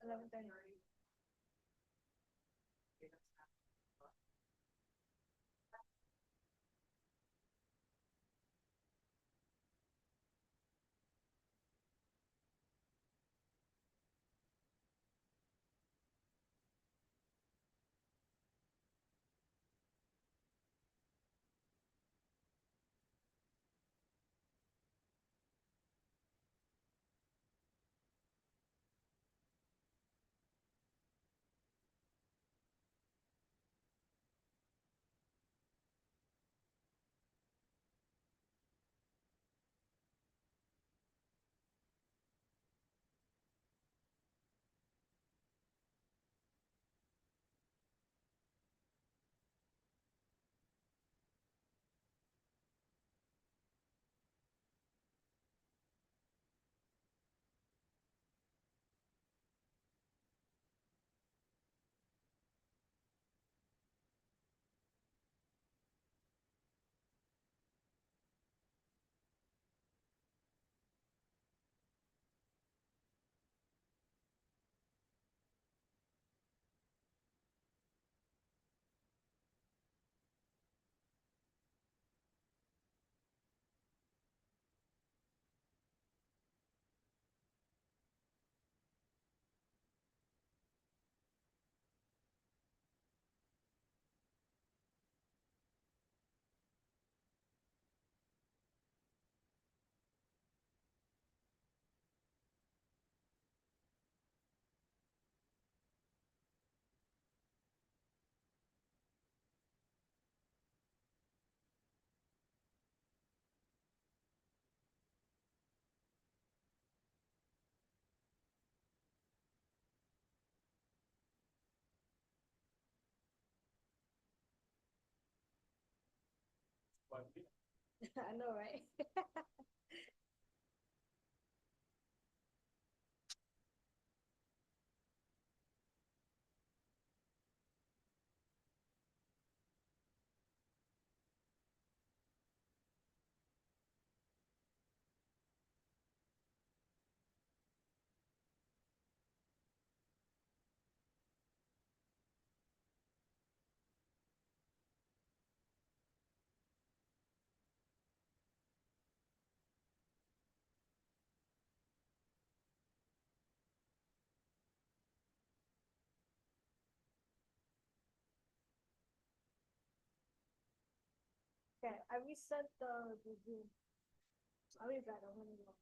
11:30. I know, right? Okay, I reset the Zoom. I'll be back. I'm gonna go.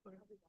I'll be back.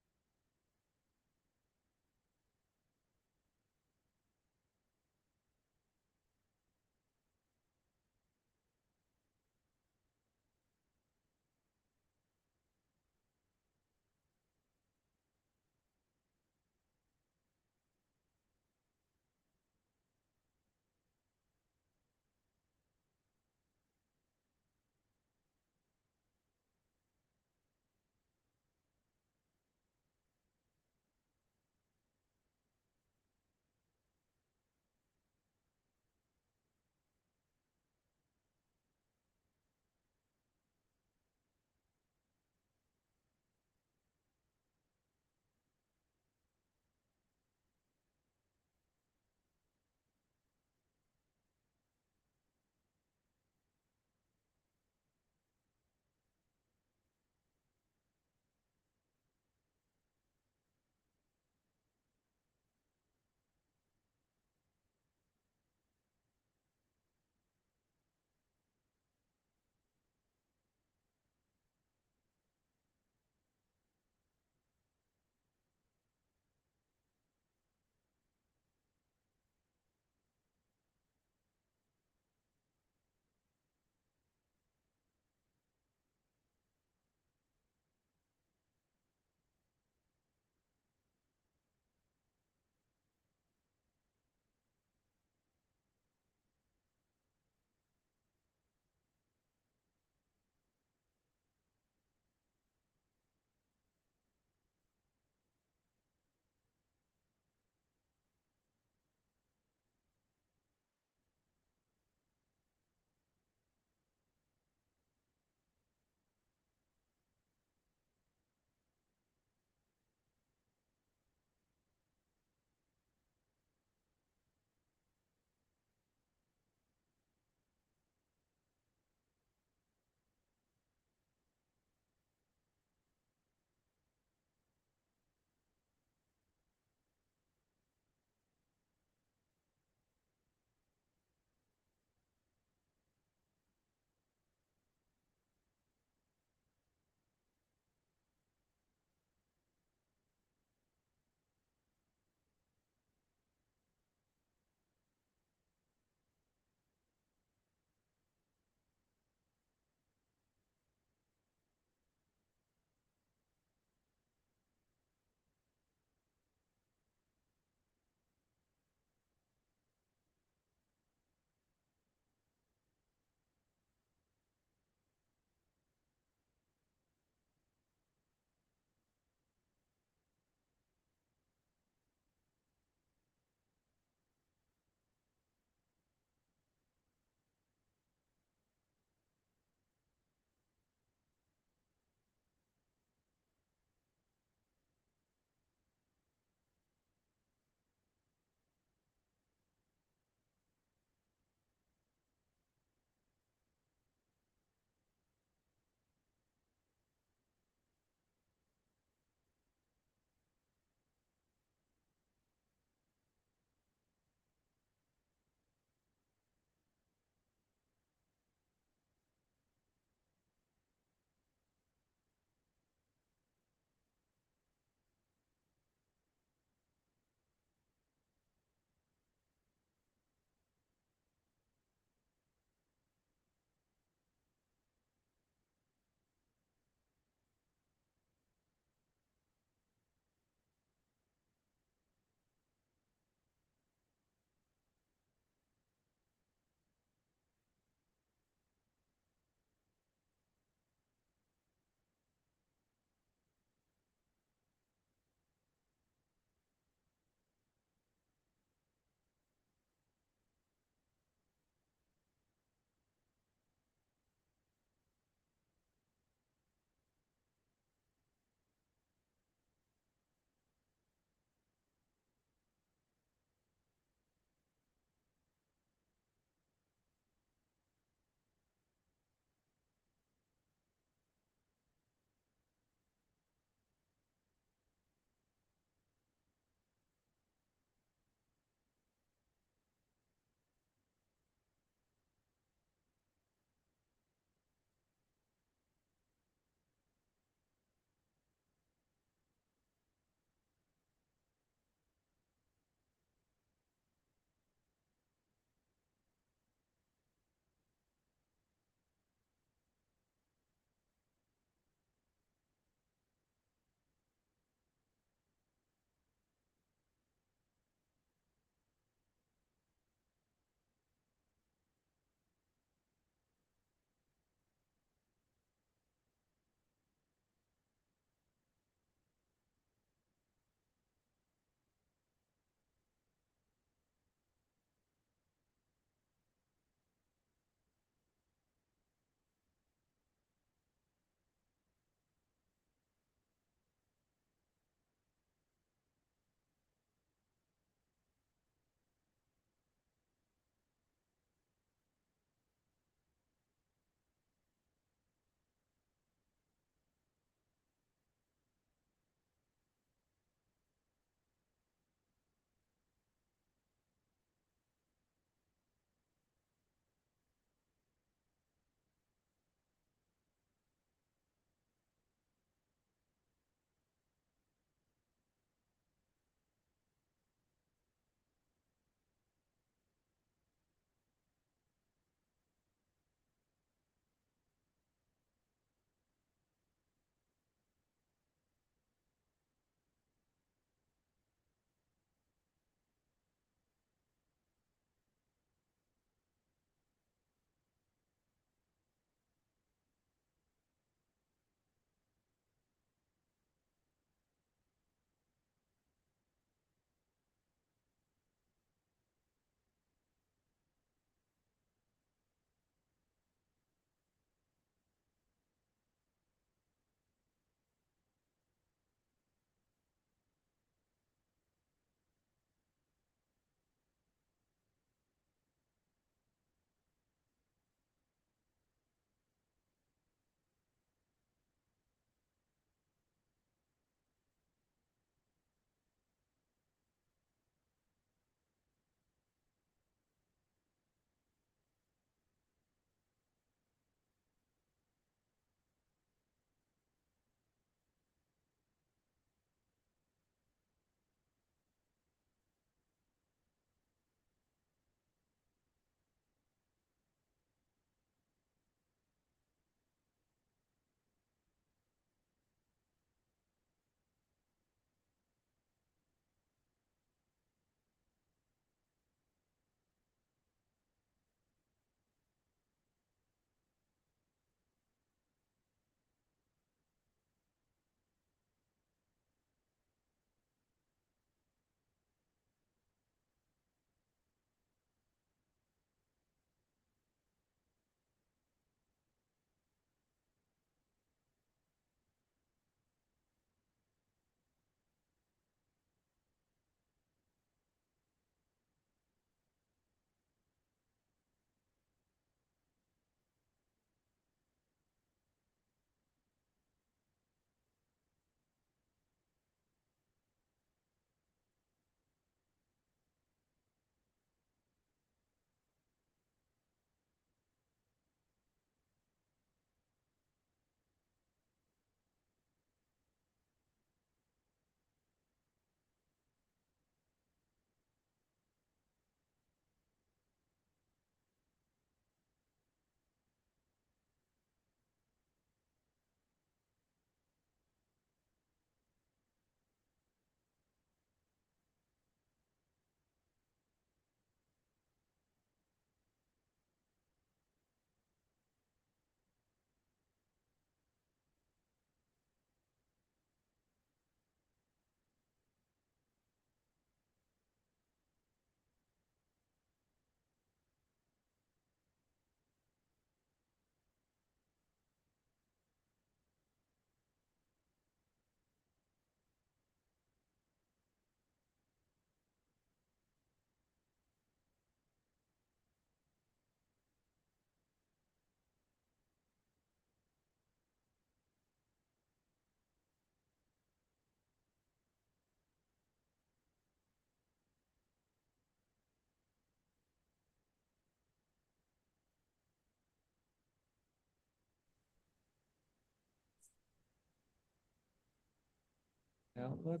Outlook.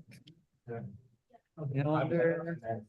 Yeah. Calendar.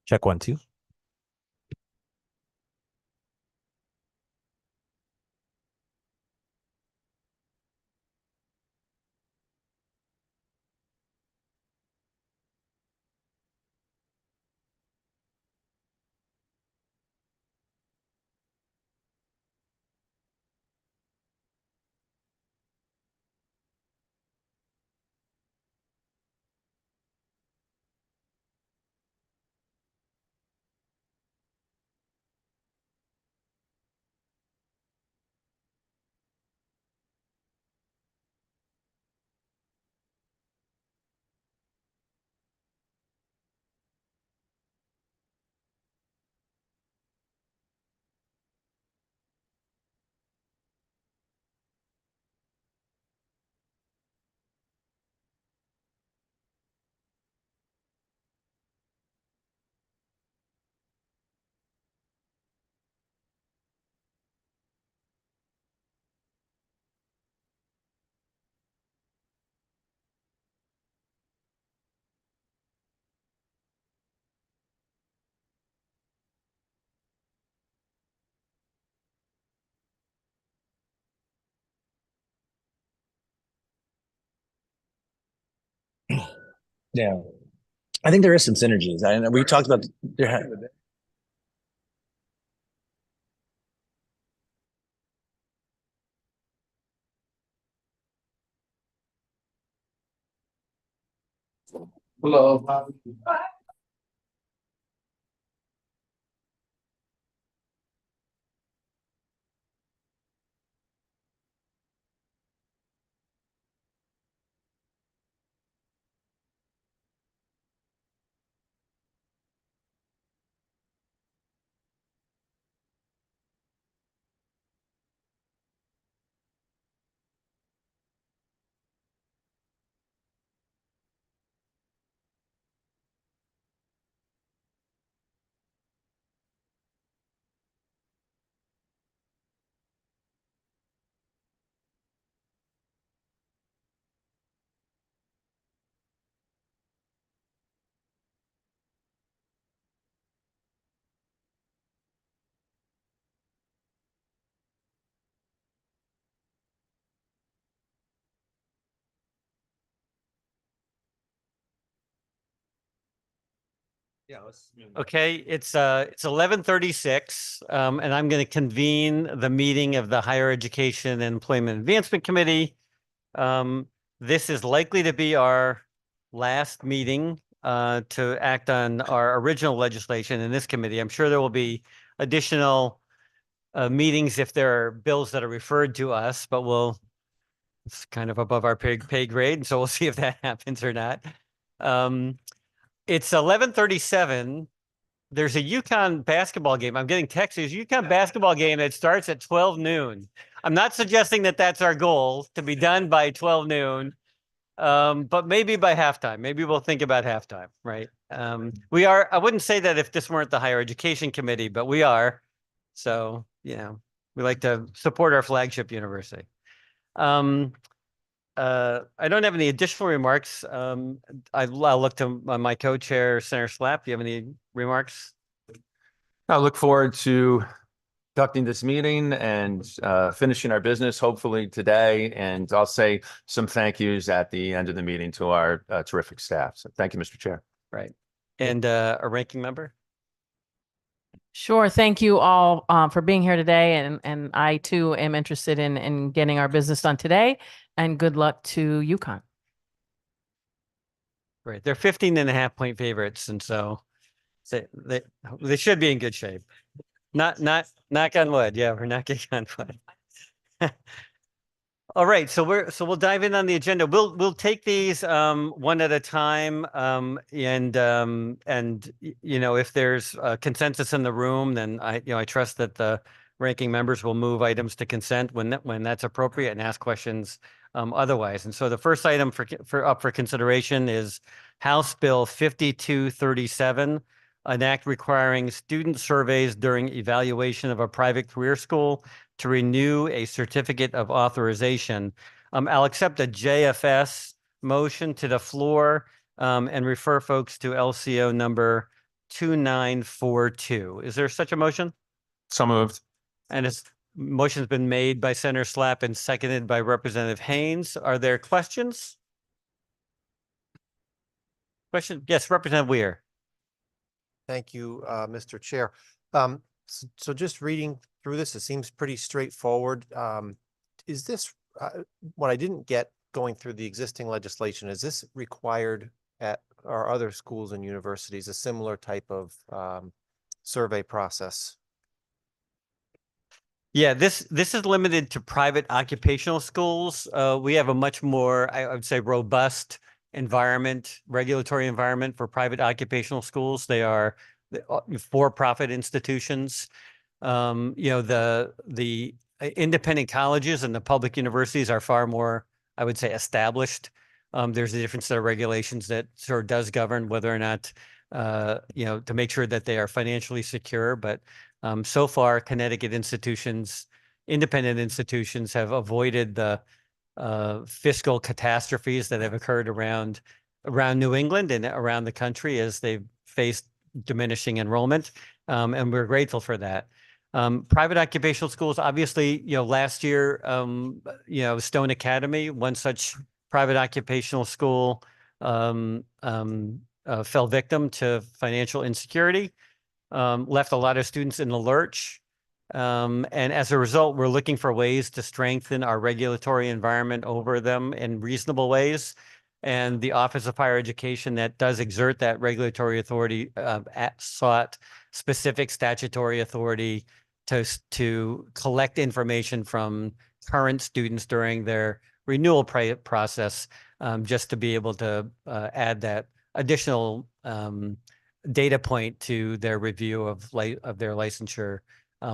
Check 1 2. Yeah, I think there is some synergies. We talked about there. Hello. Okay, it's 11:36, and I'm going to convene the meeting of the Higher Education and Employment Advancement Committee. This is likely to be our last meeting to act on our original legislation in this committee. I'm sure there will be additional meetings if there are bills that are referred to us, but it's kind of above our pay grade, so we'll see if that happens or not. It's 11:37. There's a UConn basketball game. I'm getting texts. There's a UConn basketball game that starts at 12 noon. I'm not suggesting that that's our goal to be done by 12 noon, but maybe by halftime. Maybe we'll think about halftime, right? I wouldn't say that if this weren't the Higher Education Committee, but we are. So, we like to support our flagship university. I don't have any additional remarks. I'll look to my co-chair, Senator Slapp. Do you have any remarks? I look forward to conducting this meeting and finishing our business hopefully today. And I'll say some thank yous at the end of the meeting to our terrific staff. So thank you, Mr. Chair. Right. And a ranking member? Sure. Thank you all for being here today. And I too am interested in getting our business done today. And good luck to UConn. Right. They're 15.5-point favorites. And so they should be in good shape. Not knock on wood. Yeah, we're knocking on wood. All right, so we'll dive in on the agenda. We'll take these one at a time, and if there's a consensus in the room, then I trust that the ranking members will move items to consent when that's appropriate and ask questions otherwise. And so the first item up for consideration is House Bill 5237, an act requiring student surveys during evaluation of a private career school to renew a certificate of authorization. I'll accept a JFS motion to the floor and refer folks to LCO number 2942. Is there such a motion? So moved. And motion's been made by Senator Slapp and seconded by Representative Haynes. Are there questions? Yes, Representative Weir. Thank you, Mr. Chair. So just reading through this, it seems pretty straightforward. Is this what I didn't get going through the existing legislation? Is this required at our other schools and universities, a similar type of survey process? Yeah, this is limited to private occupational schools. We have a much more, I would say, robust regulatory environment for private occupational schools. They are for-profit institutions. The independent colleges and the public universities are far more, I would say, established. There's a different set of regulations that sort of does govern whether or not, to make sure that they are financially secure. But so far, Connecticut independent institutions have avoided the fiscal catastrophes that have occurred around New England and around the country as they've faced diminishing enrollment. And we're grateful for that. Private occupational schools, obviously, last year, Stone Academy, one such private occupational school, fell victim to financial insecurity, left a lot of students in the lurch. And as a result, we're looking for ways to strengthen our regulatory environment over them in reasonable ways. And the Office of Higher Education that does exert that regulatory authority sought specific statutory authority to collect information from current students during their renewal process, just to be able to add that additional data point to their review of their licensure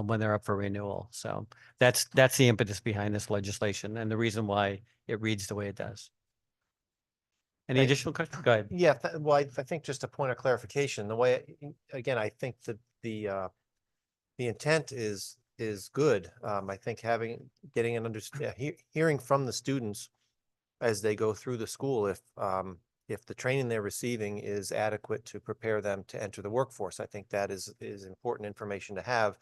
when they're up for renewal. So that's the impetus behind this legislation and the reason why it reads the way it does. Any Thank- additional questions? Go ahead. Yeah, well, I think just a point of clarification, the way, again, I think that the intent is good. I think getting an hearing from the students as they go through the school, if the training they're receiving is adequate to prepare them to enter the workforce, I think that is important information to have.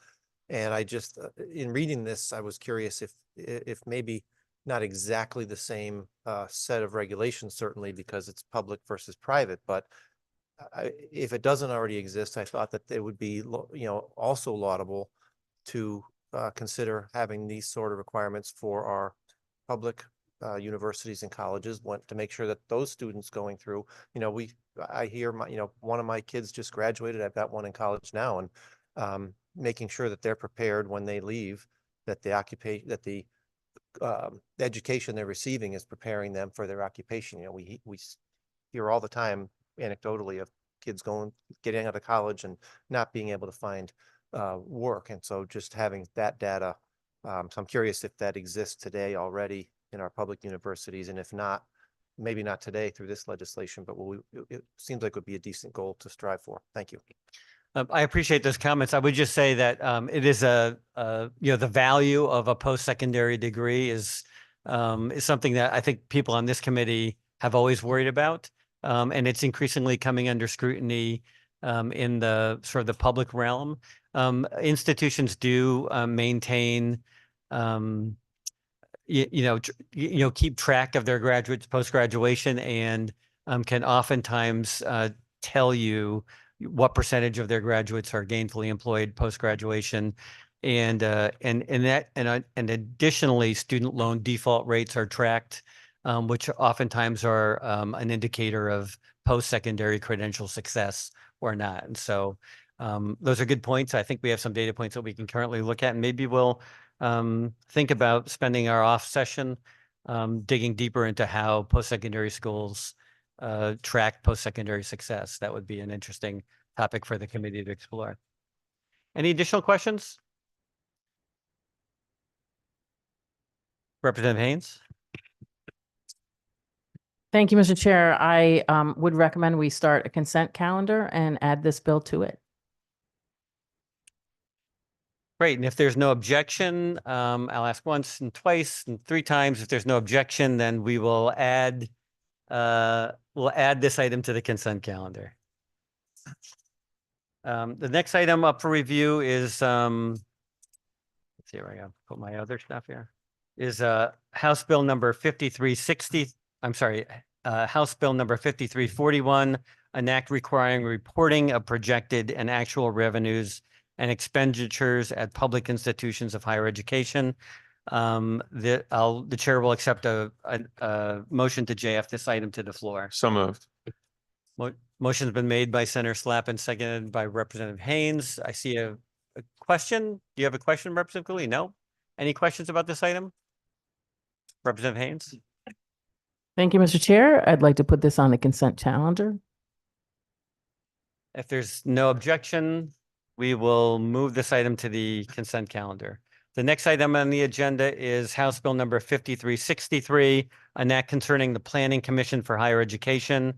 And I just, in reading this, I was curious if maybe not exactly the same set of regulations, certainly because it's public versus private, but if it doesn't already exist, I thought that it would be, also laudable to consider having these sort of requirements for our public universities and colleges, to make sure that those students going through, I hear one of my kids just graduated. I've got one in college now, and making sure that they're prepared when they leave, that the education they're receiving is preparing them for their occupation. We hear all the time anecdotally of kids getting out of college and not being able to find work. And so just having that data, so I'm curious if that exists today already in our public universities, and if not, maybe not today through this legislation, but it seems like it would be a decent goal to strive for. Thank you. I appreciate those comments. I would just say that it is the value of a post-secondary degree is something that I think people on this committee have always worried about. And it's increasingly coming under scrutiny in the sort of the public realm. Institutions do maintain, keep track of their graduates post-graduation, and can oftentimes tell you what percentage of their graduates are gainfully employed post-graduation. And additionally, student loan default rates are tracked, which oftentimes are an indicator of post-secondary credential success or not. And so those are good points. I think we have some data points that we can currently look at, and maybe we'll think about spending our off session digging deeper into how post-secondary schools track post-secondary success. That would be an interesting topic for the committee to explore. Any additional questions? Representative Haynes? Thank you, Mr. Chair. I would recommend we start a consent calendar and add this bill to it. Great. And if there's no objection, I'll ask once and twice and three times. If there's no objection, then we will add this item to the consent calendar. The next item up for review is, let's see where I gotta put my other stuff here, is House Bill number 5360. I'm sorry, House Bill number 5341, an act requiring reporting of projected and actual revenues and expenditures at public institutions of higher education. The chair will accept a motion to JF this item to the floor. So moved. Motion's been made by Senator Slapp and seconded by Representative Haynes. I see a question. Do you have a question, Representative Cooley? No? Any questions about this item? Representative Haynes? Thank you, Mr. Chair. I'd like to put this on the consent calendar. If there's no objection, we will move this item to the consent calendar. The next item on the agenda is House Bill number 5363, an act concerning the Planning Commission for Higher Education.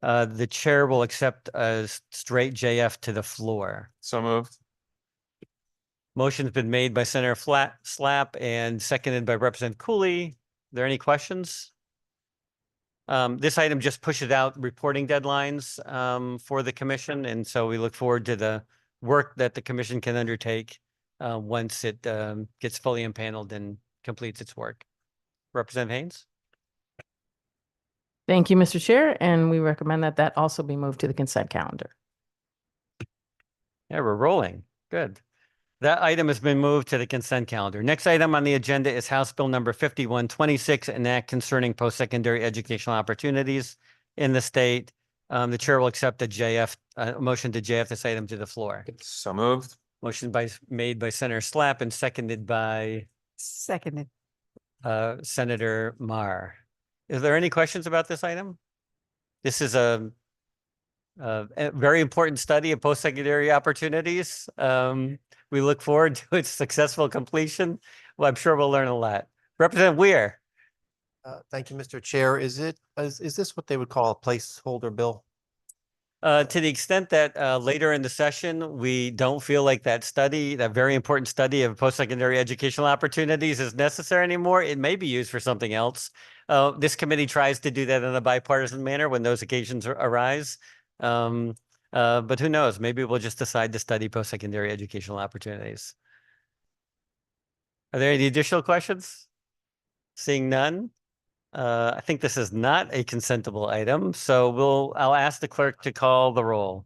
The chair will accept a straight JF to the floor. So moved. Motion's been made by Senator Slapp and seconded by Representative Cooley. Are there any questions? This item just pushes out reporting deadlines for the commission, and so we look forward to the work that the commission can undertake once it gets fully impaneled and completes its work. Representative Haynes? Thank you, Mr. Chair, and we recommend that that also be moved to the consent calendar. Yeah, we're rolling. Good. That item has been moved to the consent calendar. Next item on the agenda is House Bill number 5126, an act concerning post-secondary educational opportunities in the state. The chair will accept a motion to JF this item to the floor. So moved. Motion made by Senator Slapp and seconded by Seconded. Senator Mar. Is there any questions about this item? This is a very important study of post-secondary opportunities. We look forward to its successful completion. Well, I'm sure we'll learn a lot. Representative Weir. Thank you, Mr. Chair. Is this what they would call a placeholder bill? To the extent that later in the session, we don't feel like that study, that very important study of post-secondary educational opportunities is necessary anymore, it may be used for something else. This committee tries to do that in a bipartisan manner when those occasions arise. But who knows? Maybe we'll just decide to study post-secondary educational opportunities. Are there any additional questions? Seeing none. I think this is not a consentable item, so I'll ask the clerk to call the roll.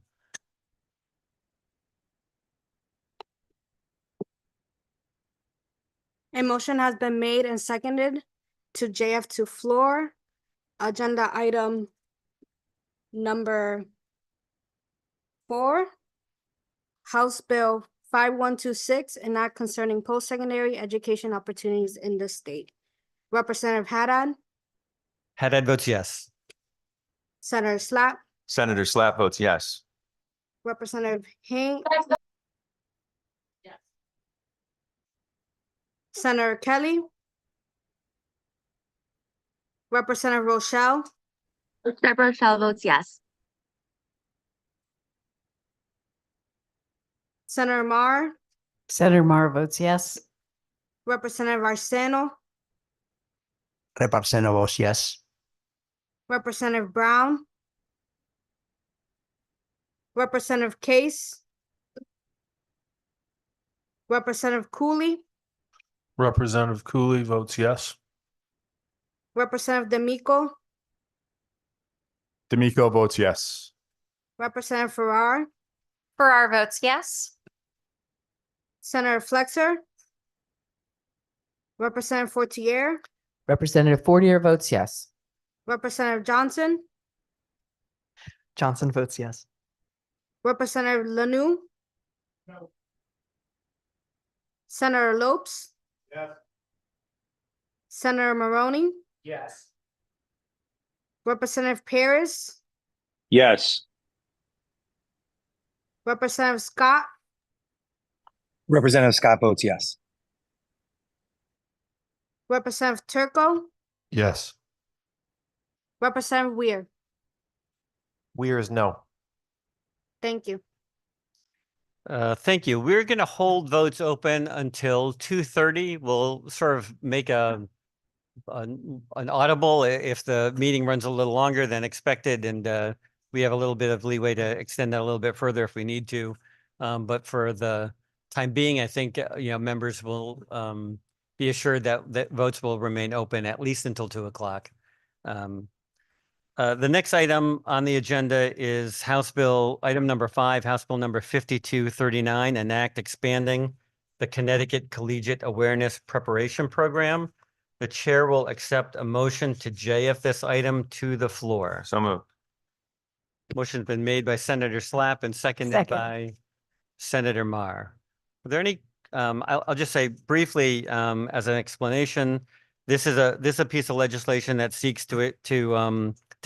A motion has been made and seconded to JF to floor. Agenda item number 4, House Bill 5126, and not concerning post-secondary education opportunities in the state. Representative Haddad, Haddad votes yes. Senator Slapp, Senator Slapp votes yes. Representative Haynes. Yes. Senator Kelly. Representative Rochelle, Deborah Rochelle votes yes. Senator Mar, Senator Mar votes yes. Representative Arseno, Representative votes yes. Representative Brown, Representative Case, Representative Cooley, Representative Cooley votes yes. Representative D'Amico, D'Amico votes yes. Representative Farrar, Farrar votes yes. Senator Flexer, Representative Fortier, Representative Fortier votes yes. Representative Johnson, Johnson votes yes. Representative Lanu. No. Senator Lopes, Yes. Senator Maroney, Yes. Representative Paris, Yes. Representative Scott, Representative Scott votes yes. Representative Turco, Yes. Representative Weir. Weir is no. Thank you. Thank you. We're going to hold votes open until 2:30. We'll sort of make an audible if the meeting runs a little longer than expected, and we have a little bit of leeway to extend that a little bit further if we need to. But for the time being, I think members will be assured that votes will remain open at least until 2 o'clock. The next item on the agenda is House Bill, item number 5, House Bill number 5239, an act expanding the Connecticut Collegiate Awareness Preparation Program. The chair will accept a motion to JF this item to the floor. So moved. Motion's been made by Senator Slapp and seconded Second. by Senator Mar. Are there any, I'll just say briefly, as an explanation, this is a piece of legislation that seeks to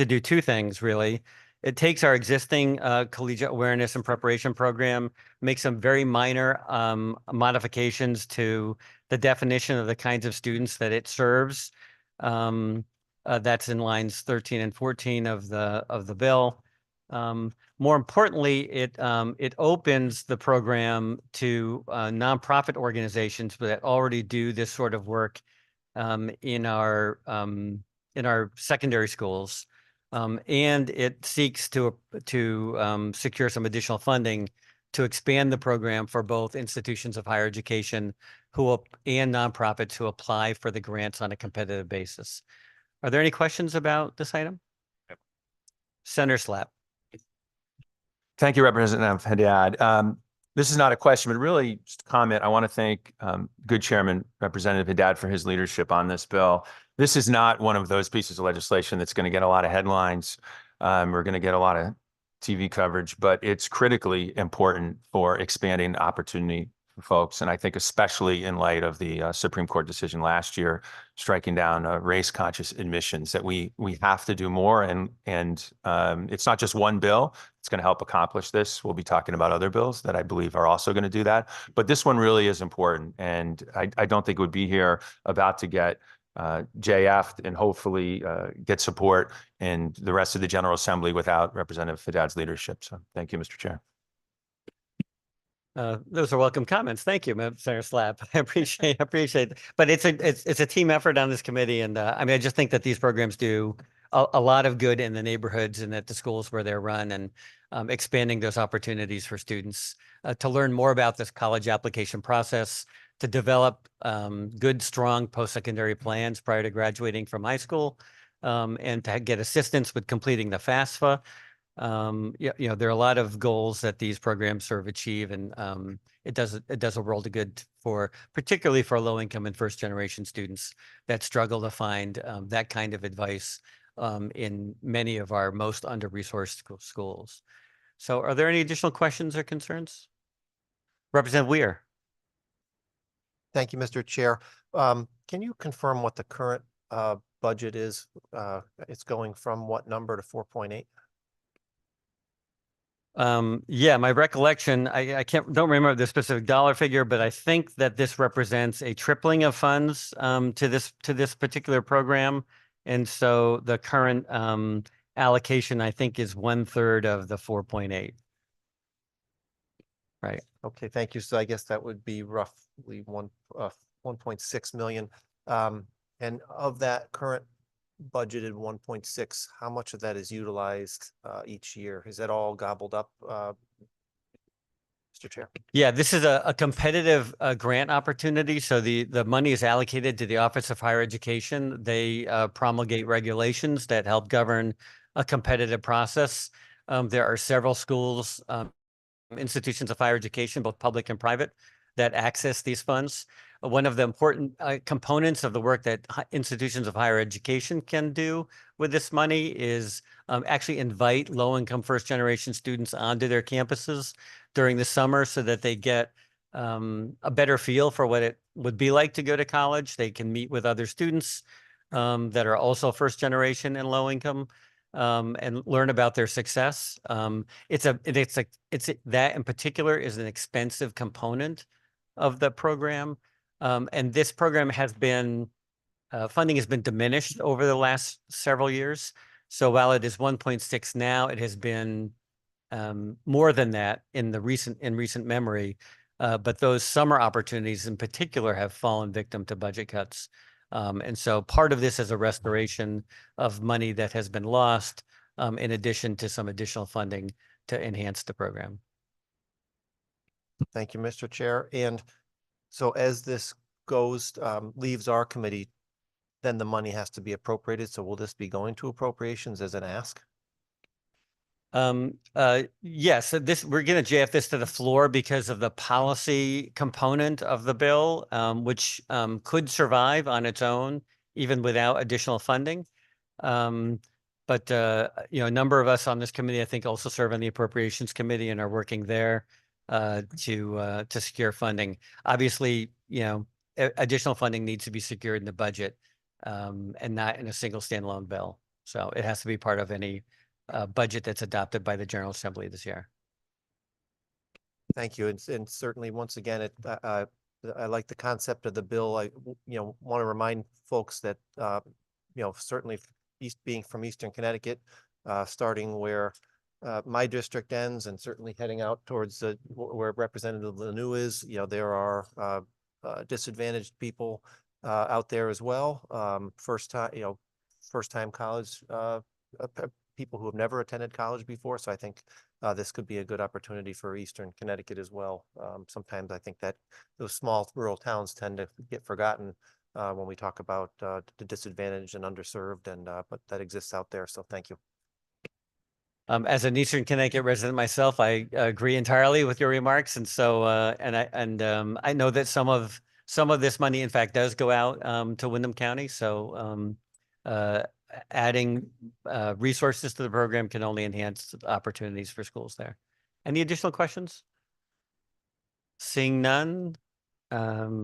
do two things, really. It takes our existing collegiate awareness and preparation program, makes some very minor modifications to the definition of the kinds of students that it serves. That's in lines 13 and 14 of the bill. More importantly, it opens the program to nonprofit organizations that already do this sort of work in our secondary schools. And it seeks to secure some additional funding to expand the program for both institutions of higher education and nonprofits who apply for the grants on a competitive basis. Are there any questions about this item? Senator Slapp. Thank you, Representative Haddad. This is not a question, but really just a comment. I want to thank good Chairman Representative Haddad for his leadership on this bill. This is not one of those pieces of legislation that's going to get a lot of headlines. We're going to get a lot of TV coverage, but it's critically important for expanding opportunity for folks. And I think especially in light of the Supreme Court decision last year, striking down race-conscious admissions, that we have to do more. And it's not just one bill. It's going to help accomplish this. We'll be talking about other bills that I believe are also going to do that. But this one really is important. And I don't think it would be here about to get JF and hopefully get support in the rest of the General Assembly without Representative Haddad's leadership. So thank you, Mr. Chair. Those are welcome comments. Thank you, Senator Slapp. I appreciate it. But it's a team effort on this committee. And I mean, I just think that these programs do a lot of good in the neighborhoods and at the schools where they're run, and expanding those opportunities for students to learn more about this college application process, to develop good, strong post-secondary plans prior to graduating from high school, and to get assistance with completing the FAFSA. There are a lot of goals that these programs sort of achieve, and it does a world of good particularly for low-income and first-generation students that struggle to find that kind of advice in many of our most under-resourced schools. So are there any additional questions or concerns? Representative Weir. Thank you, Mr. Chair. Can you confirm what the current budget is? It's going from what number to 4.8? Yeah, my recollection, I don't remember the specific dollar figure, but I think that this represents a tripling of funds to this particular program. And so the current allocation, I think, is 1/3 of the 4.8. Right. Okay, thank you. So I guess that would be roughly 1.6 million. And of that current budgeted 1.6, how much of that is utilized each year? Is that all gobbled up, Mr. Chair? Yeah, this is a competitive grant opportunity. So the money is allocated to the Office of Higher Education. They promulgate regulations that help govern a competitive process. There are several schools, institutions of higher education, both public and private, that access these funds. One of the important components of the work that institutions of higher education can do with this money is actually invite low-income first-generation students onto their campuses during the summer so that they get a better feel for what it would be like to go to college. They can meet with other students that are also first-generation and low-income and learn about their success. That in particular is an expensive component of the program. And this program has been, funding has been diminished over the last several years. So while it is 1.6 now, it has been more than that in recent memory. But those summer opportunities in particular have fallen victim to budget cuts. And so part of this is a restoration of money that has been lost, in addition to some additional funding to enhance the program. Thank you, Mr. Chair. And so as this goes, leaves our committee, then the money has to be appropriated. So will this be going to appropriations as an ask? Yes, so we're going to JF this to the floor because of the policy component of the bill, which could survive on its own, even without additional funding. But a number of us on this committee, I think, also serve on the Appropriations Committee and are working there to secure funding. Obviously, additional funding needs to be secured in the budget and not in a single standalone bill. So it has to be part of any budget that's adopted by the General Assembly this year. Thank you. And certainly, once again, I like the concept of the bill. I want to remind folks that certainly being from Eastern Connecticut, starting where my district ends and certainly heading out towards where Representative Lanoue is, there are disadvantaged people out there as well. First time college people who have never attended college before. So I think this could be a good opportunity for Eastern Connecticut as well. Sometimes I think that those small rural towns tend to get forgotten when we talk about the disadvantaged and underserved, and but that exists out there. So thank you. As an Eastern Connecticut resident myself, I agree entirely with your remarks. And so, I know that some of this money, in fact, does go out to Wyndham County. So adding resources to the program can only enhance opportunities for schools there. Any additional questions? Seeing none, we're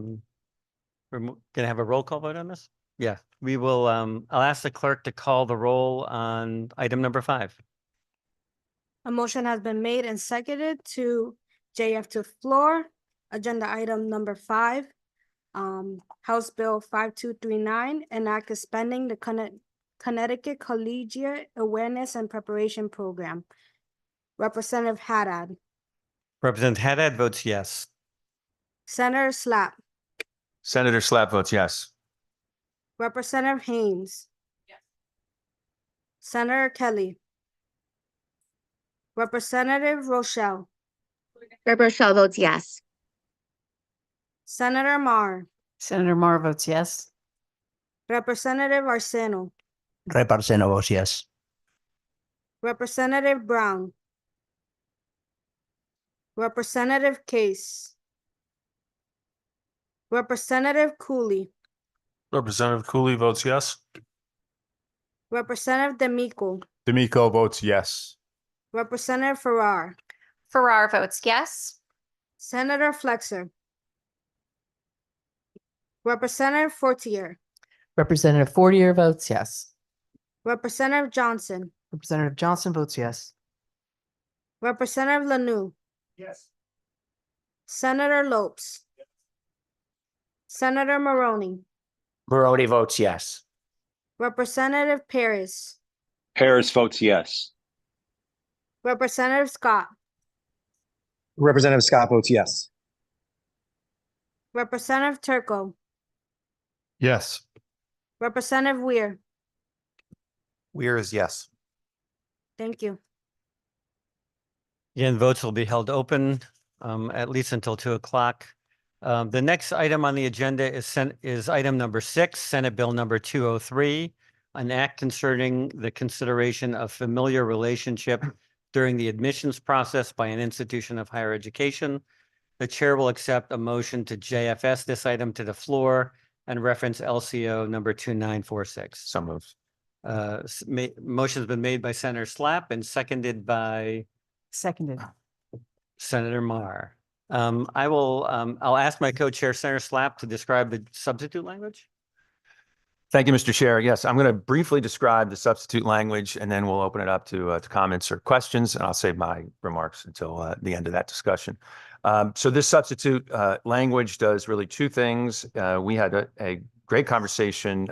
going to have a roll call vote on this? Yeah, we will. I'll ask the clerk to call the roll on item number 5. A motion has been made and seconded to JF to floor, agenda item number 5. House Bill 5239, an act expanding the Connecticut Collegiate Awareness and Preparation Program. Representative Haddad, Representative Haddad votes yes. Senator Slapp, Senator Slapp votes yes. Representative Haynes. Senator Kelly. Representative Rochelle, Deborah Rochelle votes yes. Senator Mar, Senator Mar votes yes. Representative Arseno, Rep. Arseno votes yes. Representative Brown, Representative Case, Representative Cooley, Representative Cooley votes yes. Representative D'Amico, D'Amico votes yes. Representative Farrar, Farrar votes yes. Senator Flexer, Representative Fortier, Representative Fortier votes yes. Representative Johnson, Representative Johnson votes yes. Representative Lanu, Yes. Senator Lopes, Senator Maroney, Maroney votes yes. Representative Paris, Harris votes yes. Representative Scott, Representative Scott votes yes. Representative Turco, Yes. Representative Weir. Weir is yes. Thank you. Again, votes will be held open at least until 2 o'clock. The next item on the agenda is item number 6, Senate Bill number 203, an act concerning the consideration of familiar relationship during the admissions process by an institution of higher education. The chair will accept a motion to JFS this item to the floor and reference LCO number 2946. So moved. Motion's been made by Senator Slapp and seconded by Seconded. Senator Mar. I'll ask my co-chair, Senator Slapp, to describe the substitute language. Thank you, Mr. Chair. Yes, I'm going to briefly describe the substitute language and then we'll open it up to comments or questions, and I'll save my remarks until the end of that discussion. So this substitute language does really 2 things. We had a great conversation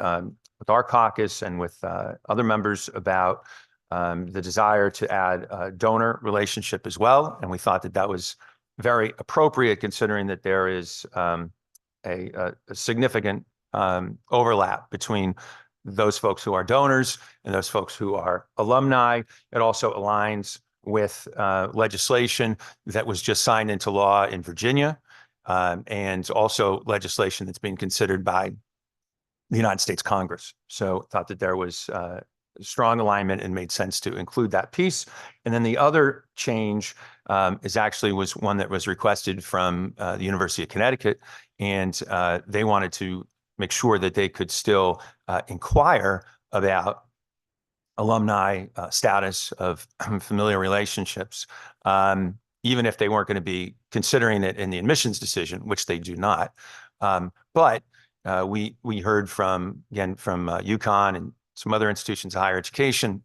with our caucus and with other members about the desire to add a donor relationship as well. And we thought that that was very appropriate considering that there is a significant overlap between those folks who are donors and those folks who are alumni. It also aligns with legislation that was just signed into law in Virginia, and also legislation that's being considered by the United States Congress. So thought that there was strong alignment and made sense to include that piece. And then the other change was one that was requested from the University of Connecticut, and they wanted to make sure that they could still inquire about alumni status of familiar relationships, even if they weren't going to be considering it in the admissions decision, which they do not. But we heard from UConn and some other institutions of higher education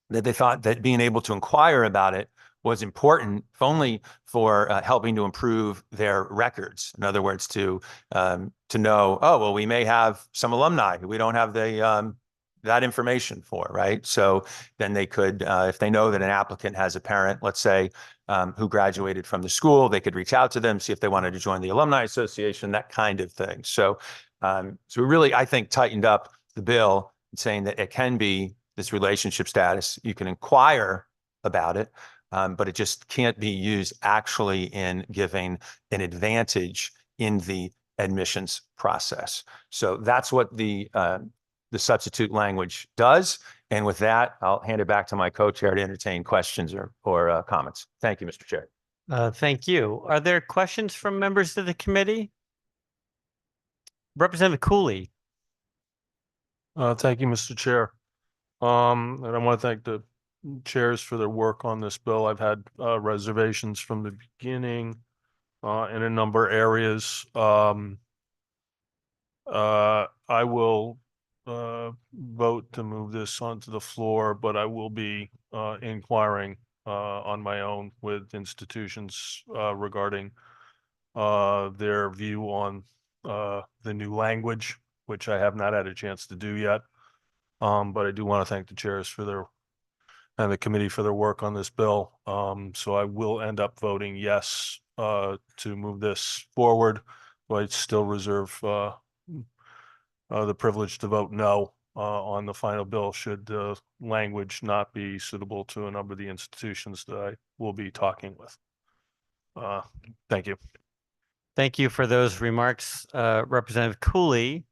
that they thought that being able to inquire about it was important, if only for helping to improve their records. In other words, to know, oh, well, we may have some alumni who we don't have that information for, right? So then they could, if they know that an applicant has a parent, let's say, who graduated from the school, they could reach out to them, see if they wanted to join the alumni association, that kind of thing. So, so we really, I think, tightened up the bill, saying that it can be this relationship status. You can inquire about it, but it just can't be used actually in giving an advantage in the admissions process. So that's what the substitute language does. And with that, I'll hand it back to my co-chair to entertain questions or comments. Thank you, Mr. Chair. Thank you. Are there questions from members of the committee? Representative Cooley. Thank you, Mr. Chair. And I want to thank the chairs for their work on this bill. I've had reservations from the beginning in a number of areas. I will vote to move this onto the floor, but I will be inquiring on my own with institutions regarding their view on the new language, which I have not had a chance to do yet. But I do want to thank the chairs for their and the committee for their work on this bill. So I will end up voting yes to move this forward, but I still reserve the privilege to vote no on the final bill should the language not be suitable to a number of the institutions that I will be talking with. Thank you. Thank you for those remarks, Representative Cooley.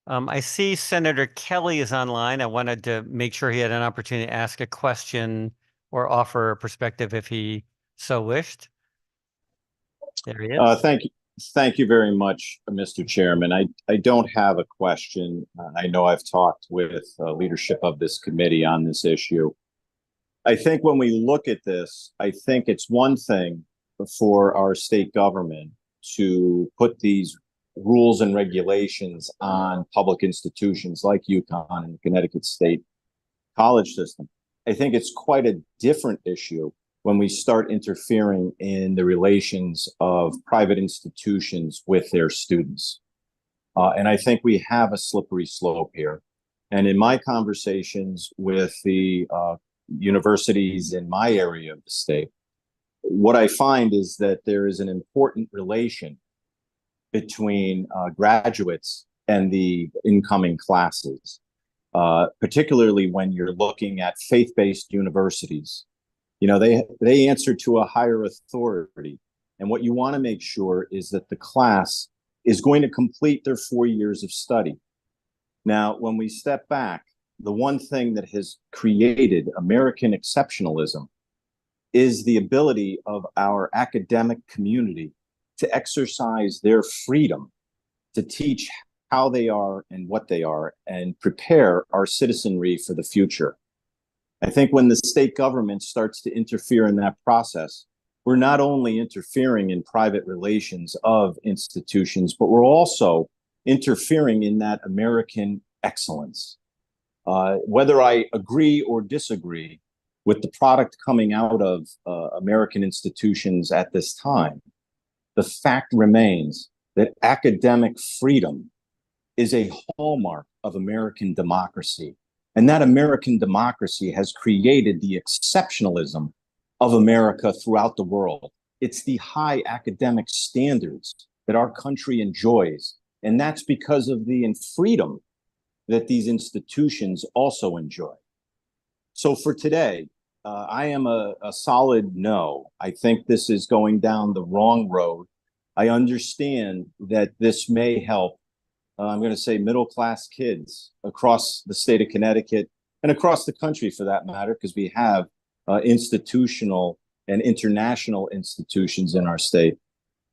I see Senator Kelly is online. I wanted to make sure he had an opportunity to ask a question or offer a perspective if he so wished. There he is. Thank you very much, Mr. Chairman. I don't have a question. I know I've talked with leadership of this committee on this issue. I think when we look at this, I think it's one thing for our state government to put these rules and regulations on public institutions like UConn and the Connecticut State College system. I think it's quite a different issue when we start interfering in the relations of private institutions with their students. And I think we have a slippery slope here. And in my conversations with the universities in my area of the state, what I find is that there is an important relation between graduates and the incoming classes, particularly when you're looking at faith-based universities. You know, they answer to a higher authority. And what you want to make sure is that the class is going to complete their 4 years of study. Now, when we step back, the one thing that has created American exceptionalism is the ability of our academic community to exercise their freedom to teach how they are and what they are and prepare our citizenry for the future. I think when the state government starts to interfere in that process, we're not only interfering in private relations of institutions, but we're also interfering in that American excellence. Whether I agree or disagree with the product coming out of American institutions at this time, the fact remains that academic freedom is a hallmark of American democracy. And that American democracy has created the exceptionalism of America throughout the world. It's the high academic standards that our country enjoys. And that's because of the freedom that these institutions also enjoy. So for today, I am a solid no. I think this is going down the wrong road. I understand that this may help I'm going to say middle-class kids across the state of Connecticut and across the country for that matter, because we have institutional and international institutions in our state.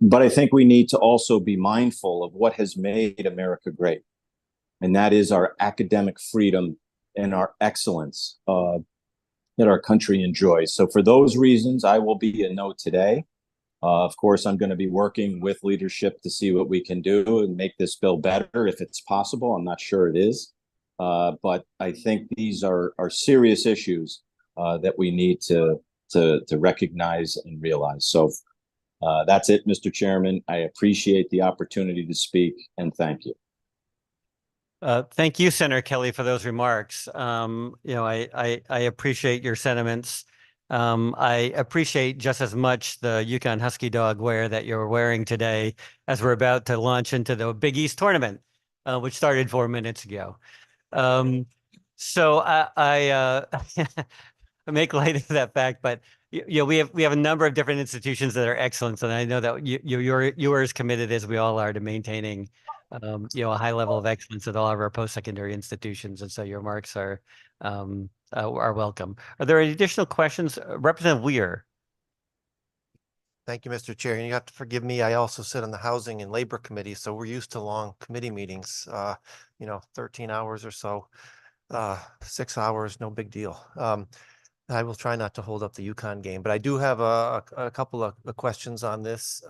But I think we need to also be mindful of what has made America great. And that is our academic freedom and our excellence that our country enjoys. So for those reasons, I will be a no today. Of course, I'm going to be working with leadership to see what we can do and make this bill better if it's possible. I'm not sure it is. But I think these are serious issues that we need to recognize and realize. So that's it, Mr. Chairman. I appreciate the opportunity to speak and thank you. Thank you, Senator Kelly, for those remarks. I appreciate your sentiments. I appreciate just as much the UConn Husky dog wear that you're wearing today as we're about to launch into the Big East tournament, which started 4 minutes ago. So I make light of that fact, but we have a number of different institutions that are excellent, and I know that you are as committed as we all are to maintaining a high level of excellence at all of our post-secondary institutions. And so your remarks are welcome. Are there any additional questions? Representative Weir. Thank you, Mr. Chair. And you have to forgive me. I also sit on the Housing and Labor Committee, so we're used to long committee meetings, 13 hours or so, 6 hours, no big deal. I will try not to hold up the UConn game, but I do have a couple of questions on this.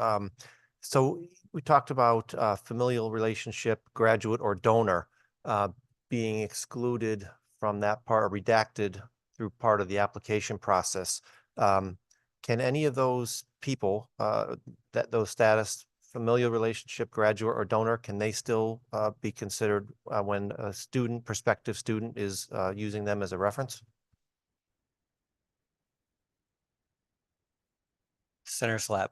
So we talked about familial relationship, graduate or donor being excluded from that part, or redacted through part of the application process. Can any of those people, those status, familial relationship, graduate or donor, can they still be considered when a prospective student is using them as a reference? Senator Slapp.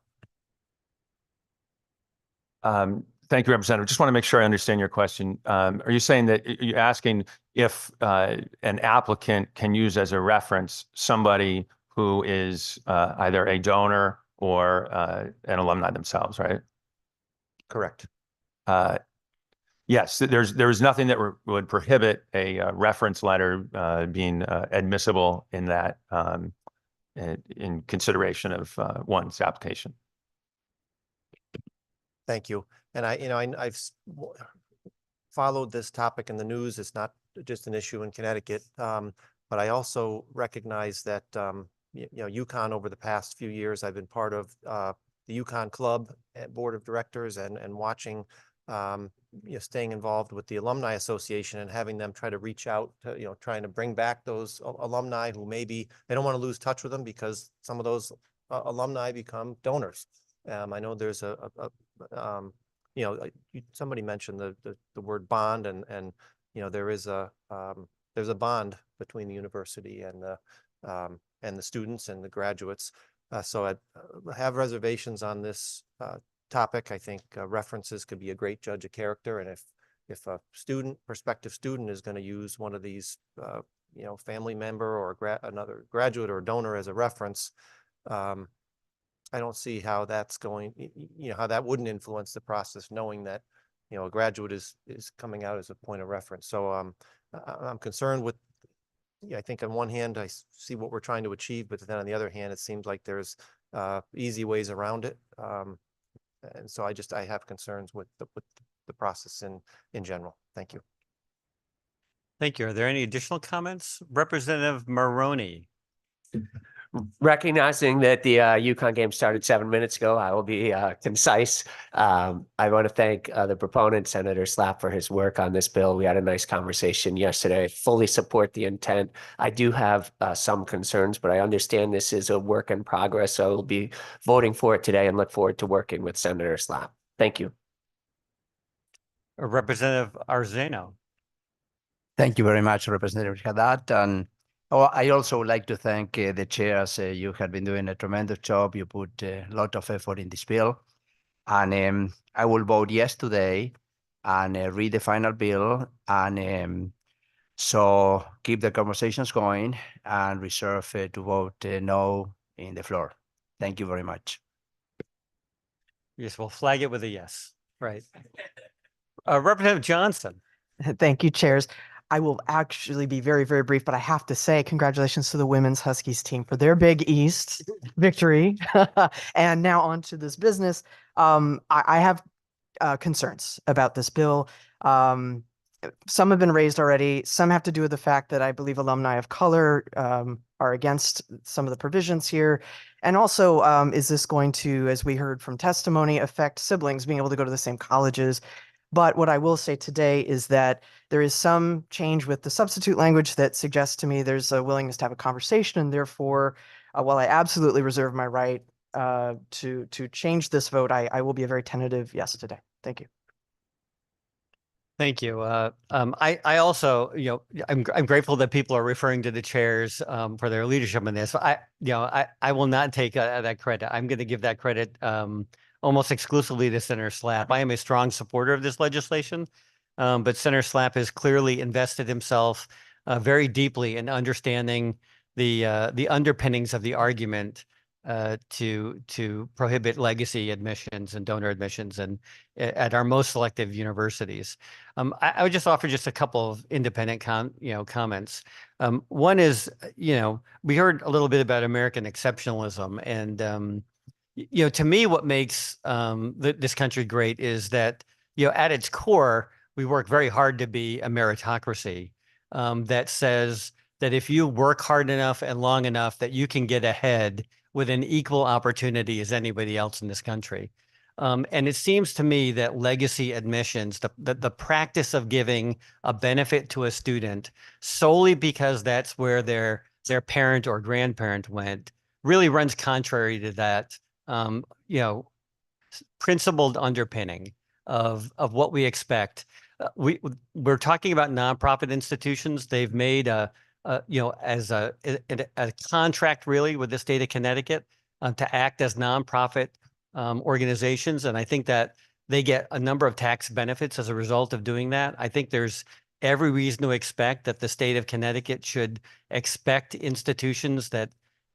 Thank you, Representative. Just want to make sure I understand your question. Are you saying that you're asking if an applicant can use as a reference somebody who is either a donor or an alumni themselves, right? Correct. Yes, there's nothing that would prohibit a reference letter being admissible in that in consideration of one's application. Thank you. And I've followed this topic in the news. It's not just an issue in Connecticut, but I also recognize that UConn over the past few years, I've been part of the UConn Club board of directors and watching, staying involved with the Alumni Association and having them try to reach out to, trying to bring back those alumni who maybe they don't want to lose touch with them because some of those alumni become donors. I know there's somebody mentioned the word bond, and there is there's a bond between the university and the students and the graduates. So I have reservations on this topic. I think references could be a great judge of character, and if a prospective student is going to use one of these, family member or another graduate or donor as a reference, I don't see how that's going, how that wouldn't influence the process, knowing that, a graduate is coming out as a point of reference. So I'm concerned with, I think on one hand, I see what we're trying to achieve, but then on the other hand, it seems like there's easy ways around it. And so I have concerns with the process in general. Thank you. Thank you. Are there any additional comments? Representative Maroney. Recognizing that the UConn game started 7 minutes ago, I will be concise. I want to thank the proponent, Senator Slapp, for his work on this bill. We had a nice conversation yesterday. I fully support the intent. I do have some concerns, but I understand this is a work in progress, so I will be voting for it today and look forward to working with Senator Slapp. Thank you. Representative Arzeno. Thank you very much, Representative Haddad. And I also would like to thank the chairs. You have been doing a tremendous job. You put a lot of effort in this bill. And I will vote yes today and read the final bill. And so keep the conversations going and reserve to vote no in the floor. Thank you very much. Yes, we'll flag it with a yes. Right. Representative Johnson. Thank you, chairs. I will actually be very, very brief, but I have to say congratulations to the women's Huskies team for their Big East victory. And now on to this business. I have concerns about this bill. Some have been raised already. Some have to do with the fact that I believe alumni of color are against some of the provisions here. And also, is this going to, as we heard from testimony, affect siblings being able to go to the same colleges? But what I will say today is that there is some change with the substitute language that suggests to me there's a willingness to have a conversation. And therefore, while I absolutely reserve my right to change this vote, I will be a very tentative yes today. Thank you. Thank you. I also, I'm grateful that people are referring to the chairs for their leadership in this. I will not take that credit. I'm going to give that credit almost exclusively to Senator Slapp. I am a strong supporter of this legislation, but Senator Slapp has clearly invested himself very deeply in understanding the underpinnings of the argument to prohibit legacy admissions and donor admissions and at our most selective universities. I would just offer just a couple of independent comments. One is, we heard a little bit about American exceptionalism, and to me, what makes this country great is that at its core, we work very hard to be a meritocracy that says that if you work hard enough and long enough, that you can get ahead with an equal opportunity as anybody else in this country. And it seems to me that legacy admissions, the practice of giving a benefit to a student solely because that's where their parent or grandparent went, really runs contrary to that, principled underpinning of what we expect. We're talking about nonprofit institutions. They've made as a contract really with the state of Connecticut to act as nonprofit organizations. And I think that they get a number of tax benefits as a result of doing that. I think there's every reason to expect that the state of Connecticut should expect institutions that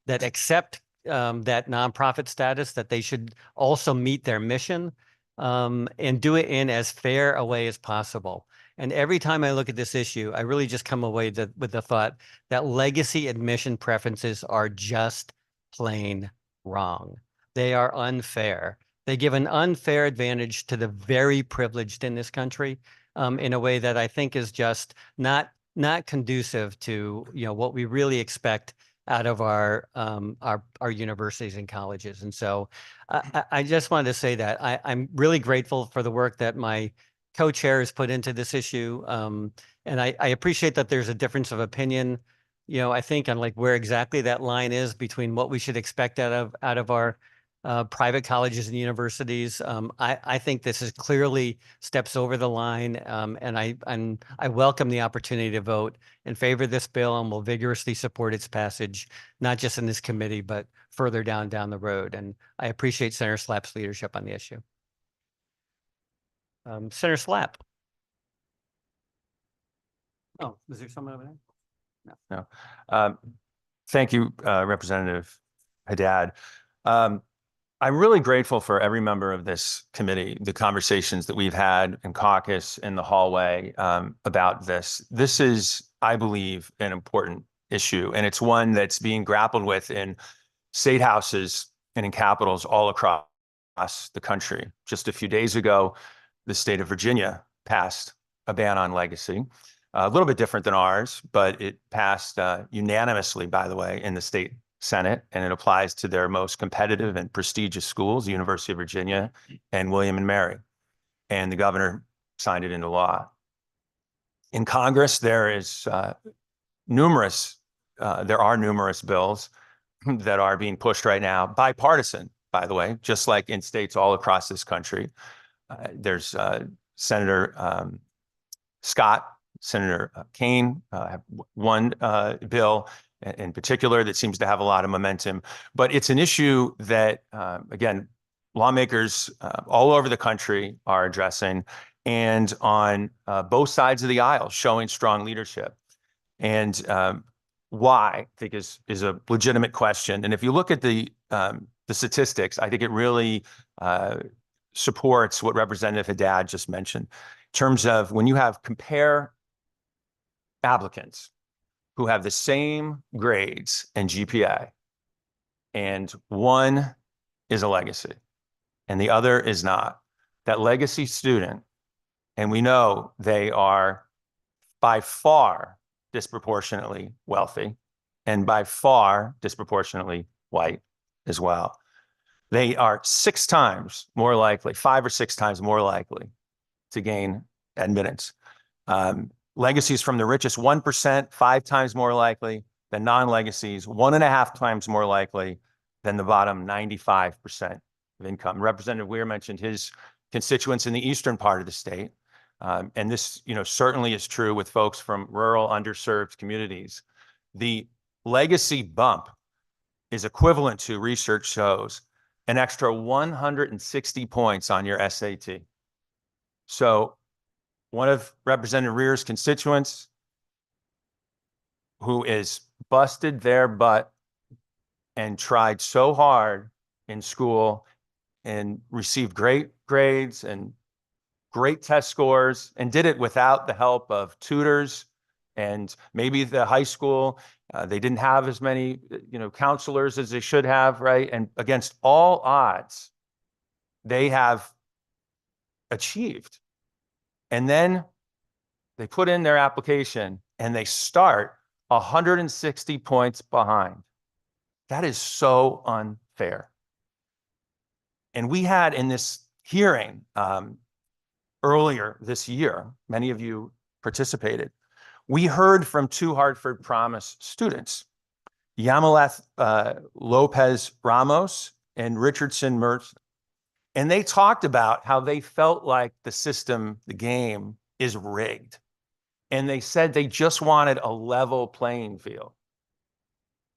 accept that nonprofit status, that they should also meet their mission and do it in as fair a way as possible. And every time I look at this issue, I really just come away with the thought that legacy admission preferences are just plain wrong. They are unfair. They give an unfair advantage to the very privileged in this country in a way that I think is just not conducive to what we really expect out of our universities and colleges. And so I just wanted to say that I'm really grateful for the work that my co-chair has put into this issue. And I appreciate that there's a difference of opinion, I think on like where exactly that line is between what we should expect out of our private colleges and universities. I think this is clearly steps over the line, and I welcome the opportunity to vote in favor of this bill and will vigorously support its passage, not just in this committee, but further down the road. And I appreciate Senator Slapp's leadership on the issue. Senator Slapp. Oh, is there someone over there? No. Thank you, Representative Haddad. I'm really grateful for every member of this committee, the conversations that we've had in caucus, in the hallway about this. This is, I believe, an important issue, and it's one that's being grappled with in state houses and in capitals all across the country. Just a few days ago, the state of Virginia passed a ban on legacy, a little bit different than ours, but it passed unanimously, by the way, in the state Senate, and it applies to their most competitive and prestigious schools, the University of Virginia and William and Mary. And the governor signed it into law. In Congress, there are numerous bills that are being pushed right now, bipartisan, by the way, just like in states all across this country. There's Senator Scott, Senator Kane have one bill in particular that seems to have a lot of momentum. But it's an issue that, again, lawmakers all over the country are addressing, and on both sides of the aisle showing strong leadership. And why, I think, is a legitimate question. And if you look at the statistics, I think it really supports what Representative Haddad just mentioned in terms of when you compare applicants who have the same grades and GPA, and one is a legacy and the other is not. That legacy student, and we know they are by far disproportionately wealthy and by far disproportionately white as well. They are 6 times more likely, 5 or 6 times more likely to gain admittance. Legacies from the richest 1%, 5 times more likely than non-legacies, 1.5 times more likely than the bottom 95% of income. Representative Weir mentioned his constituents in the eastern part of the state. And this, certainly is true with folks from rural, underserved communities. The legacy bump is equivalent to, research shows, an extra 160 points on your SAT. So one of Representative Rear's constituents who is busted their butt and tried so hard in school and received great grades and great test scores and did it without the help of tutors and maybe the high school. They didn't have as many, counselors as they should have, right? And against all odds, they have achieved. And then they put in their application and they start 160 points behind. That is so unfair. And we had in this hearing earlier this year, many of you participated, we heard from 2 Hartford Promise students, Yamaleth Lopez Ramos and Richardson Mertz. And they talked about how they felt like the system, the game is rigged. And they said they just wanted a level playing field.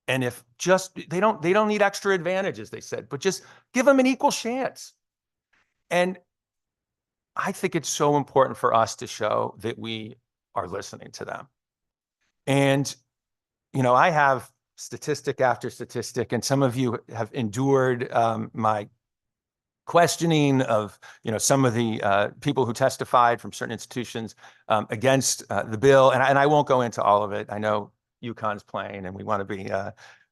And if just, they don't need extra advantages, they said, but just give them an equal chance. And I think it's so important for us to show that we are listening to them. And, I have statistic after statistic, and some of you have endured my questioning of, some of the people who testified from certain institutions against the bill. And I won't go into all of it. I know UConn's playing and we want to be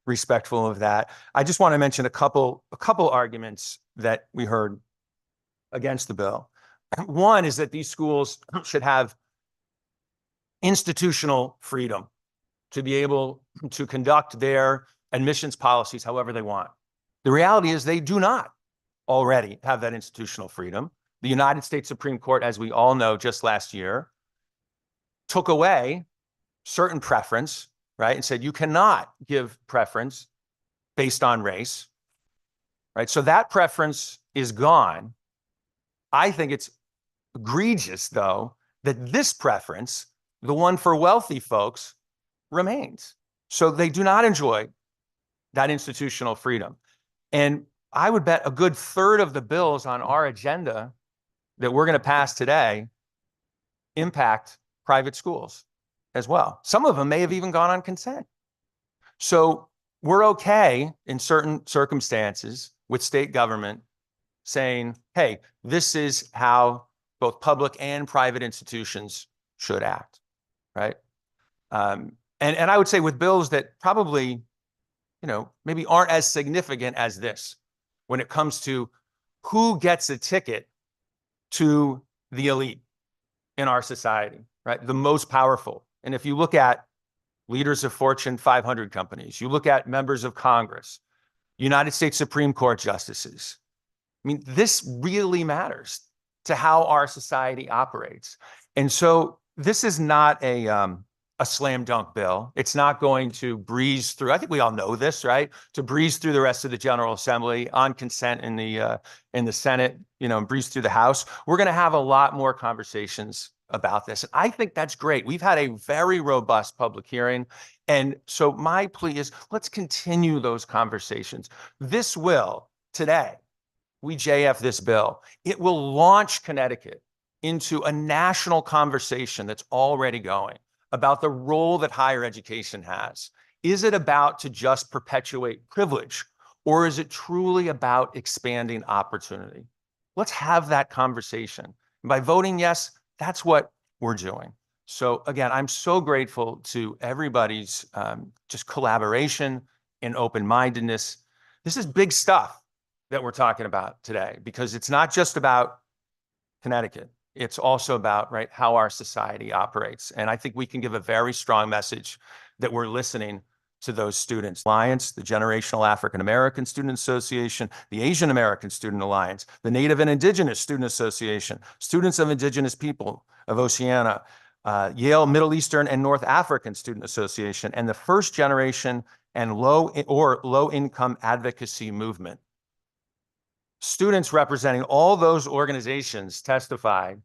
respectful of that. I just want to mention a couple arguments that we heard against the bill. One is that these schools should have institutional freedom to be able to conduct their admissions policies however they want. The reality is they do not already have that institutional freedom. The United States Supreme Court, as we all know, just last year, took away certain preference, right, and said you cannot give preference based on race, right? So that preference is gone. I think it's egregious, though, that this preference, the one for wealthy folks, remains. So they do not enjoy that institutional freedom. And I would bet a good third of the bills on our agenda that we're going to pass today impact private schools as well. Some of them may have even gone on consent. So we're okay in certain circumstances with state government saying, hey, this is how both public and private institutions should act, right? And I would say with bills that probably, maybe aren't as significant as this when it comes to who gets a ticket to the elite in our society, right? The most powerful. And if you look at leaders of Fortune 500 companies, you look at members of Congress, United States Supreme Court justices, I mean, this really matters to how our society operates. And so this is not a slam dunk bill. It's not going to breeze through. I think we all know this, right? To breeze through the rest of the General Assembly on consent in the Senate, and breeze through the House. We're going to have a lot more conversations about this. And I think that's great. We've had a very robust public hearing. And so my plea is let's continue those conversations. This will, today, we JF this bill. It will launch Connecticut into a national conversation that's already going about the role that higher education has. Is it about to just perpetuate privilege, or is it truly about expanding opportunity? Let's have that conversation. And by voting yes, that's what we're doing. So again, I'm so grateful to everybody's just collaboration and open-mindedness. This is big stuff that we're talking about today, because it's not just about Connecticut. It's also about, right, how our society operates. And I think we can give a very strong message that we're listening to those students. Alliance, the Generational African American Student Association, the Asian American Student Alliance, the Native and Indigenous Student Association, Students of Indigenous People of Oceania, Yale Middle Eastern and North African Student Association, and the First Generation and Low Income Advocacy Movement. Students representing all those organizations testified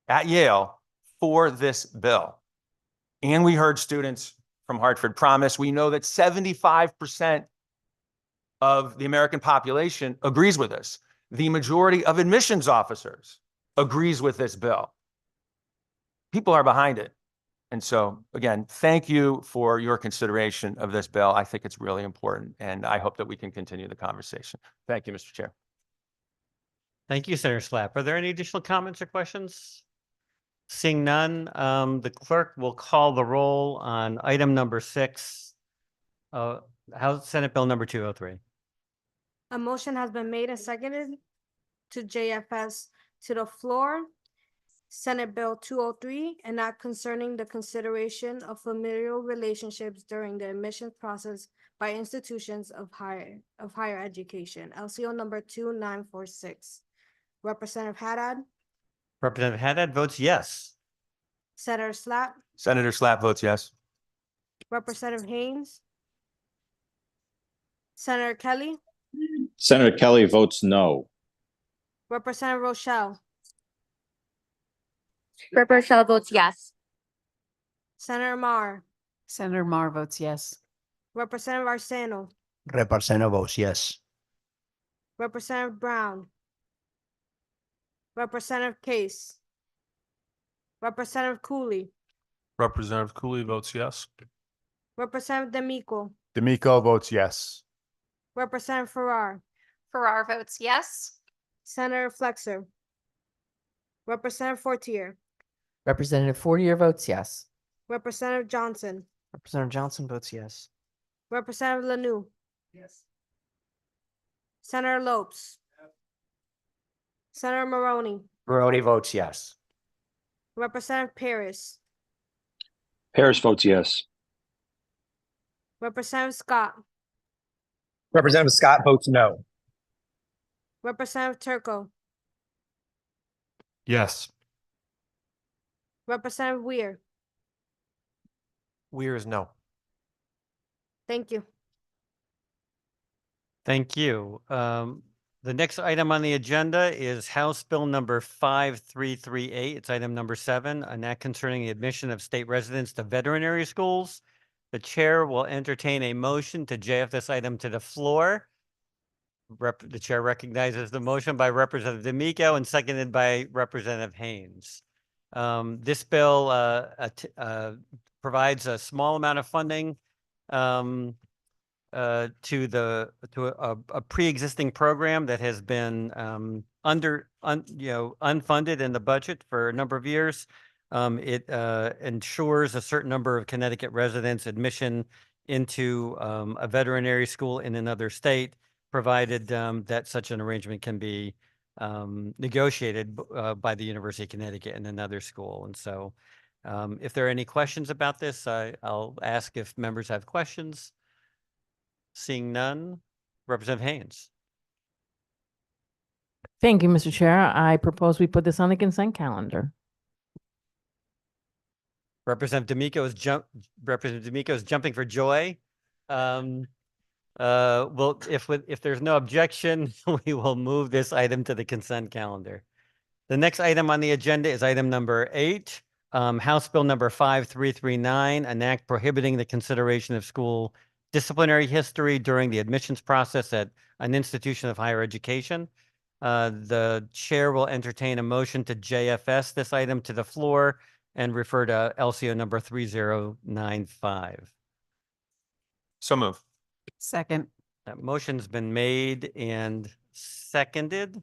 at Yale for this bill. And we heard students from Hartford Promise. We know that 75% of the American population agrees with us. The majority of admissions officers agrees with this bill. People are behind it. And so again, thank you for your consideration of this bill. I think it's really important, and I hope that we can continue the conversation. Thank you, Mr. Chair. Thank you, Senator Slapp. Are there any additional comments or questions? Seeing none, the clerk will call the roll on item number 6, House Senate Bill number 203. A motion has been made and seconded to JFS to the floor. Senate Bill 203, and not concerning the consideration of familial relationships during the admissions process by institutions of higher education. LCO number 2946. Representative Haddad, Representative Haddad votes yes. Senator Slapp, Senator Slapp votes yes. Representative Haynes, Senator Kelly, Senator Kelly votes no. Representative Rochelle, Rep. Rochelle votes yes. Senator Mar, Senator Mar votes yes. Representative Arseno, Representative votes yes. Representative Brown, Representative Case, Representative Cooley, Representative Cooley votes yes. Representative D'Amico, D'Amico votes yes. Representative Farrar, Farrar votes yes. Senator Flexer, Representative Fortier, Representative Fortier votes yes. Representative Johnson, Representative Johnson votes yes. Representative Lanu, Yes. Senator Lopes, Senator Maroney, Maroney votes yes. Representative Paris, Paris votes yes. Representative Scott, Representative Scott votes no. Representative Turco, Yes. Representative Weir. Weir is no. Thank you. Thank you. The next item on the agenda is House Bill number 5338. It's item number 7, an act concerning the admission of state residents to veterinary schools. The chair will entertain a motion to JF this item to the floor. The chair recognizes the motion by Representative D'Amico and seconded by Representative Haynes. This bill provides a small amount of funding to a pre-existing program that has been unfunded in the budget for a number of years. It ensures a certain number of Connecticut residents admission into a veterinary school in another state, provided that such an arrangement can be negotiated by the University of Connecticut in another school. And so if there are any questions about this, I'll ask if members have questions. Seeing none, Representative Haynes. Thank you, Mr. Chair. I propose we put this on the consent calendar. Representative D'Amico is jumping for joy. Well, if there's no objection, we will move this item to the consent calendar. The next item on the agenda is item number 8, House Bill number 5339, an act prohibiting the consideration of school disciplinary history during the admissions process at an institution of higher education. The chair will entertain a motion to JFS this item to the floor and refer to LCO number 3095. So move. Second. That motion's been made and seconded.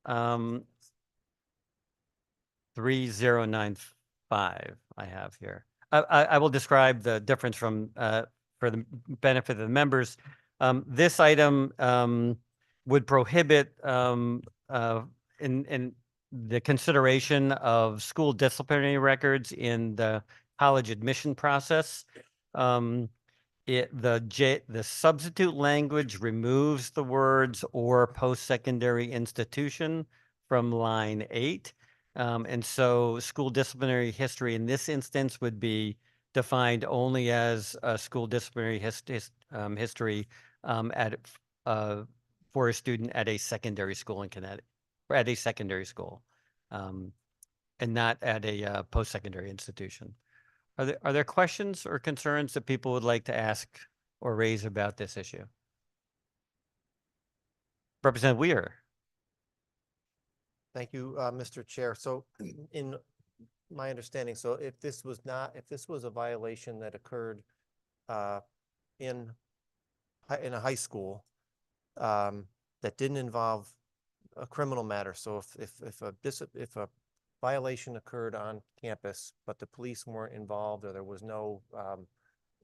3095 I have here. I will describe the difference from for the benefit of the members. This item would prohibit in the consideration of school disciplinary records in the college admission process. The substitute language removes the words or post-secondary institution from line 8. And so school disciplinary history in this instance would be defined only as a school disciplinary history for a student at a secondary school in Connecticut, or at a secondary school, and not at a post-secondary institution. Are there questions or concerns that people would like to ask or raise about this issue? Representative Weir. Thank you, Mr. Chair. So in my understanding, so if this was a violation that occurred in a high school that didn't involve a criminal matter, so if a violation occurred on campus, but the police weren't involved, or there was no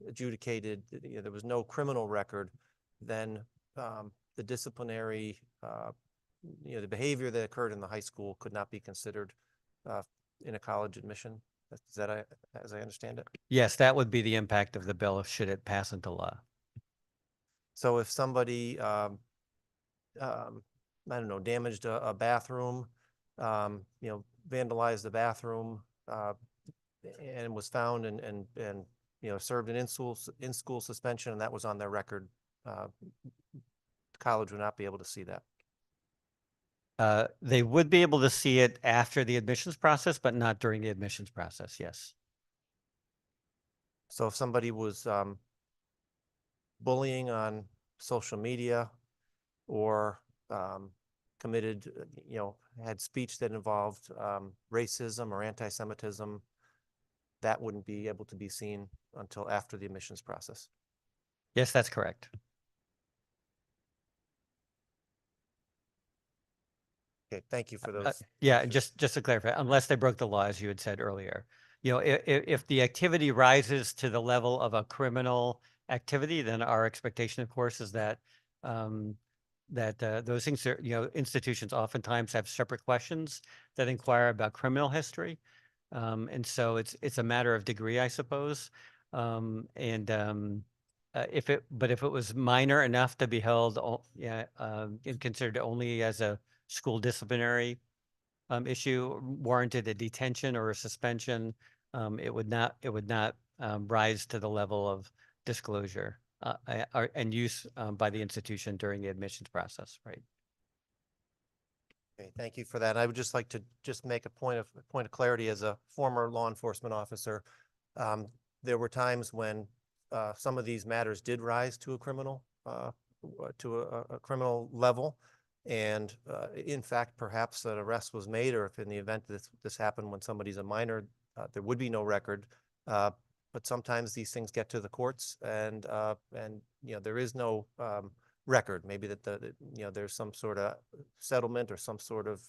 adjudicated, there was no criminal record, then the disciplinary, the behavior that occurred in the high school could not be considered in a college admission. Is that as I understand it? Yes, that would be the impact of the bill should it pass into law. So if somebody, I don't know, damaged a bathroom, vandalized the bathroom, and was found and served an in-school suspension, and that was on their record, college would not be able to see that. They would be able to see it after the admissions process, but not during the admissions process. Yes. So if somebody was bullying on social media or committed, had speech that involved racism or anti-Semitism, that wouldn't be able to be seen until after the admissions process. Yes, that's correct. Okay, thank you for those. Yeah, just to clarify, unless they broke the law, as you had said earlier, if the activity rises to the level of a criminal activity, then our expectation, of course, is that those things are, institutions oftentimes have separate questions that inquire about criminal history. And so it's a matter of degree, I suppose. If it was minor enough to be held, and considered only as a school disciplinary issue, warranted a detention or a suspension, it would not rise to the level of disclosure and use by the institution during the admissions process, right? Okay, thank you for that. I would just like to make a point of clarity as a former law enforcement officer. There were times when some of these matters did rise to a criminal level. And in fact, perhaps an arrest was made, or if in the event that this happened when somebody's a minor, there would be no record. But sometimes these things get to the courts, and there is no record. Maybe that there's some sort of settlement or some sort of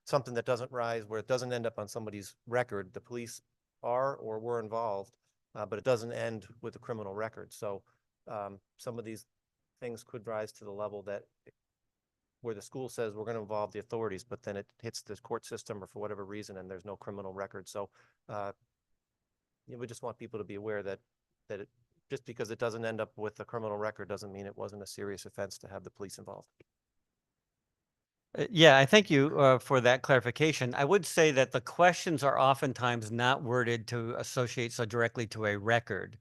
something that doesn't rise, where it doesn't end up on somebody's record. The police are or were involved, but it doesn't end with a criminal record. So some of these things could rise to the level that where the school says we're going to involve the authorities, but then it hits the court system or for whatever reason, and there's no criminal record. So we just want people to be aware that just because it doesn't end up with a criminal record doesn't mean it wasn't a serious offense to have the police involved. Yeah, I thank you for that clarification. I would say that the questions are oftentimes not worded to associate so directly to a record.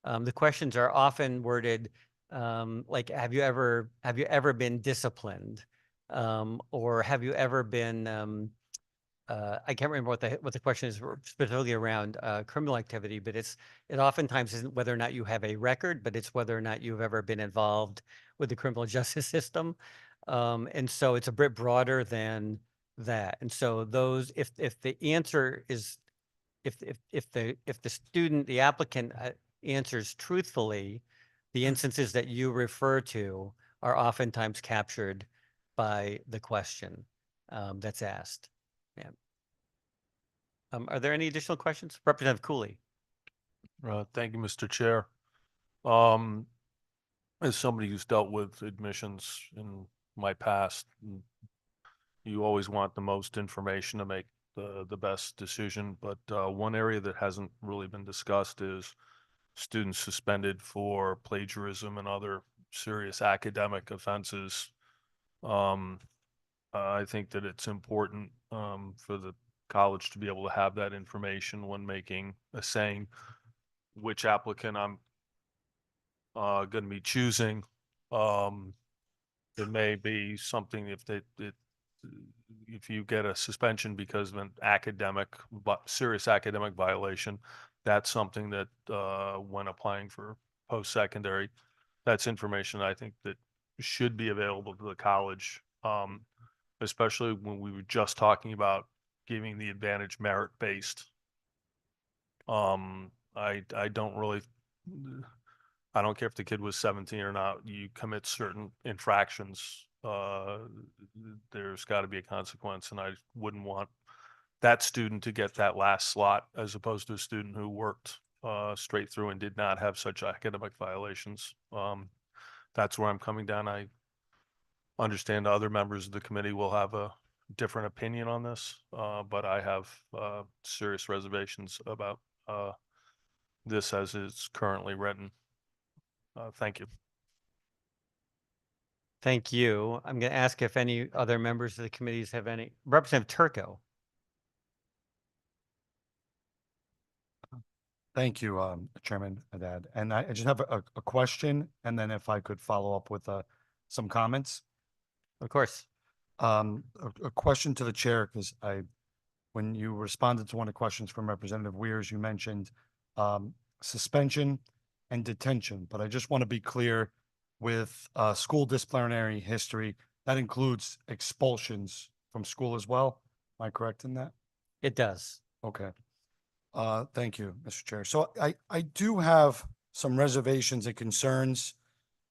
The questions are often worded like, have you ever been disciplined? Or have you ever been, I can't remember what the question is specifically around criminal activity, but it oftentimes isn't whether or not you have a record, but it's whether or not you've ever been involved with the criminal justice system. And so it's a bit broader than that. And so those, if the answer is, if the student, the applicant answers truthfully, the instances that you refer to are oftentimes captured by the question that's asked. Yeah. Are there any additional questions? Representative Cooley. Thank you, Mr. Chair. As somebody who's dealt with admissions in my past, you always want the most information to make the best decision. But one area that hasn't really been discussed is students suspended for plagiarism and other serious academic offenses. I think that it's important for the college to be able to have that information when saying which applicant I'm going to be choosing. It may be something if you get a suspension because of an serious academic violation, that's something that when applying for post-secondary, that's information I think that should be available to the college, especially when we were just talking about giving the advantage merit-based. I don't really, I don't care if the kid was 17 or not, you commit certain infractions, there's got to be a consequence, and I wouldn't want that student to get that last slot as opposed to a student who worked straight through and did not have such academic violations. That's where I'm coming down. I understand other members of the committee will have a different opinion on this, but I have serious reservations about this as it's currently written. Thank you. Thank you. I'm going to ask if any other members of the committees have any. Representative Turco. Thank you, Chairman Haddad. And I just have a question, and then if I could follow up with some comments. Of course. A question to the chair, because when you responded to one of the questions from Representative Weirs, you mentioned suspension and detention, but I just want to be clear with school disciplinary history, that includes expulsions from school as well. Am I correct in that? It does. Okay. Thank you, Mr. Chair. So I do have some reservations and concerns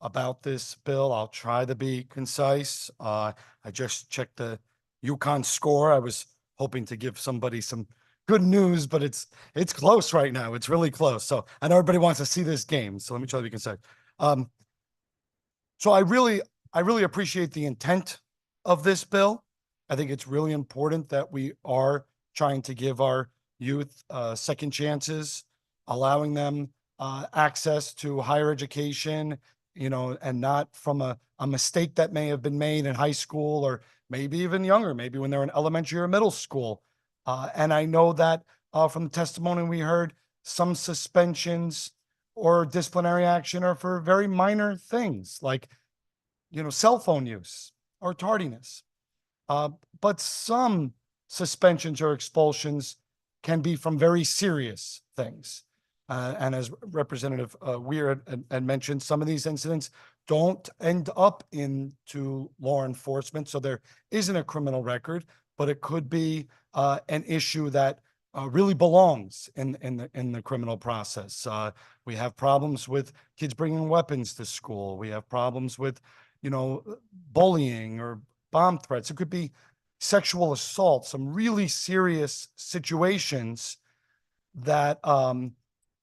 about this bill. I'll try to be concise. I just checked the UConn score. I was hoping to give somebody some good news, but it's close right now. It's really close. So I know everybody wants to see this game. So let me try to be concise. So I really appreciate the intent of this bill. I think it's really important that we are trying to give our youth second chances, allowing them access to higher education, and not from a mistake that may have been made in high school or maybe even younger, maybe when they're in elementary or middle school. And I know that from the testimony we heard, some suspensions or disciplinary action are for very minor things like, cell phone use or tardiness. But some suspensions or expulsions can be from very serious things. And as Representative Weir had mentioned, some of these incidents don't end up into law enforcement. So there isn't a criminal record, but it could be an issue that really belongs in the criminal process. We have problems with kids bringing weapons to school. We have problems with, bullying or bomb threats. It could be sexual assault, some really serious situations that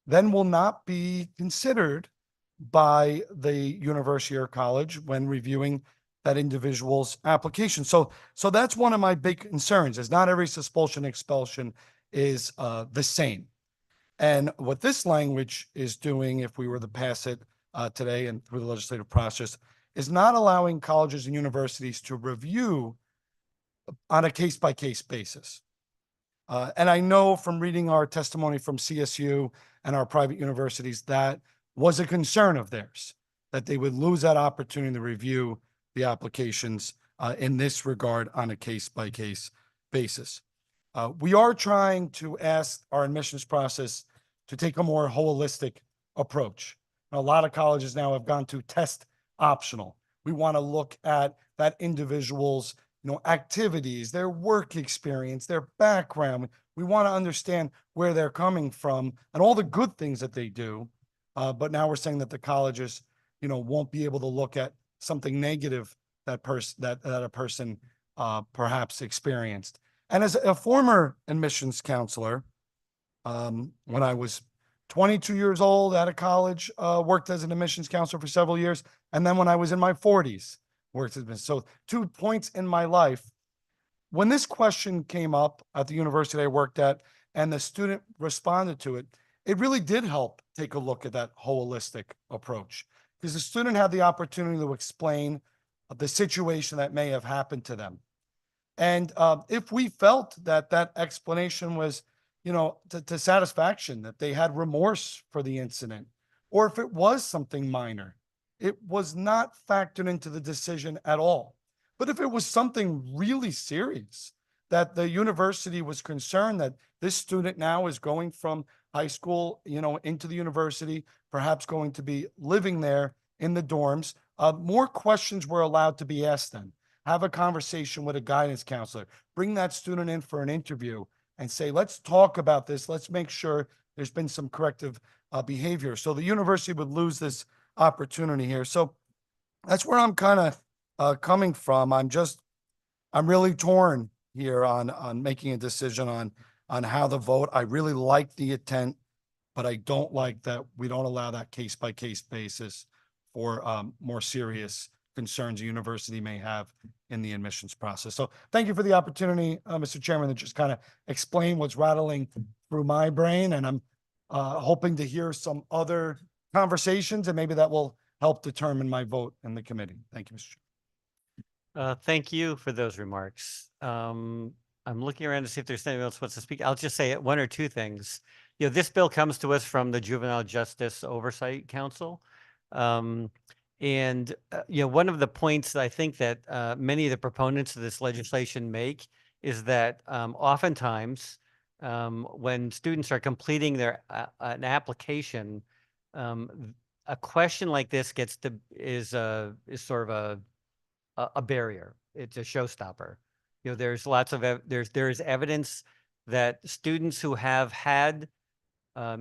then will not be considered by the university or college when reviewing that individual's application. So that's one of my big concerns, is not every suspension expulsion is the same. And what this language is doing, if we were to pass it today and through the legislative process, is not allowing colleges and universities to review on a case-by-case basis. And I know from reading our testimony from CSU and our private universities, that was a concern of theirs, that they would lose that opportunity to review the applications in this regard on a case-by-case basis. We are trying to ask our admissions process to take a more holistic approach. A lot of colleges now have gone to test optional. We want to look at that individual's activities, their work experience, their background. We want to understand where they're coming from and all the good things that they do. But now we're saying that the colleges, won't be able to look at something negative that a person perhaps experienced. And as a former admissions counselor, when I was 22 years old out of college, worked as an admissions counselor for several years. And then when I was in my 40s, worked as admissions. So 2 points in my life. When this question came up at the university I worked at and the student responded to it, it really did help take a look at that holistic approach, because the student had the opportunity to explain the situation that may have happened to them. And if we felt that that explanation was, to satisfaction, that they had remorse for the incident, or if it was something minor, it was not factored into the decision at all. But if it was something really serious, that the university was concerned that this student now is going from high school, into the university, perhaps going to be living there in the dorms, more questions were allowed to be asked then. have a conversation with a guidance counselor, bring that student in for an interview and say, let's talk about this. Let's make sure there's been some corrective behavior. So the university would lose this opportunity here. So that's where I'm kind of coming from. I'm really torn here on making a decision on how to vote. I really like the intent, but I don't like that we don't allow that case by case basis for more serious concerns a university may have in the admissions process. So thank you for the opportunity, Mr. Chairman, to just kind of explain what's rattling through my brain. And I'm hoping to hear some other conversations, and maybe that will help determine my vote in the committee. Thank you, Mr. Chairman. Thank you for those remarks. I'm looking around to see if there's anyone else who wants to speak. I'll just say one or two things. This bill comes to us from the Juvenile Justice Oversight Council. One of the points that I think that many of the proponents of this legislation make is that oftentimes when students are completing their an application, a question like this is sort of a barrier. It's a showstopper. There's lots of there is evidence that students who have had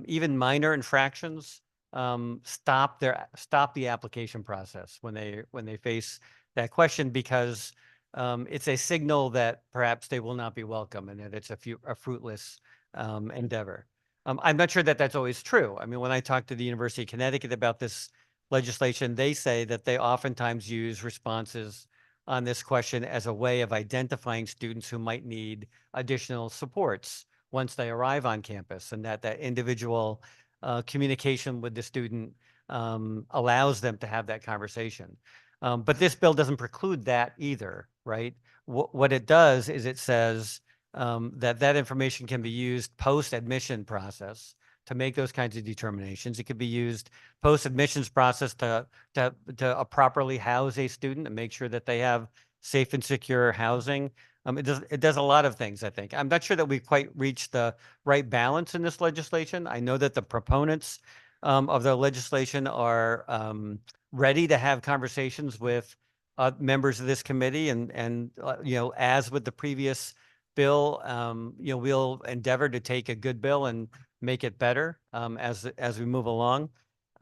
even minor infractions stop the application process when they face that question, because it's a signal that perhaps they will not be welcome and that it's a fruitless endeavor. I'm not sure that that's always true. I mean, when I talk to the University of Connecticut about this legislation, they say that they oftentimes use responses on this question as a way of identifying students who might need additional supports once they arrive on campus, and that individual communication with the student allows them to have that conversation. But this bill doesn't preclude that either, right? What it does is it says that information can be used post-admission process to make those kinds of determinations. It could be used post-admissions process to properly house a student and make sure that they have safe and secure housing. It does a lot of things, I think. I'm not sure that we've quite reached the right balance in this legislation. I know that the proponents of the legislation are ready to have conversations with members of this committee, and as with the previous bill, we'll endeavor to take a good bill and make it better as we move along.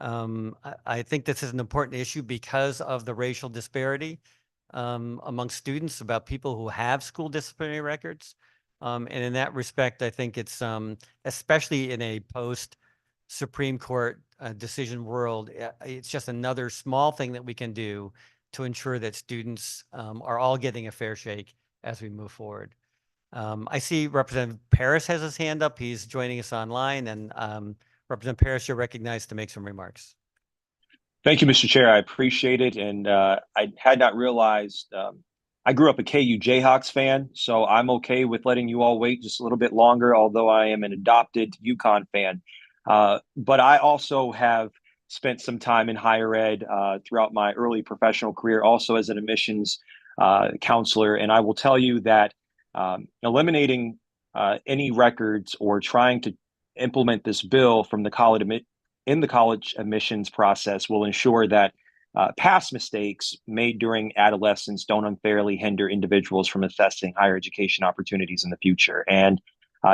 I think this is an important issue because of the racial disparity among students about people who have school disciplinary records. And in that respect, I think it's especially in a post-Supreme Court decision world, it's just another small thing that we can do to ensure that students are all getting a fair shake as we move forward. I see Representative Paris has his hand up. He's joining us online, and Representative Paris, you're recognized to make some remarks. Thank you, Mr. Chair. I appreciate it. And I had not realized, I grew up a KU Jayhawks fan, so I'm okay with letting you all wait just a little bit longer, although I am an adopted UConn fan. But I also have spent some time in higher ed throughout my early professional career, also as an admissions counselor. And I will tell you that eliminating any records or trying to implement this bill from the college admissions process will ensure that past mistakes made during adolescence don't unfairly hinder individuals from assessing higher education opportunities in the future. And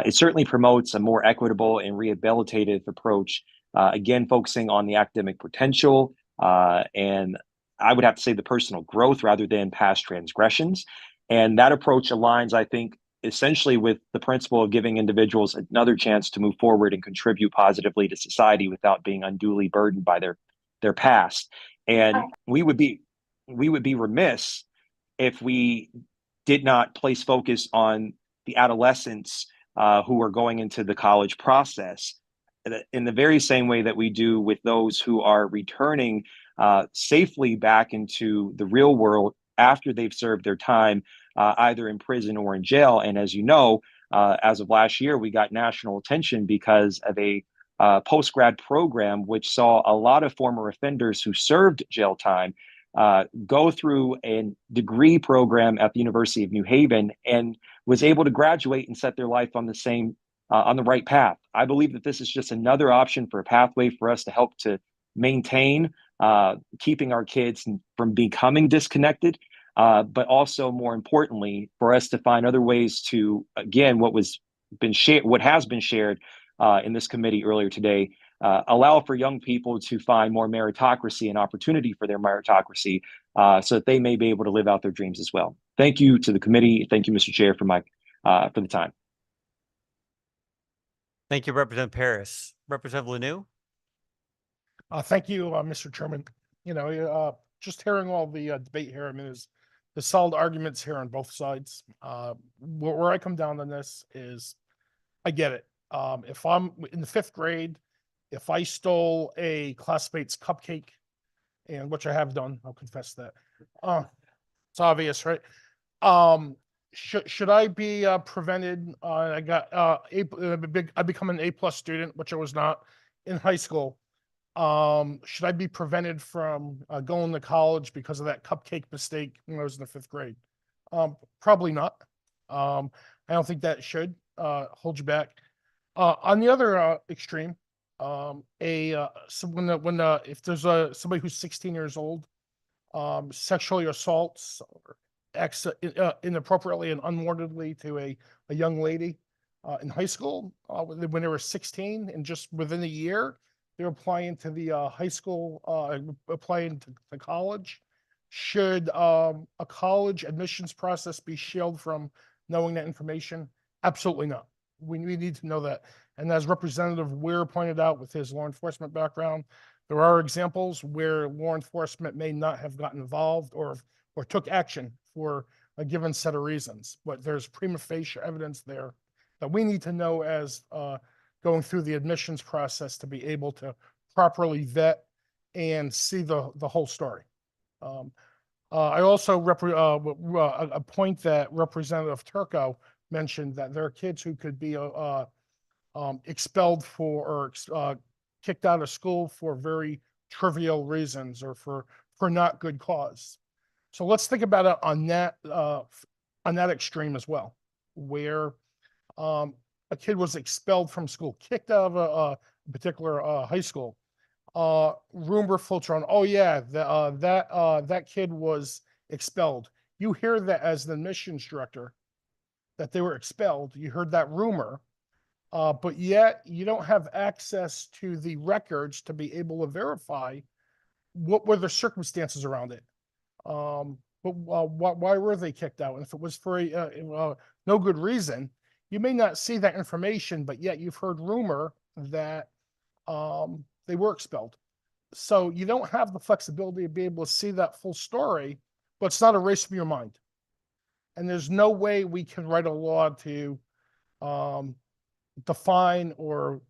it certainly promotes a more equitable and rehabilitative approach, again, focusing on the academic potential and I would have to say the personal growth rather than past transgressions. And that approach aligns, I think, essentially with the principle of giving individuals another chance to move forward and contribute positively to society without being unduly burdened by their past. And we would be remiss if we did not place focus on the adolescents who are going into the college process in the very same way that we do with those who are returning safely back into the real world after they've served their time, either in prison or in jail. And as you know, as of last year, we got national attention because of a post-grad program, which saw a lot of former offenders who served jail time go through a degree program at the University of New Haven and was able to graduate and set their life on the right path. I believe that this is just another option for a pathway for us to help to maintain keeping our kids from becoming disconnected but also more importantly, for us to find other ways to, again, what has been shared in this committee earlier today, allow for young people to find more meritocracy and opportunity for their meritocracy, so that they may be able to live out their dreams as well. Thank you to the committee. Thank you, Mr. Chair, for the time. Thank you, Representative Paris. Representative Lanu? Thank you, Mr. Chairman. Just hearing all the debate here, I mean, there's solid arguments here on both sides. Where I come down on this is, I get it. If I'm in the 5th grade, if I stole a classmate's cupcake, and which I have done, I'll confess that. It's obvious, right? Should I be prevented? I become an A+ student, which I was not in high school. Should I be prevented from going to college because of that cupcake mistake when I was in the 5th grade? Probably not. I don't think that should hold you back. On the other extreme, if there's somebody who's 16 years old, sexually assaults or acts inappropriately and unwarrantedly to a young lady in high school when they were 16, and just within a year they're applying to the high school, applying to college. Should a college admissions process be shielded from knowing that information? Absolutely not. We need to know that. And as Representative Weir pointed out with his law enforcement background, there are examples where law enforcement may not have gotten involved or took action for a given set of reasons, but there's prima facie evidence there that we need to know as going through the admissions process to be able to properly vet and see the whole story. I also a point that Representative Turco mentioned, that there are kids who could be expelled for or kicked out of school for very trivial reasons or for not good cause. So let's think about it on that extreme as well, where a kid was expelled from school, kicked out of a particular high school. Rumor floats around, oh yeah, that kid was expelled. You hear that as the admissions director, that they were expelled. You heard that rumor, but yet you don't have access to the records to be able to verify what were the circumstances around it. But why were they kicked out? And if it was for no good reason, you may not see that information, but yet you've heard rumor that they were expelled. So you don't have the flexibility to be able to see that full story, but it's not erased from your mind. And there's no way we can write a law to define or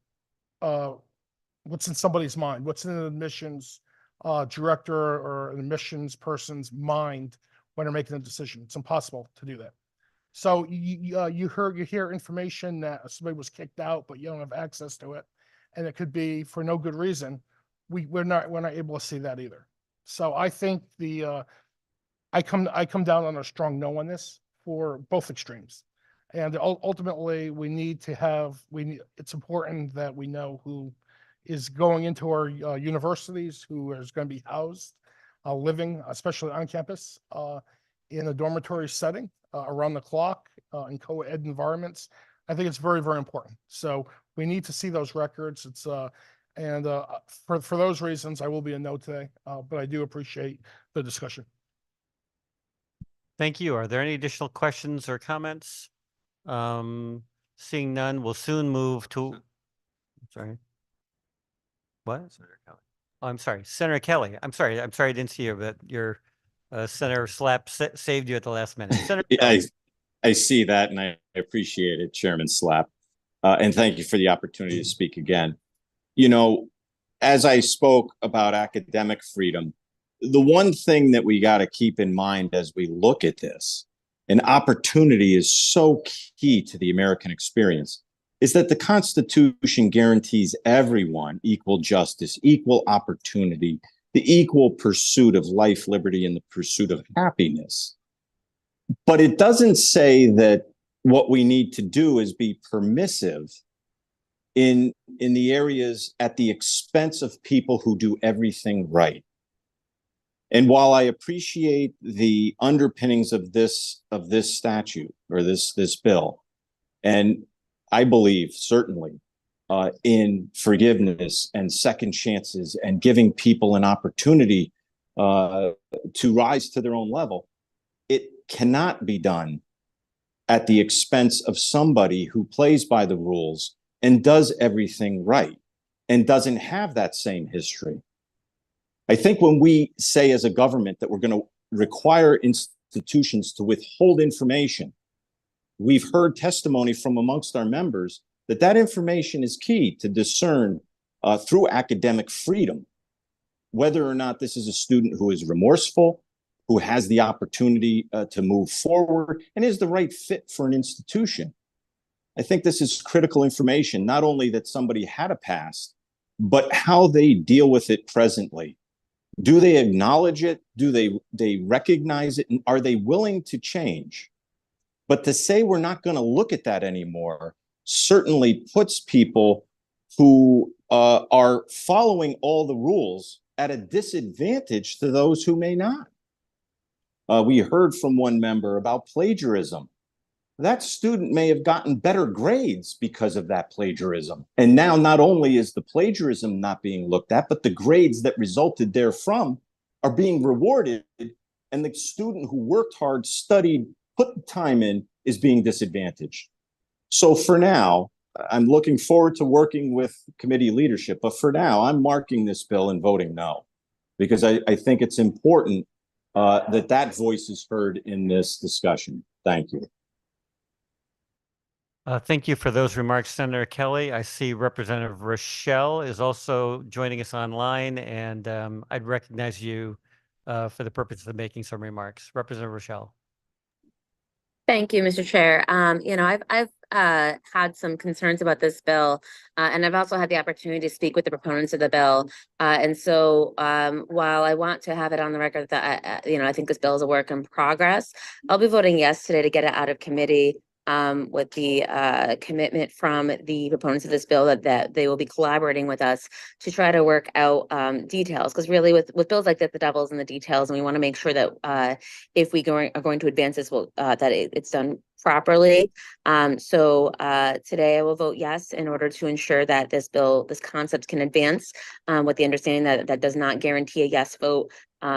what's in somebody's mind, what's in an admissions director or an admissions person's mind when they're making a decision. It's impossible to do that. So you hear information that somebody was kicked out, but you don't have access to it, and it could be for no good reason. We're not able to see that either. So I think I come down on a strong no on this for both extremes, and ultimately it's important that we know who is going into our universities, who is going to be housed, living, especially on campus, in a dormitory setting, around the clock, in co-ed environments. I think it's very, very important. So we need to see those records. It's for those reasons, I will be a no today, but I do appreciate the discussion. Thank you. Are there any additional questions or comments? Seeing none, we'll soon move to, sorry. What? Senator Kelly. Oh, I'm sorry, Senator Kelly. I'm sorry, I didn't see you, but your Senator Slapp saved you at the last minute. Senator I see that, and I appreciate it, Chairman Slapp. And thank you for the opportunity to speak again. You know, as I spoke about academic freedom, the one thing that we got to keep in mind as we look at this, and opportunity is so key to the American experience, is that the Constitution guarantees everyone equal justice, equal opportunity, the equal pursuit of life, liberty, and the pursuit of happiness. But it doesn't say that what we need to do is be permissive in the areas at the expense of people who do everything right. And while I appreciate the underpinnings of this statute or this bill, and I believe certainly in forgiveness and second chances and giving people an opportunity to rise to their own level, it cannot be done at the expense of somebody who plays by the rules and does everything right and doesn't have that same history. I think when we say as a government that we're going to require institutions to withhold information, we've heard testimony from amongst our members that that information is key to discern through academic freedom whether or not this is a student who is remorseful, who has the opportunity to move forward, and is the right fit for an institution. I think this is critical information, not only that somebody had a past, but how they deal with it presently. Do they acknowledge it? Do they recognize it? And are they willing to change? But to say we're not going to look at that anymore certainly puts people who are following all the rules at a disadvantage to those who may not. We heard from one member about plagiarism. That student may have gotten better grades because of that plagiarism. And now not only is the plagiarism not being looked at, but the grades that resulted therefrom are being rewarded. And the student who worked hard, studied, put the time in is being disadvantaged. So for now, I'm looking forward to working with committee leadership. But for now, I'm marking this bill and voting no, because I think it's important that voice is heard in this discussion. Thank you. Thank you for those remarks, Senator Kelly. I see Representative Rochelle is also joining us online, and I'd recognize you for the purpose of making some remarks. Representative Rochelle. Thank you, Mr. Chair. I've had some concerns about this bill, and I've also had the opportunity to speak with the proponents of the bill. And so while I want to have it on the record that, I think this bill is a work in progress, I'll be voting yes today to get it out of committee with the commitment from the proponents of this bill that they will be collaborating with us to try to work out details. Because really with bills like this, the devil's in the details, and we want to make sure that if we are going to advance this, that it's done properly. So today I will vote yes in order to ensure that this concept can advance with the understanding that that does not guarantee a yes vote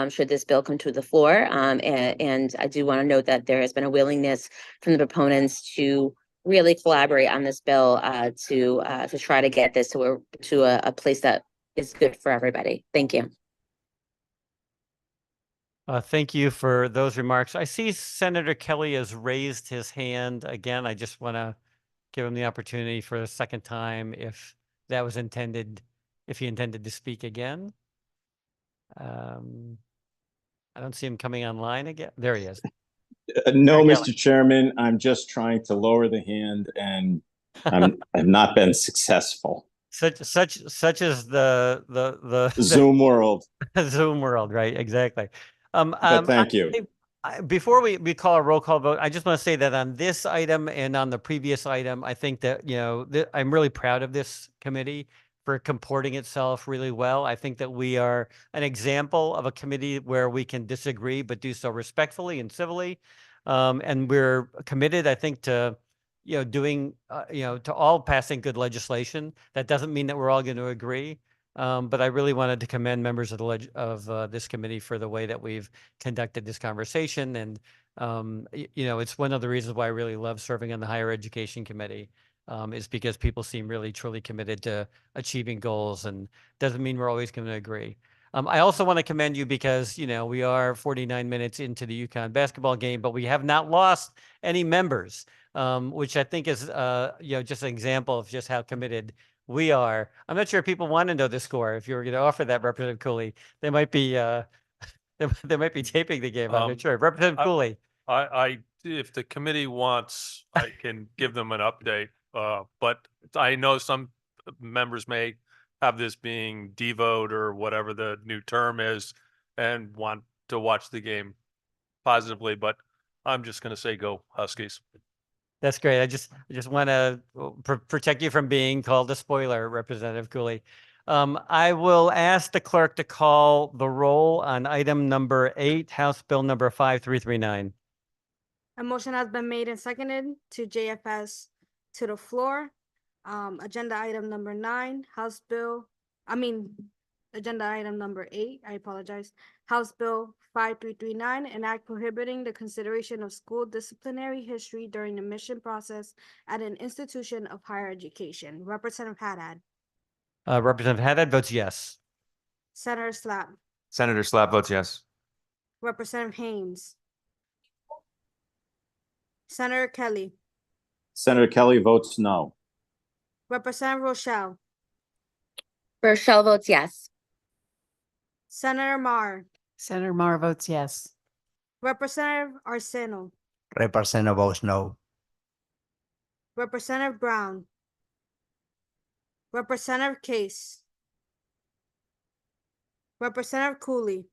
should this bill come to the floor. And I do want to note that there has been a willingness from the proponents to really collaborate on this bill to try to get this to a place that is good for everybody. Thank you. Thank you for those remarks. I see Senator Kelly has raised his hand again. I just want to give him the opportunity for a second time if that was intended, if he intended to speak again. I don't see him coming online again. There he is. No, Mr. Chairman, I'm just trying to lower the hand, and I've not been successful. Such is the Zoom world. Zoom world, right? Exactly. But thank you. Before we call a roll call vote, I just want to say that on this item and on the previous item, I think that, I'm really proud of this committee for comporting itself really well. I think that we are an example of a committee where we can disagree, but do so respectfully and civilly. And we're committed, I think, to, doing, to all passing good legislation. That doesn't mean that we're all going to agree. But I really wanted to commend members of this committee for the way that we've conducted this conversation. And, it's one of the reasons why I really love serving on the Higher Education Committee, is because people seem really, truly committed to achieving goals, and doesn't mean we're always going to agree. I also want to commend you because, we are 49 minutes into the UConn basketball game, but we have not lost any members, which I think is, just an example of just how committed we are. I'm not sure if people want to know the score. If you were going to offer that, Representative Cooley, they might be they might be taping the game. I'm not sure. Representative Cooley. If the committee wants, I can give them an update. But I know some members may have this being devote or whatever the new term is and want to watch the game positively. But I'm just going to say go Huskies. That's great. I just want to protect you from being called a spoiler, Representative Cooley. I will ask the clerk to call the roll on item number 8, House Bill number 5339. A motion has been made and seconded to JFS to the floor. Agenda item number 9, agenda item number 8, I apologize. House Bill 5339, an act prohibiting the consideration of school disciplinary history during the admission process at an institution of higher education. Representative Haddad, Representative Haddad votes yes. Senator Slapp, Senator Slapp votes yes. Representative Haynes, Senator Kelly, Senator Kelly votes no. Representative Rochelle, Rochelle votes yes. Senator Mar, Senator Mar votes yes. Representative Arceno, Representative votes no. Representative Brown, Representative Case, Representative Cooley,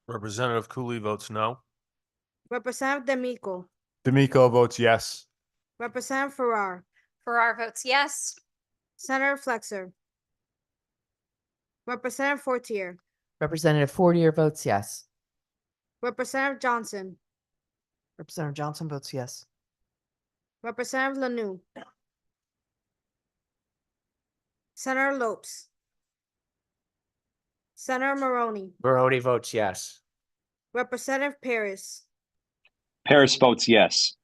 Representative Cooley votes no. Representative D'Amico, D'Amico votes yes. Representative Farrar, Farrar votes yes. Senator Flexer, Representative Fortier, Representative Fortier votes yes. Representative Johnson, Representative Johnson votes yes. Representative Lanu, Senator Lopes, Senator Maroney, Barone votes yes. Representative Paris, Paris votes yes.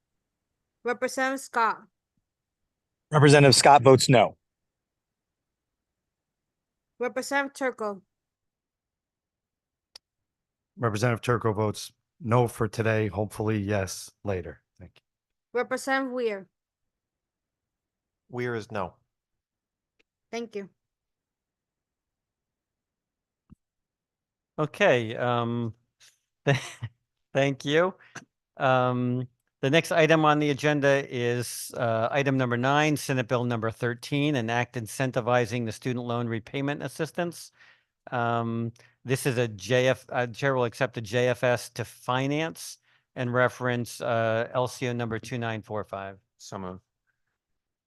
Representative Scott, Representative Scott votes no. Representative Turco, Representative Turco votes no for today, hopefully yes later. Thank you. Representative Weir. Weir is no. Thank you. Okay, thank you. The next item on the agenda is item number 9, Senate Bill number 13, an act incentivizing the student loan repayment assistance. This is a Chair will accept a JFS to finance and reference LCO number 2945. So moved.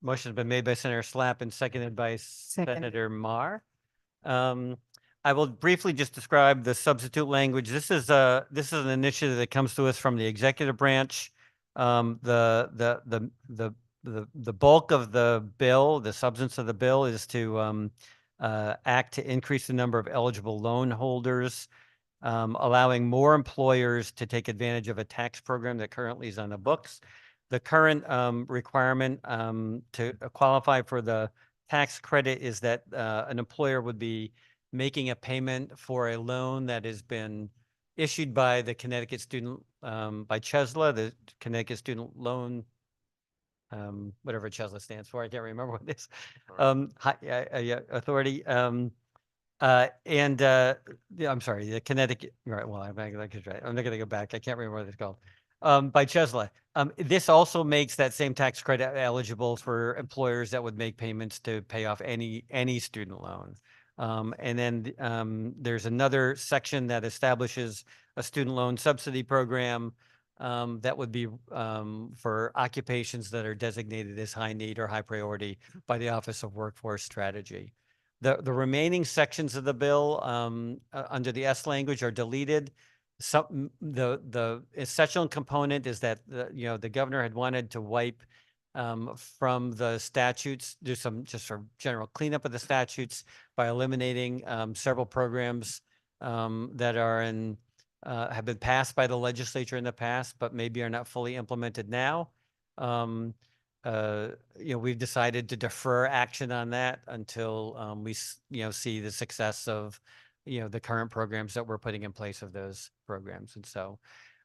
Motion has been made by Senator Slapp and seconded by Senator Mar. I will briefly just describe the substitute language. This is an initiative that comes to us from the executive branch. The bulk of the bill, the substance of the bill, is to act to increase the number of eligible loan holders, allowing more employers to take advantage of a tax program that currently is on the books. The current requirement to qualify for the tax credit is that an employer would be making a payment for a loan that has been issued by the Connecticut Student, by CHESLA, the Connecticut Student Loan, whatever CHESLA stands for, I can't remember what it is, authority. Yeah, I'm sorry, the Connecticut, right, well, I'm not going to go back, I can't remember what it's called. By CHESLA. This also makes that same tax credit eligible for employers that would make payments to pay off any student loan. And then there's another section that establishes a student loan subsidy program that would be for occupations that are designated as high need or high priority by the Office of Workforce Strategy. The remaining sections of the bill under the S language are deleted. The essential component is that the governor had wanted to wipe from the statutes, do some just sort of general cleanup of the statutes by eliminating several programs that are have been passed by the legislature in the past, but maybe are not fully implemented now. We've decided to defer action on that until we see the success of the current programs that we're putting in place of those programs. And so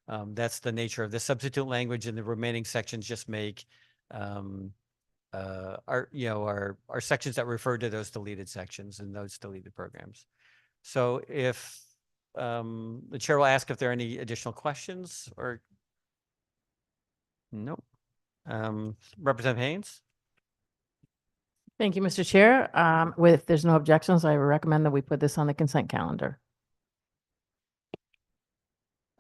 that's the nature of the substitute language, and the remaining sections just make our sections that refer to those deleted sections and those deleted programs. So if the chair will ask if there are any additional questions or no. Representative Haynes. Thank you, Mr. Chair. If there's no objections, I recommend that we put this on the consent calendar.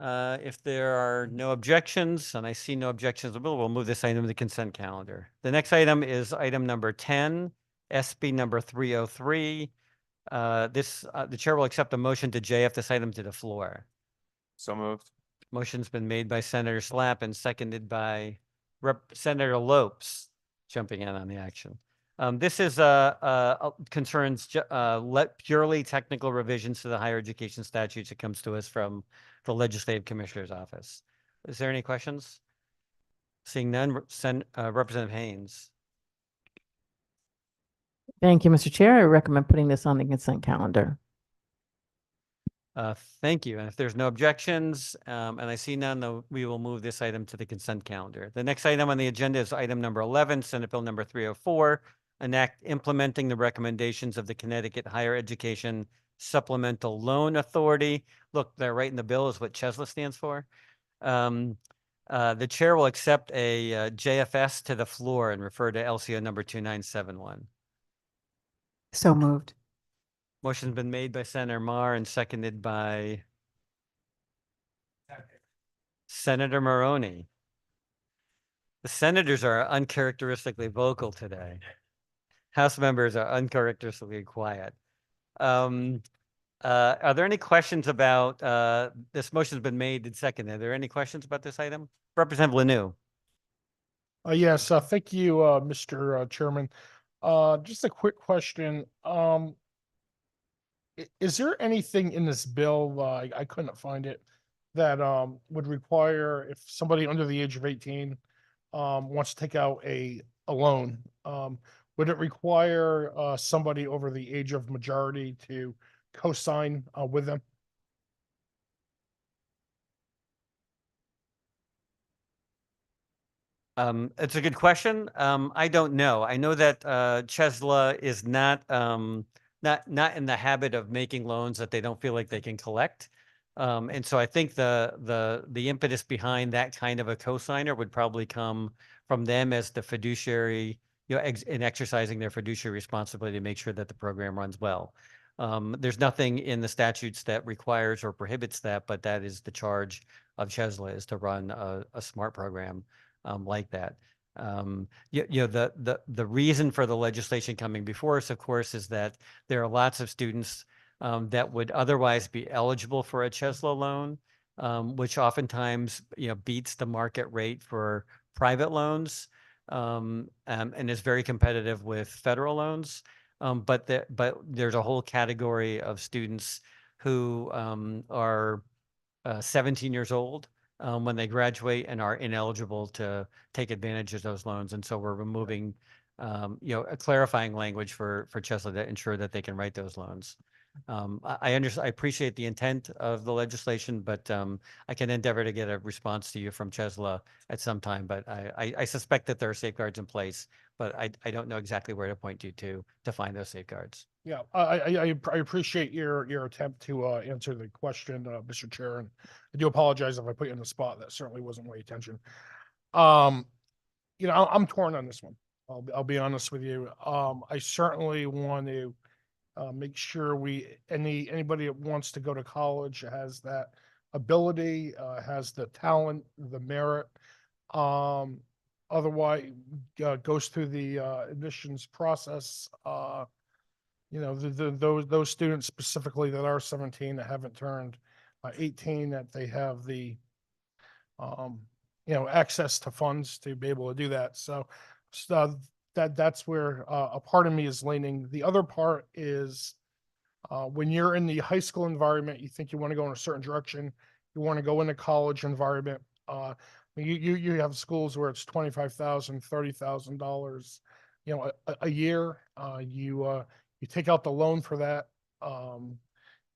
If there are no objections, and I see no objections, we'll move this item to the consent calendar. The next item is item number 10, SB number 303, The chair will accept a motion to JF this item to the floor. So moved. Motion's been made by Senator Slapp and seconded by Senator Lopes, jumping in on the action. This is concerns purely technical revisions to the higher education statutes. It comes to us from the Legislative Commissioner's Office. Is there any questions? Seeing none, Representative Haynes. Thank you, Mr. Chair. I recommend putting this on the consent calendar. Thank you. And if there's no objections, and I see none, though, we will move this item to the consent calendar. The next item on the agenda is item number 11, Senate Bill number 304, an act implementing the recommendations of the Connecticut Higher Education Supplemental Loan Authority. Look, they're right in the bill is what CHESLA stands for. The chair will accept a JFS to the floor and refer to LCO number 2971. So moved. Motion's been made by Senator Mar and seconded by Senator Maroney. The senators are uncharacteristically vocal today. House members are uncharacteristically quiet. Are there any questions about this? Motion's been made and seconded. Are there any questions about this item? Representative Lanu. Yes, thank you, Mr. Chairman. Just a quick question. Is there anything in this bill, I couldn't find it, that would require if somebody under the age of 18 wants to take out a loan, would it require somebody over the age of majority to co-sign with them? It's a good question. I don't know. I know that CHESLA is not in the habit of making loans that they don't feel like they can collect. And so I think the impetus behind that kind of a cosigner would probably come from them as the fiduciary, in exercising their fiduciary responsibility to make sure that the program runs well. There's nothing in the statutes that requires or prohibits that, but that is the charge of CHESLA, is to run a smart program like that. The reason for the legislation coming before us, of course, is that there are lots of students that would otherwise be eligible for a CHESLA loan, which oftentimes beats the market rate for private loans, and is very competitive with federal loans. But there's a whole category of students who are 17 years old when they graduate and are ineligible to take advantage of those loans. And so we're removing, a clarifying language for CHESLA to ensure that they can write those loans. I appreciate the intent of the legislation, but I can endeavor to get a response to you from CHESLA at some time. But I suspect that there are safeguards in place, but I don't know exactly where to point you to find those safeguards. Yeah, I appreciate your attempt to answer the question, Mr. Chair, and I do apologize if I put you on the spot. That certainly wasn't my intention. I'm torn on this one. I'll be honest with you. I certainly want to make sure anybody that wants to go to college has that ability, has the talent, the merit. Otherwise, goes through the admissions process. Those students specifically that are 17 that haven't turned 18, that they have the access to funds to be able to do that. So that's where a part of me is leaning. The other part is when you're in the high school environment, you think you want to go in a certain direction, you want to go in a college environment. You have schools where it's $25,000, $30,000, a year. You take out the loan for that.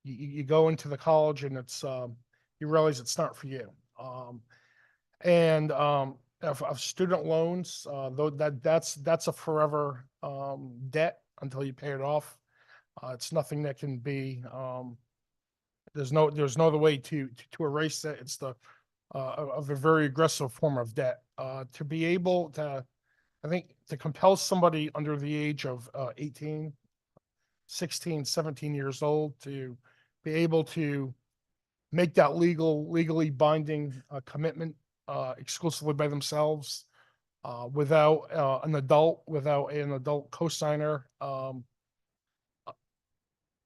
You go into the college and it's you realize it's not for you. Of student loans, though that's a forever debt until you pay it off. It's nothing that can be. There's no other way to erase that. It's of a very aggressive form of debt. To be able to, I think, to compel somebody under the age of 18, 16, 17 years old to be able to make that legally binding commitment exclusively by themselves without an adult cosigner.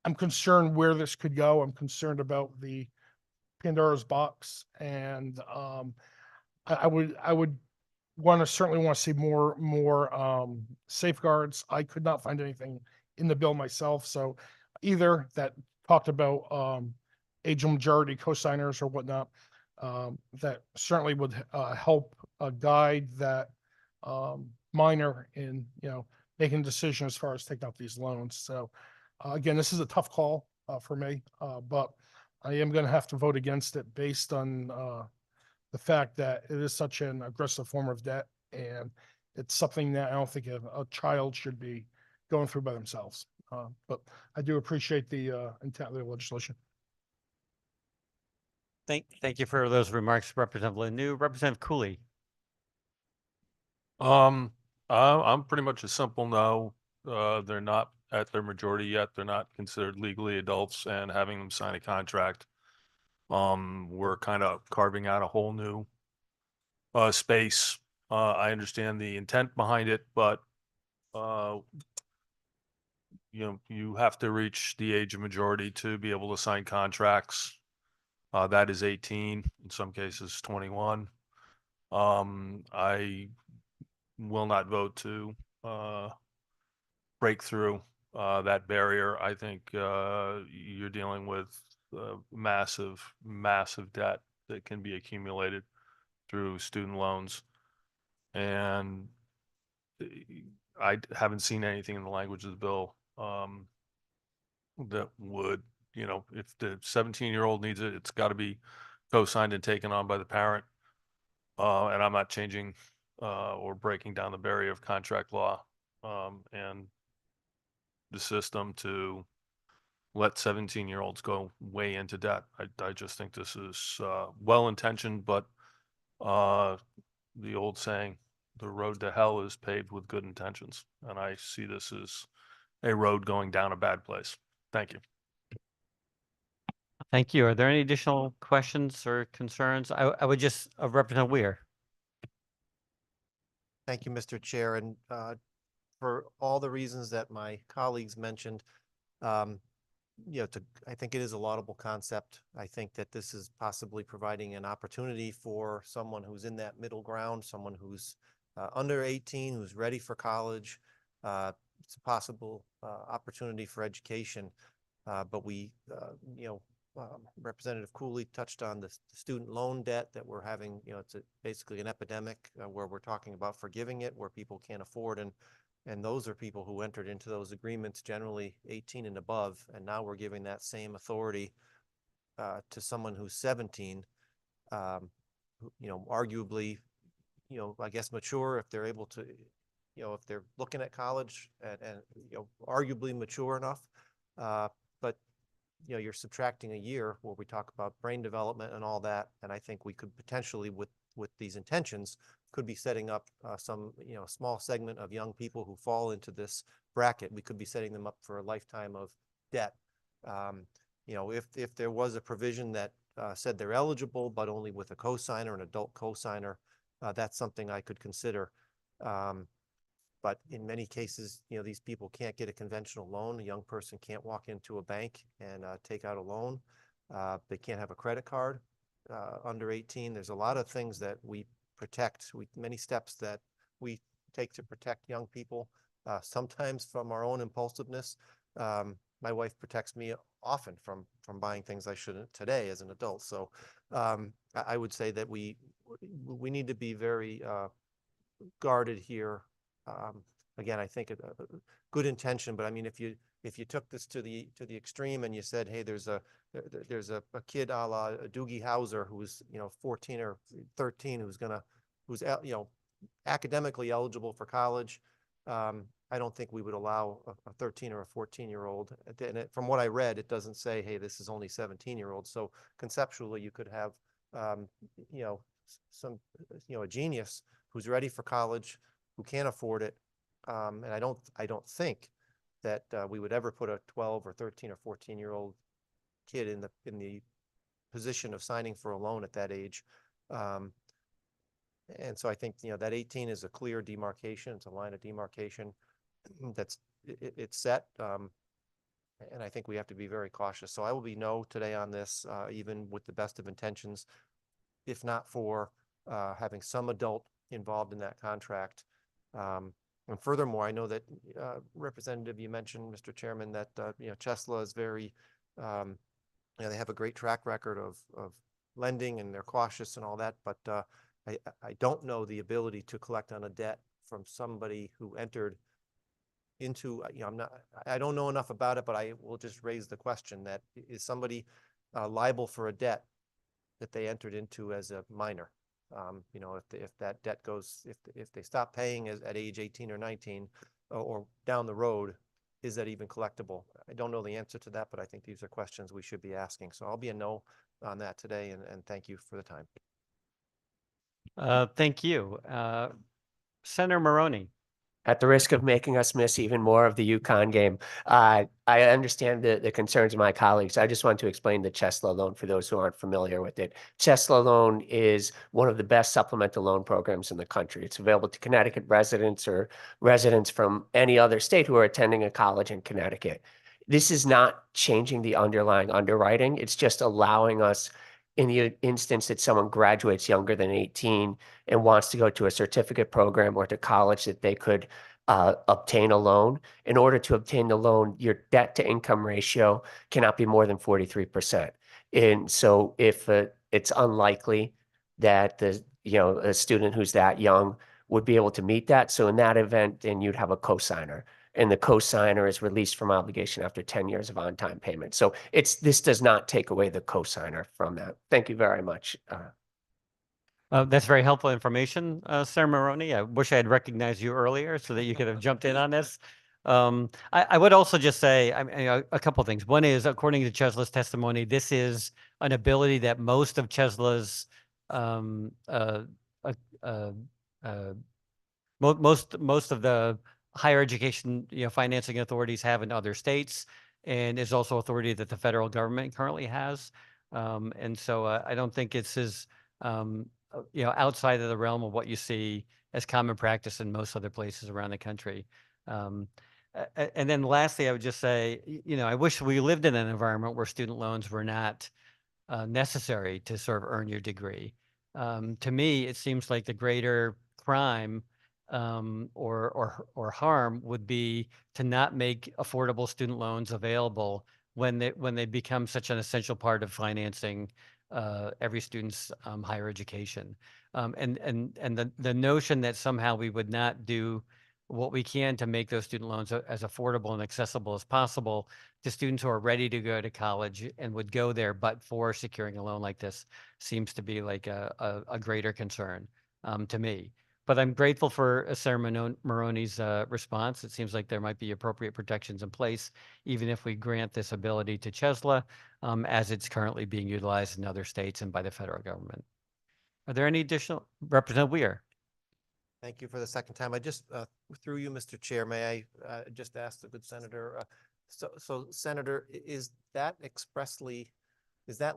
I'm concerned where this could go. I'm concerned about the Pandora's box, and I would certainly want to see more safeguards. I could not find anything in the bill myself, so either that talked about age of majority cosigners or whatnot, that certainly would help guide that minor in, making a decision as far as taking out these loans. So again, this is a tough call for me, but I am going to have to vote against it based on the fact that it is such an aggressive form of debt, and it's something that I don't think a child should be going through by themselves. But I do appreciate the intent of the legislation. Thank you for those remarks, Representative Lanu. Representative Cooley. I'm pretty much a simple no. They're not at their majority yet. They're not considered legally adults, and having them sign a contract, we're kind of carving out a whole new space. I understand the intent behind it, but you have to reach the age of majority to be able to sign contracts. That is 18, in some cases 21. I will not vote to break through that barrier. I think you're dealing with massive debt that can be accumulated through student loans. And I haven't seen anything in the language of the bill that would, if the 17-year-old needs it, it's got to be co-signed and taken on by the parent. And I'm not changing or breaking down the barrier of contract law and the system to let 17-year-olds go way into debt. I just think this is well-intentioned, but the old saying, the road to hell is paved with good intentions. And I see this as a road going down a bad place. Thank you. Thank you. Are there any additional questions or concerns? I would just, Representative Weir. Thank you, Mr. Chair. And for all the reasons that my colleagues mentioned, I think it is a laudable concept. I think that this is possibly providing an opportunity for someone who's in that middle ground, someone who's under 18, who's ready for college. It's a possible opportunity for education. But Representative Cooley touched on the student loan debt that we're having. It's basically an epidemic where we're talking about forgiving it, where people can't afford, and those are people who entered into those agreements generally 18 and above, and now we're giving that same authority to someone who's 17, arguably, I guess mature if they're able to, if they're looking at college and arguably mature enough. But you're subtracting a year where we talk about brain development and all that, and I think we could potentially, with these intentions, could be setting up some small segment of young people who fall into this bracket. We could be setting them up for a lifetime of debt. If there was a provision that said they're eligible, but only with a cosigner, an adult cosigner, that's something I could consider. But in many cases, these people can't get a conventional loan. A young person can't walk into a bank and take out a loan. They can't have a credit card under 18. There's a lot of things that we protect, many steps that we take to protect young people, sometimes from our own impulsiveness. My wife protects me often from buying things I shouldn't today as an adult. So I would say that we need to be very guarded here. Again, I think a good intention, but I mean, if you took this to the extreme and you said, hey, there's a kid a la Doogie Howser who's 14 or 13 who's academically eligible for college, I don't think we would allow a 13 or a 14-year-old. And from what I read, it doesn't say, hey, this is only 17-year-olds. So conceptually, you could have a genius who's ready for college, who can't afford it. And I don't think that we would ever put a 12 or 13 or 14-year-old kid in the position of signing for a loan at that age. And so I think, that 18 is a clear demarcation. It's a line of demarcation it's set. And I think we have to be very cautious. So I will be no today on this, even with the best of intentions, if not for having some adult involved in that contract. And furthermore, I know that Representative, you mentioned, Mr. Chairman, that Chesla is very, they have a great track record of lending and they're cautious and all that, but I don't know the ability to collect on a debt from somebody who entered into, I don't know enough about it, but I will just raise the question that is somebody liable for a debt that they entered into as a minor? If that debt goes, if they stop paying at age 18 or 19 or down the road, is that even collectible? I don't know the answer to that, but I think these are questions we should be asking. So I'll be a no on that today, and thank you for the time. Thank you. Senator Maroney. At the risk of making us miss even more of the UConn game, I understand the concerns of my colleagues. I just want to explain the Chesla loan for those who aren't familiar with it. Chesla loan is one of the best supplemental loan programs in the country. It's available to Connecticut residents or residents from any other state who are attending a college in Connecticut. This is not changing the underlying underwriting. It's just allowing us, in the instance that someone graduates younger than 18 and wants to go to a certificate program or to college, that they could obtain a loan. In order to obtain the loan, your debt to income ratio cannot be more than 43%. And so if it's unlikely that a student who's that young would be able to meet that. So in that event, then you'd have a cosigner. And the cosigner is released from obligation after 10 years of on-time payment. So this does not take away the cosigner from that. Thank you very much. That's very helpful information, Senator Maroney. I wish I had recognized you earlier so that you could have jumped in on this. I would also just say a couple of things. One is, according to Chesla's testimony, this is an ability that most of Chesla's most of the higher education financing authorities have in other states, and is also authority that the federal government currently has. And so I don't think it's as outside of the realm of what you see as common practice in most other places around the country. And then lastly, I would just say, I wish we lived in an environment where student loans were not necessary to sort of earn your degree. To me, it seems like the greater crime or harm would be to not make affordable student loans available when they become such an essential part of financing every student's higher education. And the notion that somehow we would not do what we can to make those student loans as affordable and accessible as possible to students who are ready to go to college and would go there but for securing a loan like this seems to be like a greater concern to me. But I'm grateful for Senator Maroney's response. It seems like there might be appropriate protections in place, even if we grant this ability to Chesla, as it's currently being utilized in other states and by the federal government. Are there any additional? Representative Weir. Thank you for the second time. I just, through you, Mr. Chair, may I just ask the good senator, so Senator, is that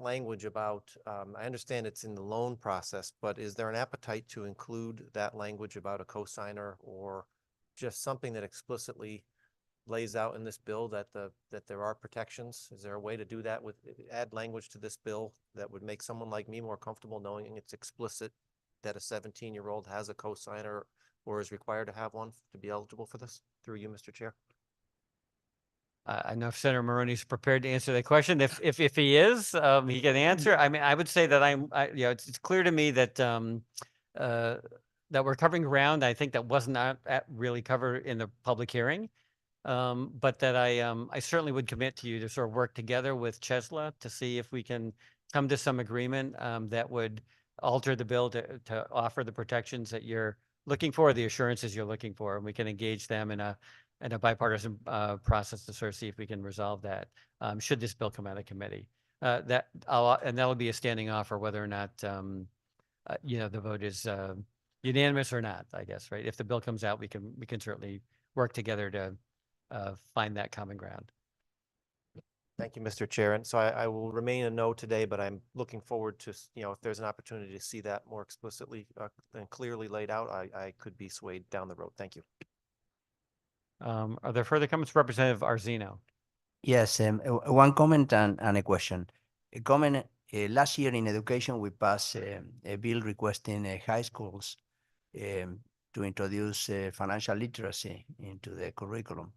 language about, I understand it's in the loan process, but is there an appetite to include that language about a cosigner, or just something that explicitly lays out in this bill that there are protections? Is there a way to do that add language to this bill that would make someone like me more comfortable knowing it's explicit that a 17-year-old has a cosigner or is required to have one to be eligible for this? Through you, Mr. Chair. I know if Senator Maroney's prepared to answer that question. If he is, he can answer. I mean, I would say that it's clear to me that that we're covering ground. I think that was not really covered in the public hearing, but that I certainly would commit to you to sort of work together with Chesla to see if we can come to some agreement that would alter the bill to offer the protections that you're looking for, the assurances you're looking for, and we can engage them in a bipartisan process to sort of see if we can resolve that, should this bill come out of committee. And that'll be a standing offer whether or not, the vote is unanimous or not, I guess, right? If the bill comes out, we can certainly work together to find that common ground. Thank you, Mr. Chair. And so I will remain a no today, but I'm looking forward to, if there's an opportunity to see that more explicitly and clearly laid out, I could be swayed down the road. Thank you. Are there further comments, Representative Arzino? Yes, one comment and a question. A comment, last year in education, we passed a bill requesting high schools to introduce financial literacy into the curriculum.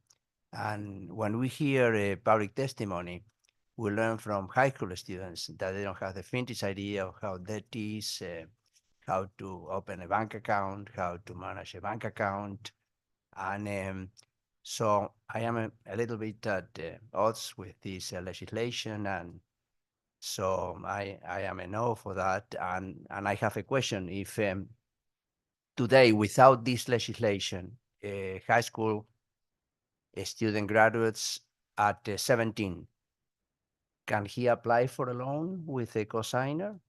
And when we hear public testimony, we learn from high school students that they don't have the faintest idea of how debt is, how to open a bank account, how to manage a bank account. And so I am a little bit at odds with this legislation, and so I am a no for that. And I have a question: if today, without this legislation, high school student graduates at 17, can he apply for a loan with a cosigner?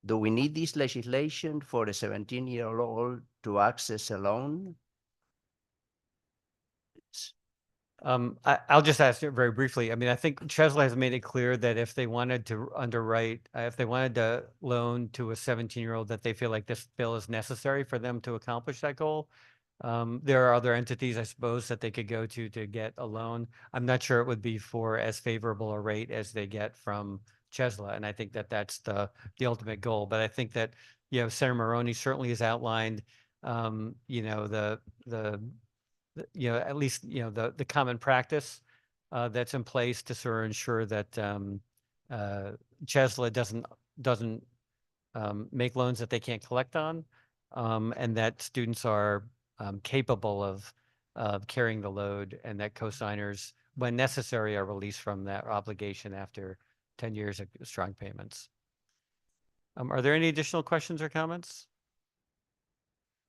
Do we need this legislation for a 17-year-old to access a loan? I'll just ask you very briefly. I mean, I think Chesley has made it clear that if they wanted to underwrite, if they wanted to loan to a 17-year-old, that they feel like this bill is necessary for them to accomplish that goal. There are other entities, I suppose, that they could go to get a loan. I'm not sure it would be for as favorable a rate as they get from Chesley, and I think that that's the ultimate goal. But I think that, you know, Senator Maroney certainly has outlined, you know, you know, at least, you know, the common practice that's in place to sort of ensure that Chesley doesn't make loans that they can't collect on, and that students are capable of carrying the load, and that cosigners, when necessary, are released from that obligation after 10 years of strong payments. Are there any additional questions or comments?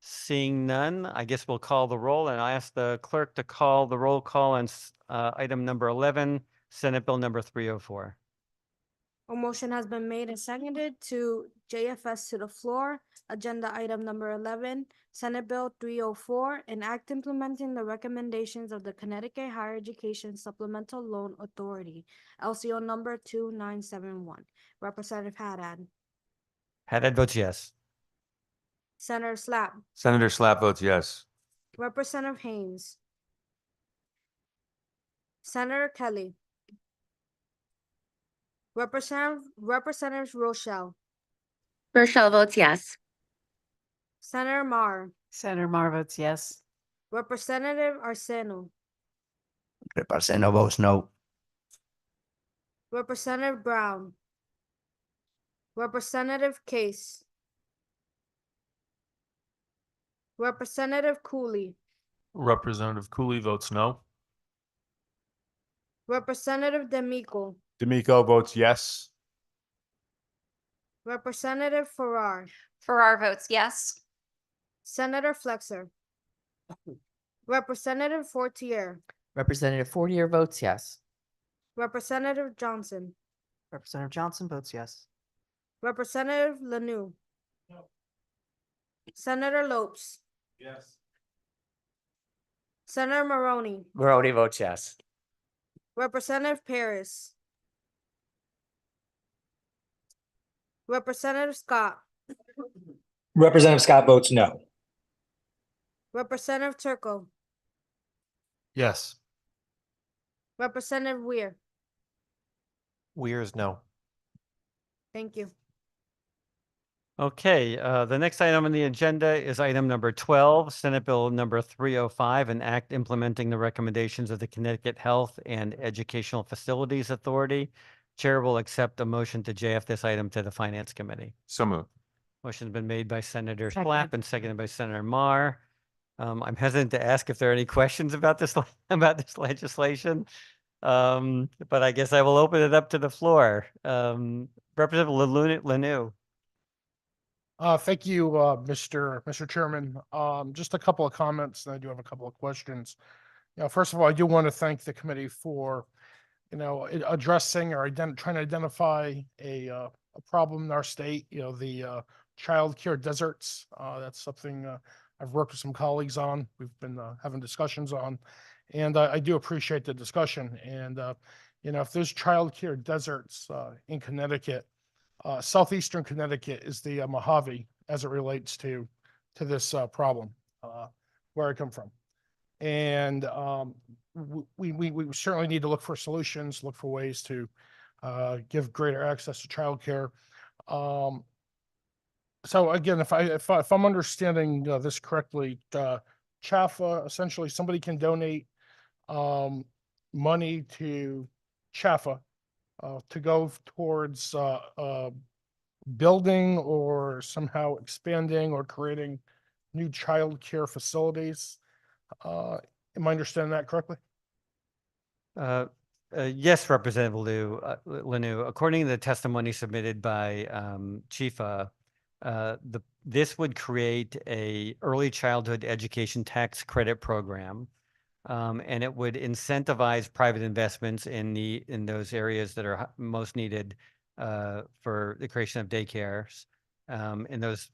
Seeing none, I guess we'll call the roll, and I ask the clerk to call the roll call on item number 11, Senate Bill number 304. A motion has been made and seconded to JFS to the floor. Agenda item number 11, Senate Bill 304, an act implementing the recommendations of the Connecticut Higher Education Supplemental Loan Authority, LCO number 2971. Representative Haddad. Haddad votes yes. Senator Slapp. Senator Slapp votes yes. Representative Haynes. Senator Kelly. Representative Rochelle. Rochelle votes yes. Senator Mar. Senator Mar votes yes. Representative Arseno. Representative votes no. Representative Brown. Representative Case. Representative Cooley. Representative Cooley votes no. Representative D'Amico. D'Amico votes yes. Representative Farrar. Farrar votes yes. Senator Flexer. Representative Fortier. Representative Fortier votes yes. Representative Johnson. Representative Johnson votes yes. Representative Lanu. Senator Lopes. Yes. Senator Maroney. Maroney votes yes. Representative Paris. Representative Scott. Representative Scott votes no. Representative Turco. Yes. Representative Weir. Weir's no. Thank you. Okay, the next item on the agenda is item number 12, Senate Bill number 305, an act implementing the recommendations of the Connecticut Health and Educational Facilities Authority. Chair will accept a motion to JF this item to the Finance Committee. So moved. Motion's been made by Senator Second. Slapp and seconded by Senator Mar. I'm hesitant to ask if there are any questions about this legislation, but I guess I will open it up to the floor. Representative Lanu. Thank you, Mr. Chairman. Just a couple of comments, and I do have a couple of questions. You know, first of all, I do want to thank the committee for, you know, addressing or trying to identify a problem in our state. You know, the child care deserts. That's something I've worked with some colleagues on. We've been having discussions on, and I do appreciate the discussion. And you know, if there's child care deserts in Connecticut. Southeastern Connecticut is the Mojave as it relates to this problem, where I come from. And we certainly need to look for solutions, look for ways to give greater access to childcare. So again, if I'm understanding this correctly, Chaffa, essentially somebody can donate money to Chaffa to go towards building or somehow expanding or creating new childcare facilities. Am I understanding that correctly? Yes, Representative Lanu. According to the testimony submitted by Chifa, this would create a early childhood education tax credit program, and it would incentivize private investments in those areas that are most needed for the creation of daycares in those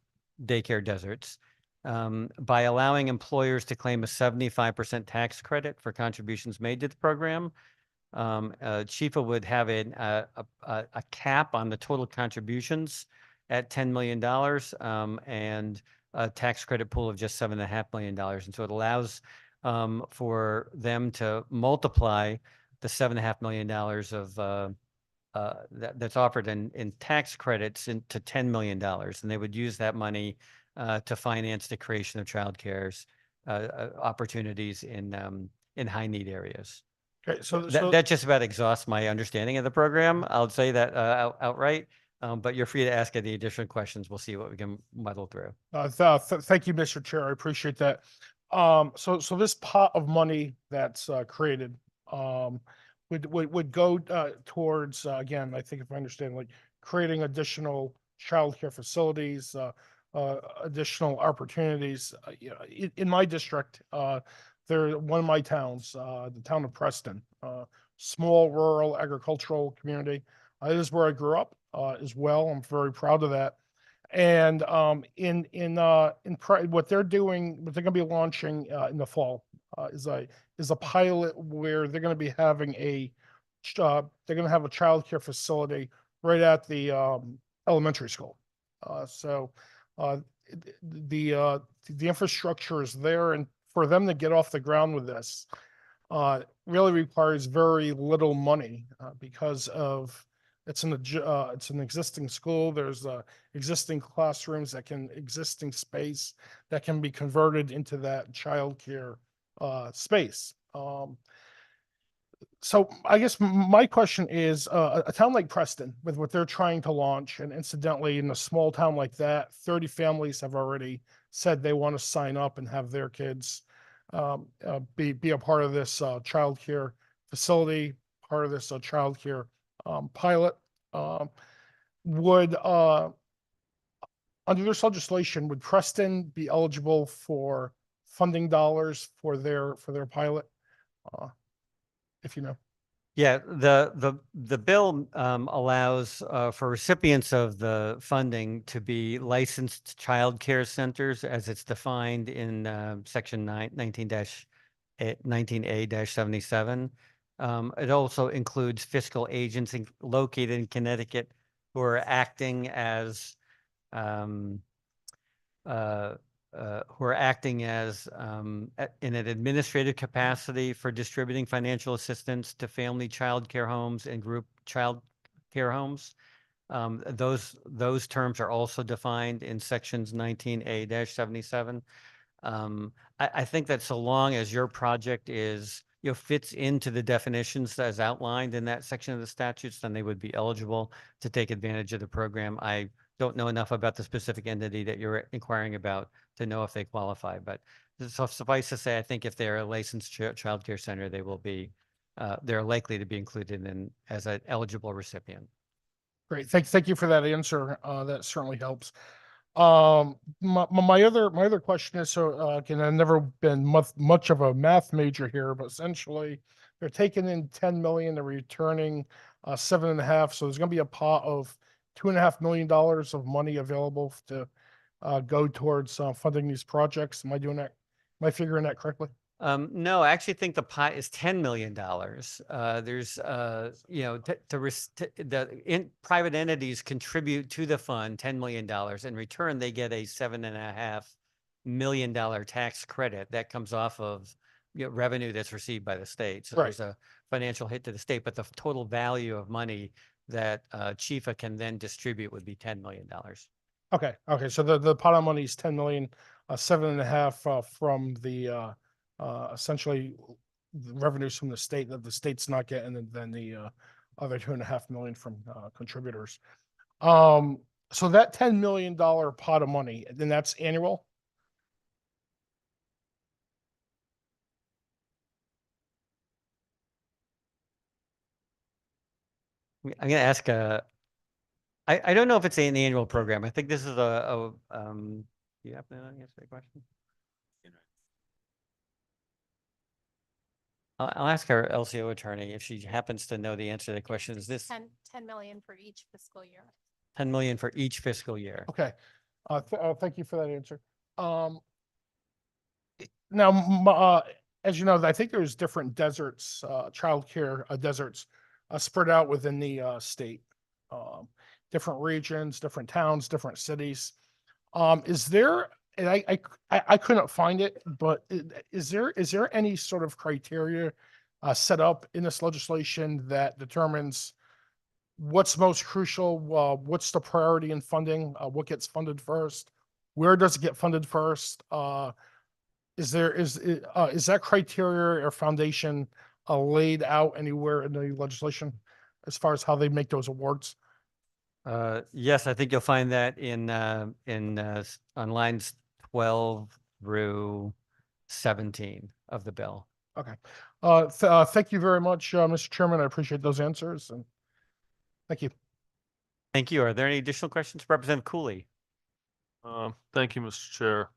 daycare deserts. By allowing employers to claim a 75% tax credit for contributions made to the program, Chifa would have a cap on the total contributions at $10 million and a tax credit pool of just $7.5 million. And so it allows for them to multiply the $7.5 million of that's offered in tax credits into $10 million. And they would use that money to finance the creation of childcare opportunities in high need areas. Okay, so That just about exhausts my understanding of the program. I'll say that outright, but you're free to ask any additional questions. We'll see what we can muddle through. Thank you, Mr. Chair. I appreciate that. So this pot of money that's created would go towards again, I think if I understand, like creating additional childcare facilities, additional opportunities. In my district, they're one of my towns, the town of Preston, small rural agricultural community. It is where I grew up as well. I'm very proud of that. And what they're doing, what they're going to be launching in the fall is a pilot where they're going to be having they're going to have a childcare facility right at the elementary school. So the infrastructure is there, and for them to get off the ground with this really requires very little money because of it's an existing school. There's existing classrooms existing space that can be converted into that childcare space. So I guess my question is, a town like Preston, with what they're trying to launch, and incidentally, in a small town like that, 30 families have already said they want to sign up and have their kids be a part of this childcare facility, part of this childcare pilot. Would under this legislation, would Preston be eligible for funding dollars for their pilot? If you know. Yeah, the bill allows for recipients of the funding to be licensed child care centers as it's defined in section 19A-77. It also includes fiscal agents located in Connecticut who are acting as in an administrative capacity for distributing financial assistance to family child care homes and group child care homes. Those terms are also defined in sections 19A-77. I think that so long as your project fits into the definitions as outlined in that section of the statutes, then they would be eligible to take advantage of the program. I don't know enough about the specific entity that you're inquiring about to know if they qualify, but suffice to say, I think if they're a licensed child care center, they will be, they're likely to be included in as an eligible recipient. Great, thank you for that answer. That certainly helps. My other question is, so again, I've never been much of a math major here, but essentially they're taking in 10 million, they're returning 7.5, so there's going to be a pot of $2.5 million of money available to go towards funding these projects. Am I doing that? Am I figuring that correctly? No, I actually think the pot is $10 million. There's, private entities contribute to the fund $10 million. In return, they get a $7.5 million tax credit that comes off of revenue that's received by the state. So Right. there's a financial hit to the state, but the total value of money that Chifa can then distribute would be $10 million. Okay, okay, so the pot of money is 10 million, 7.5 from the essentially the revenues from the state that the state's not getting, and then the other 2.5 million from contributors. So that $10 million pot of money, then that's annual? I'm gonna ask I don't know if it's an annual program. I think this is do you have to answer that question? I'll ask our LCO attorney if she happens to know the answer to the question. Is this 10 million for each fiscal year. 10 million for each fiscal year? Okay, thank you for that answer. Now, as you know, I think there's different deserts, childcare deserts spread out within the state. Different regions, different towns, different cities. Is there, and I couldn't find it, but is there any sort of criteria set up in this legislation that determines what's most crucial, what's the priority in funding, what gets funded first, where does it get funded first? Is that criteria or foundation laid out anywhere in the legislation as far as how they make those awards? Yes, I think you'll find that on lines 12 through 17 of the bill. Okay. Thank you very much, Mr. Chairman. I appreciate those answers, and thank you. Thank you. Are there any additional questions? Representative Cooley. Thank you, Mr. Chair.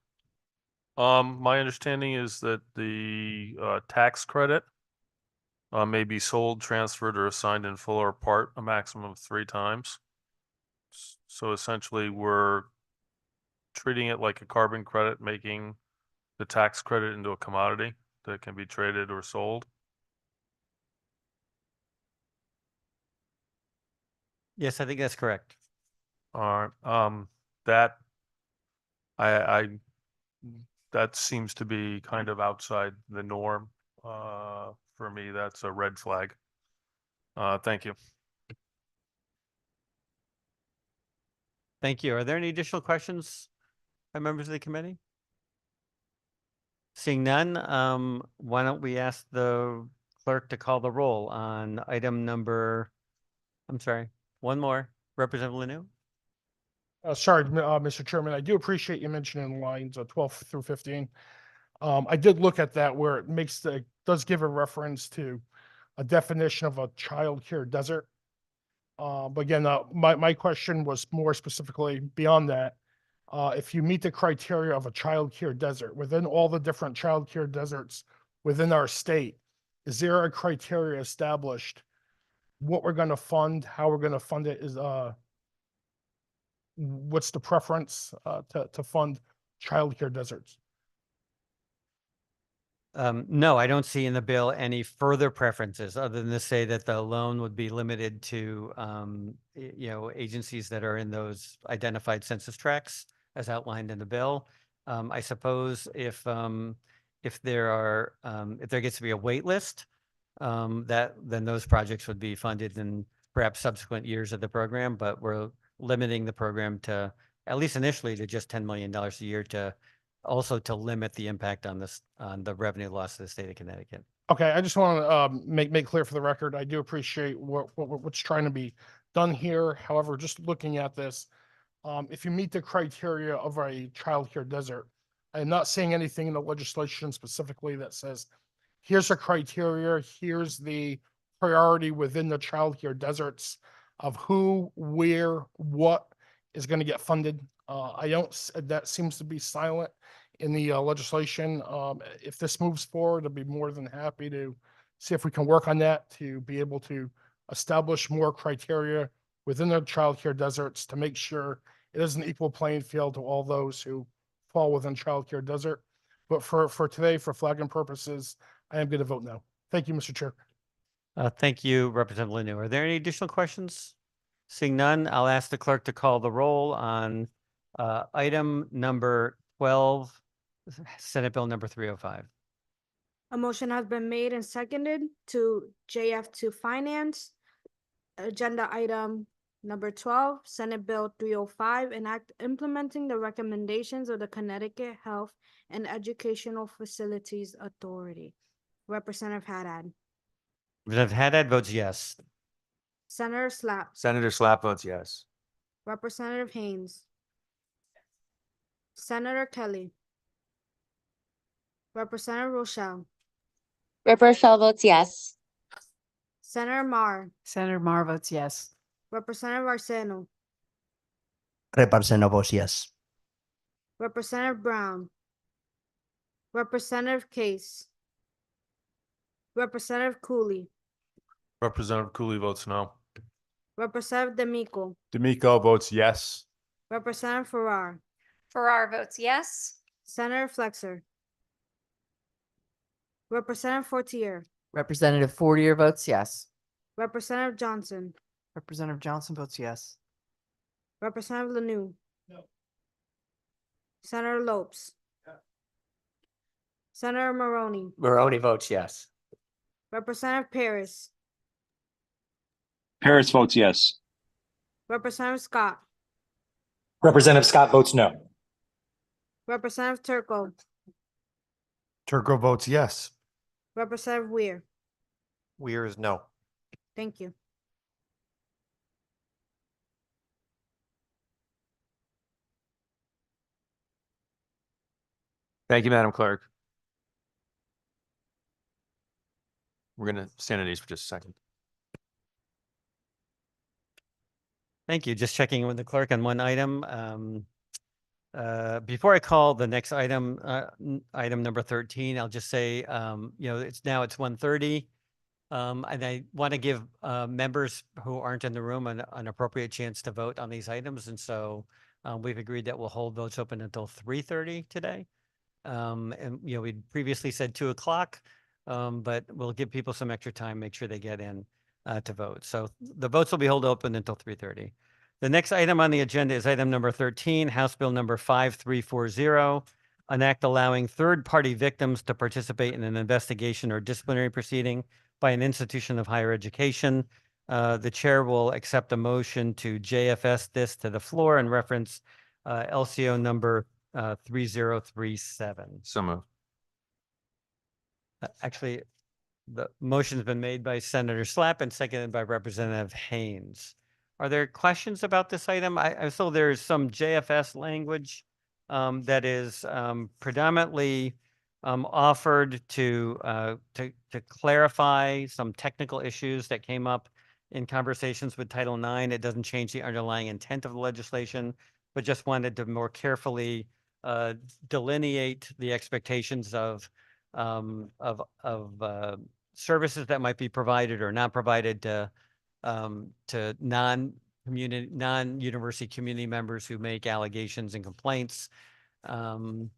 My understanding is that the tax credit may be sold, transferred, or assigned in full or part a maximum of 3 times. So essentially, we're treating it like a carbon credit, making the tax credit into a commodity that can be traded or sold. Yes, I think that's correct. All right. That that seems to be kind of outside the norm. For me, that's a red flag. Thank you. Thank you. Are there any additional questions by members of the committee? Seeing none, why don't we ask the clerk to call the roll on item number, I'm sorry, one more, Representative Lanu? Sorry, Mr. Chairman, I do appreciate you mentioning lines 12 through 15. I did look at that where it does give a reference to a definition of a child care desert. But again, my question was more specifically beyond that. If you meet the criteria of a child care desert within all the different child care deserts within our state, is there a criteria established? What we're going to fund, how we're going to fund it is what's the preference to fund child care deserts? No, I don't see in the bill any further preferences other than to say that the loan would be limited to, agencies that are in those identified census tracts as outlined in the bill. I suppose if there gets to be a wait list, then those projects would be funded in perhaps subsequent years of the program, but we're limiting the program to, at least initially, to just $10 million a year to limit the impact on the revenue loss of the state of Connecticut. Okay, I just want to make clear for the record, I do appreciate what's trying to be done here. However, just looking at this, if you meet the criteria of a child care desert, I'm not saying anything in the legislation specifically that says, here's the criteria, here's the priority within the child care deserts of who, where, what is going to get funded. That seems to be silent in the legislation. If this moves forward, I'd be more than happy to see if we can work on that to be able to establish more criteria within the child care deserts to make sure it is an equal playing field to all those who fall within child care desert. But for today, for flagging purposes, I am going to vote no. Thank you, Mr. Chair. Thank you, Representative Lanu. Are there any additional questions? Seeing none, I'll ask the clerk to call the roll on item number 12, Senate Bill number 305. A motion has been made and seconded to JF2 Finance. Agenda item number 12, Senate Bill 305, an act implementing the recommendations of the Connecticut Health and Educational Facilities Authority. Representative Haddad. Representative Haddad votes yes. Senator Slapp. Senator Slapp votes yes. Representative Haynes. Senator Kelly. Representative Rochelle. Rep. Rochelle votes yes. Senator Mar. Senator Mar votes yes. Representative Arceno. Representative votes yes. Representative Brown. Representative Case. Representative Cooley. Representative Cooley votes no. Representative D'Amico. D'Amico votes yes. Representative Farrar. Farrar votes yes. Senator Flexer. Representative Fortier. Representative Fortier votes yes. Representative Johnson. Representative Johnson votes yes. Representative Lanu. No. Senator Lopes. Senator Maroney. Maroney votes yes. Representative Paris. Paris votes yes. Representative Scott. Representative Scott votes no. Representative Turco. Turco votes yes. Representative Weir. Weir is no. Thank you. Thank you, Madam Clerk. We're going to stand at ease for just a second. Thank you. Just checking in with the clerk on one item. Before I call the next item, item number 13, I'll just say, it's 1:30. And I want to give members who aren't in the room an appropriate chance to vote on these items. And so we've agreed that we'll hold votes open until 3:30 today. And we previously said 2 o'clock, but we'll give people some extra time, make sure they get in to vote. So the votes will be held open until 3:30. The next item on the agenda is item number 13, House Bill number 5340, an act allowing third-party victims to participate in an investigation or disciplinary proceeding by an institution of higher education. The chair will accept a motion to JFS this to the floor and reference LCO number 3037. So moved. Actually, the motion's been made by Senator Slapp and seconded by Representative Haynes. Are there questions about this item? I saw there's some JFS language that is predominantly offered to clarify some technical issues that came up in conversations with Title IX. It doesn't change the underlying intent of the legislation, but just wanted to more carefully delineate the expectations of services that might be provided or not provided to non-university community members who make allegations and complaints from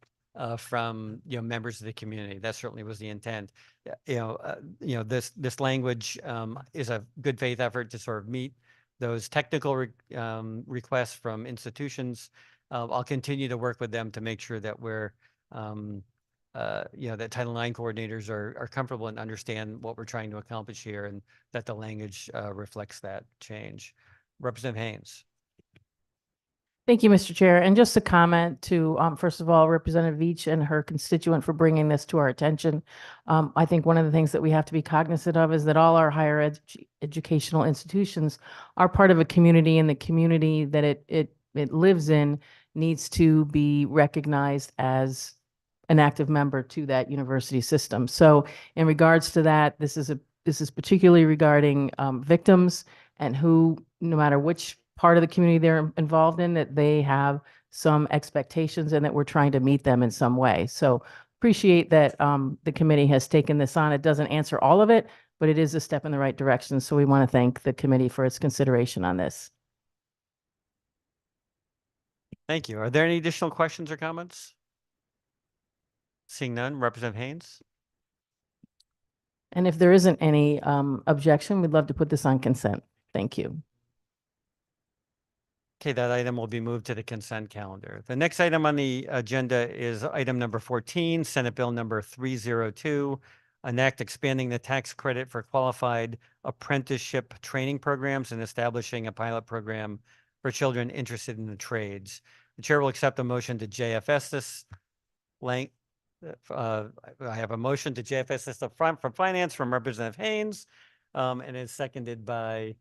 members of the community. That certainly was the intent. This language is a good faith effort to sort of meet those technical requests from institutions. I'll continue to work with them to make sure that we're that Title IX coordinators are comfortable and understand what we're trying to accomplish here, and that the language reflects that change. Representative Haynes. Thank you, Mr. Chair. And just a comment to, first of all, Representative Veach and her constituent for bringing this to our attention. I think one of the things that we have to be cognizant of is that all our higher educational institutions are part of a community, and the community that it lives in needs to be recognized as an active member to that university system. So in regards to that, this is particularly regarding victims and who, no matter which part of the community they're involved in, that they have some expectations and that we're trying to meet them in some way. So appreciate that the committee has taken this on. It doesn't answer all of it, but it is a step in the right direction. So we want to thank the committee for its consideration on this. Thank you. Are there any additional questions or comments? Seeing none, Representative Haynes. And if there isn't any objection, we'd love to put this on consent. Thank you. Okay, that item will be moved to the consent calendar. The next item on the agenda is item number 14, Senate Bill number 302, an act expanding the tax credit for qualified apprenticeship training programs and establishing a pilot program for children interested in the trades. The chair will accept a motion to JFS this length. I have a motion to JFS this up front from Finance from Representative Haynes, and it's seconded by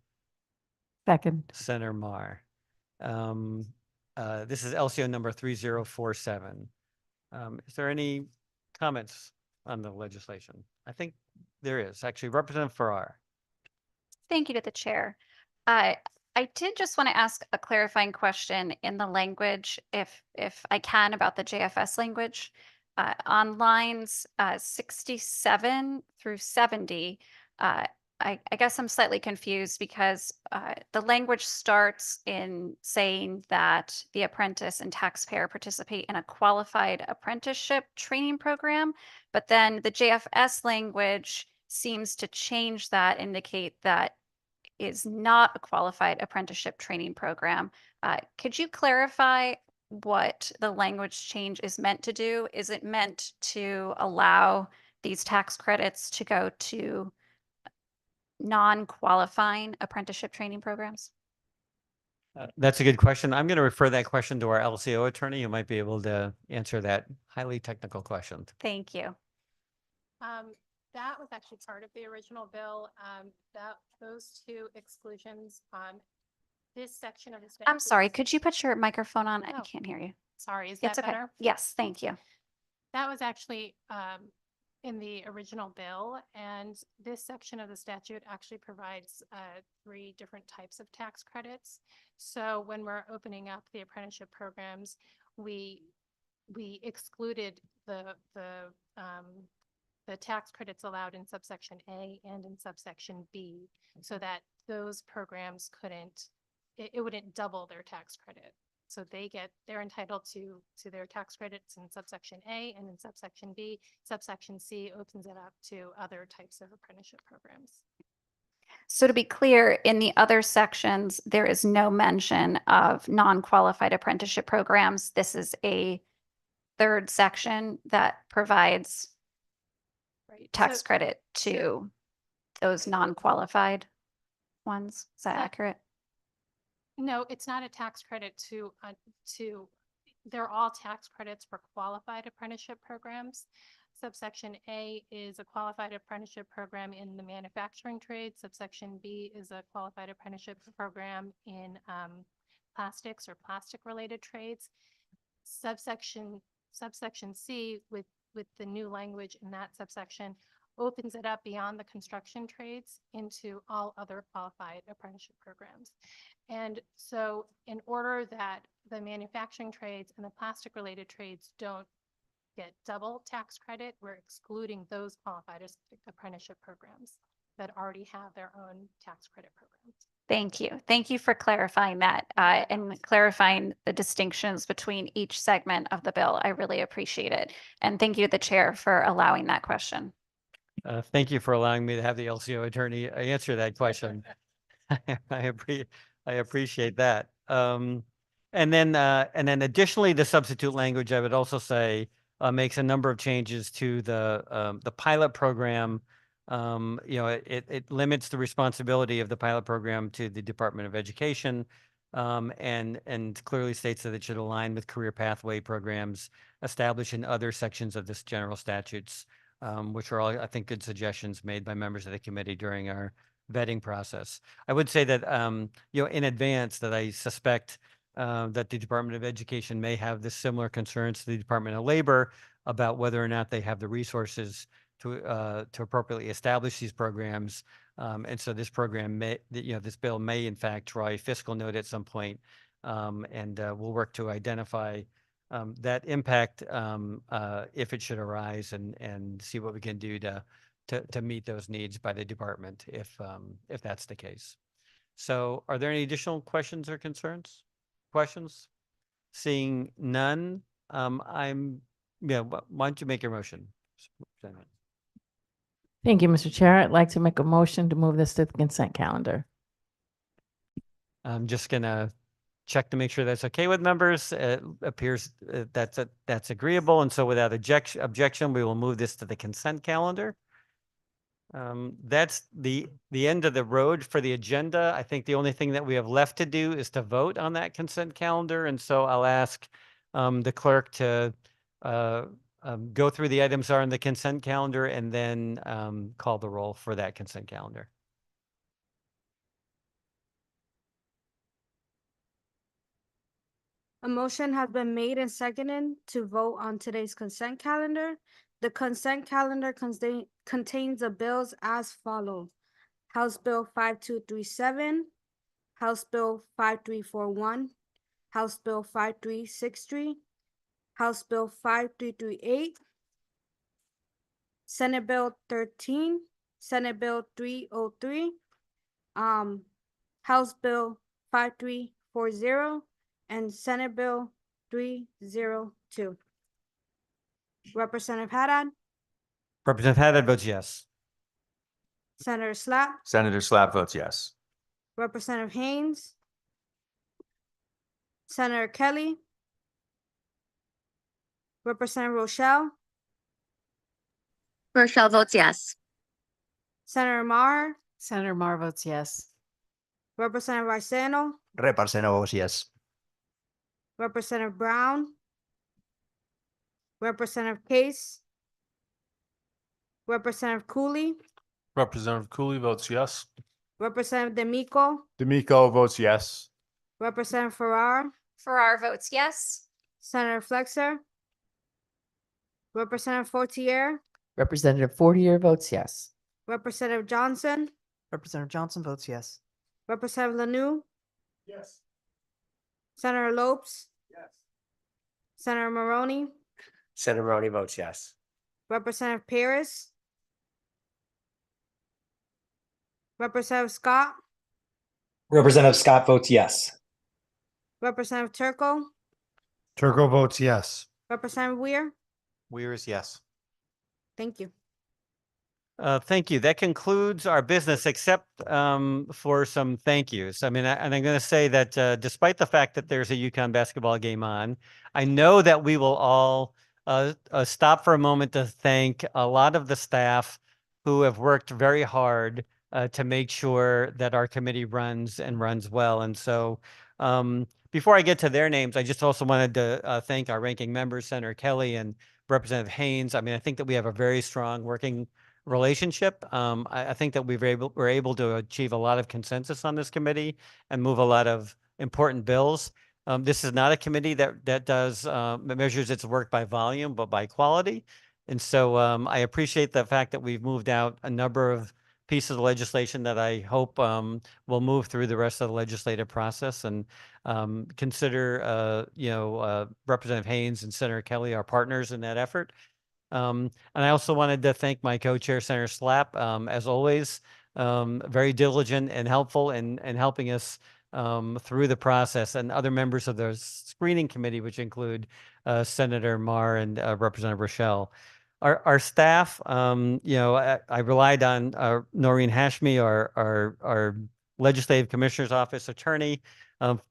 Second. Senator Mar. This is LCO number 3047. Is there any comments on the legislation? I think there is. Actually, Representative Farrar. Thank you to the chair. I did just want to ask a clarifying question in the language, if I can, about the JFS language. On lines 67 through 70, I guess I'm slightly confused because the language starts in saying that the apprentice and taxpayer participate in a qualified apprenticeship training program, but then the JFS language seems to change that, indicate that is not a qualified apprenticeship training program. Could you clarify what the language change is meant to do? Is it meant to allow these tax credits to go to non-qualifying apprenticeship training programs? That's a good question. I'm going to refer that question to our LCO attorney, who might be able to answer that highly technical question. Thank you. That was actually part of the original bill. Those two exclusions on this section of the statute. I'm sorry, could you put your microphone on? I Oh. can't hear you. Sorry, is It's that okay. better? Yes, thank you. That was actually in the original bill, and this section of the statute actually provides 3 different types of tax credits. So when we're opening up the apprenticeship programs, we excluded the tax credits allowed in subsection A and in subsection B, so that those programs it wouldn't double their tax credit. So they're entitled to their tax credits in subsection A, and in subsection B. Subsection C opens it up to other types of apprenticeship programs. So to be clear, in the other sections, there is no mention of non-qualified apprenticeship programs. This is a third section that provides tax credit to those non-qualified ones. Is that accurate? No, it's not a tax credit they're all tax credits for qualified apprenticeship programs. Subsection A is a qualified apprenticeship program in the manufacturing trade. Subsection B is a qualified apprenticeship program in plastics or plastic related trades. Subsection C with the new language in that subsection opens it up beyond the construction trades into all other qualified apprenticeship programs. And so in order that the manufacturing trades and the plastic related trades don't get double tax credit, we're excluding those qualified apprenticeship programs that already have their own tax credit programs. Thank you. Thank you for clarifying that and clarifying the distinctions between each segment of the bill. I really appreciate it. And thank you to the chair for allowing that question. Thank you for allowing me to have the LCO attorney answer that question. I appreciate that. And then additionally, the substitute language, I would also say, makes a number of changes to the pilot program. It limits the responsibility of the pilot program to the Department of Education, and clearly states that it should align with career pathway programs established in other sections of this general statutes, which are all, I think, good suggestions made by members of the committee during our vetting process. I would say that, in advance, that I suspect that the Department of Education may have the similar concerns to the Department of Labor about whether or not they have the resources to appropriately establish these programs. And so this program this bill may in fact draw a fiscal note at some point, and we'll work to identify that impact if it should arise, and see what we can do to meet those needs by the department if that's the case. So are there any additional questions or concerns? Questions? Seeing none, why don't you make your motion? Thank you, Mr. Chair. I'd like to make a motion to move this to the consent calendar. I'm just gonna check to make sure that's okay with members. It appears that's agreeable, and so without objection, we will move this to the consent calendar. That's the end of the road for the agenda. I think the only thing that we have left to do is to vote on that consent calendar. And so I'll ask the clerk to go through the items that are on the consent calendar and then call the roll for that consent calendar. A motion has been made and seconded to vote on today's consent calendar. The consent calendar contains the bills as follows. House Bill 5237, House Bill 5341, House Bill 5363, House Bill 5338, Senate Bill 13, Senate Bill 303, House Bill 5340, and Senate Bill 302. Representative Haddad, Representative Haddad votes yes. Senator Slapp, Senator Slapp votes yes. Representative Haynes, Senator Kelly, Representative Rochelle, Rochelle votes yes. Senator Mar, Senator Mar votes yes. Representative Arceno, Representative votes yes. Representative Brown, Representative Case, Representative Cooley, Representative Cooley votes yes. Representative D'Amico, D'Amico votes yes. Representative Farrar, Farrar votes yes. Senator Flexer, Representative Fortier, Representative Fortier votes yes. Representative Johnson, Representative Johnson votes yes. Representative Lanu, Yes. Senator Lopes, Yes. Senator Maroney, Senator Maroney votes yes. Representative Paris, Representative Scott, Representative Scott votes yes. Representative Turco, Turco votes yes. Representative Weir. Weir is yes. Thank you. Thank you. That concludes our business, except for some thank yous. I mean, and I'm going to say that despite the fact that there's a UConn basketball game on, I know that we will all stop for a moment to thank a lot of the staff who have worked very hard to make sure that our committee runs and runs well. And so before I get to their names, I just also wanted to thank our ranking members, Senator Kelly and Representative Haynes. I mean, I think that we have a very strong working relationship. I think that we're able to achieve a lot of consensus on this committee and move a lot of important bills. This is not a committee that does measures its work by volume, but by quality. And so I appreciate the fact that we've moved out a number of pieces of legislation that I hope will move through the rest of the legislative process, and consider Representative Haynes and Senator Kelly our partners in that effort. And I also wanted to thank my co-chair, Senator Slapp, as always, very diligent and helpful in helping us through the process, and other members of the screening committee, which include Senator Mar and Representative Rochelle. Our staff, I relied on Noreen Hashmi, our legislative commissioner's office attorney,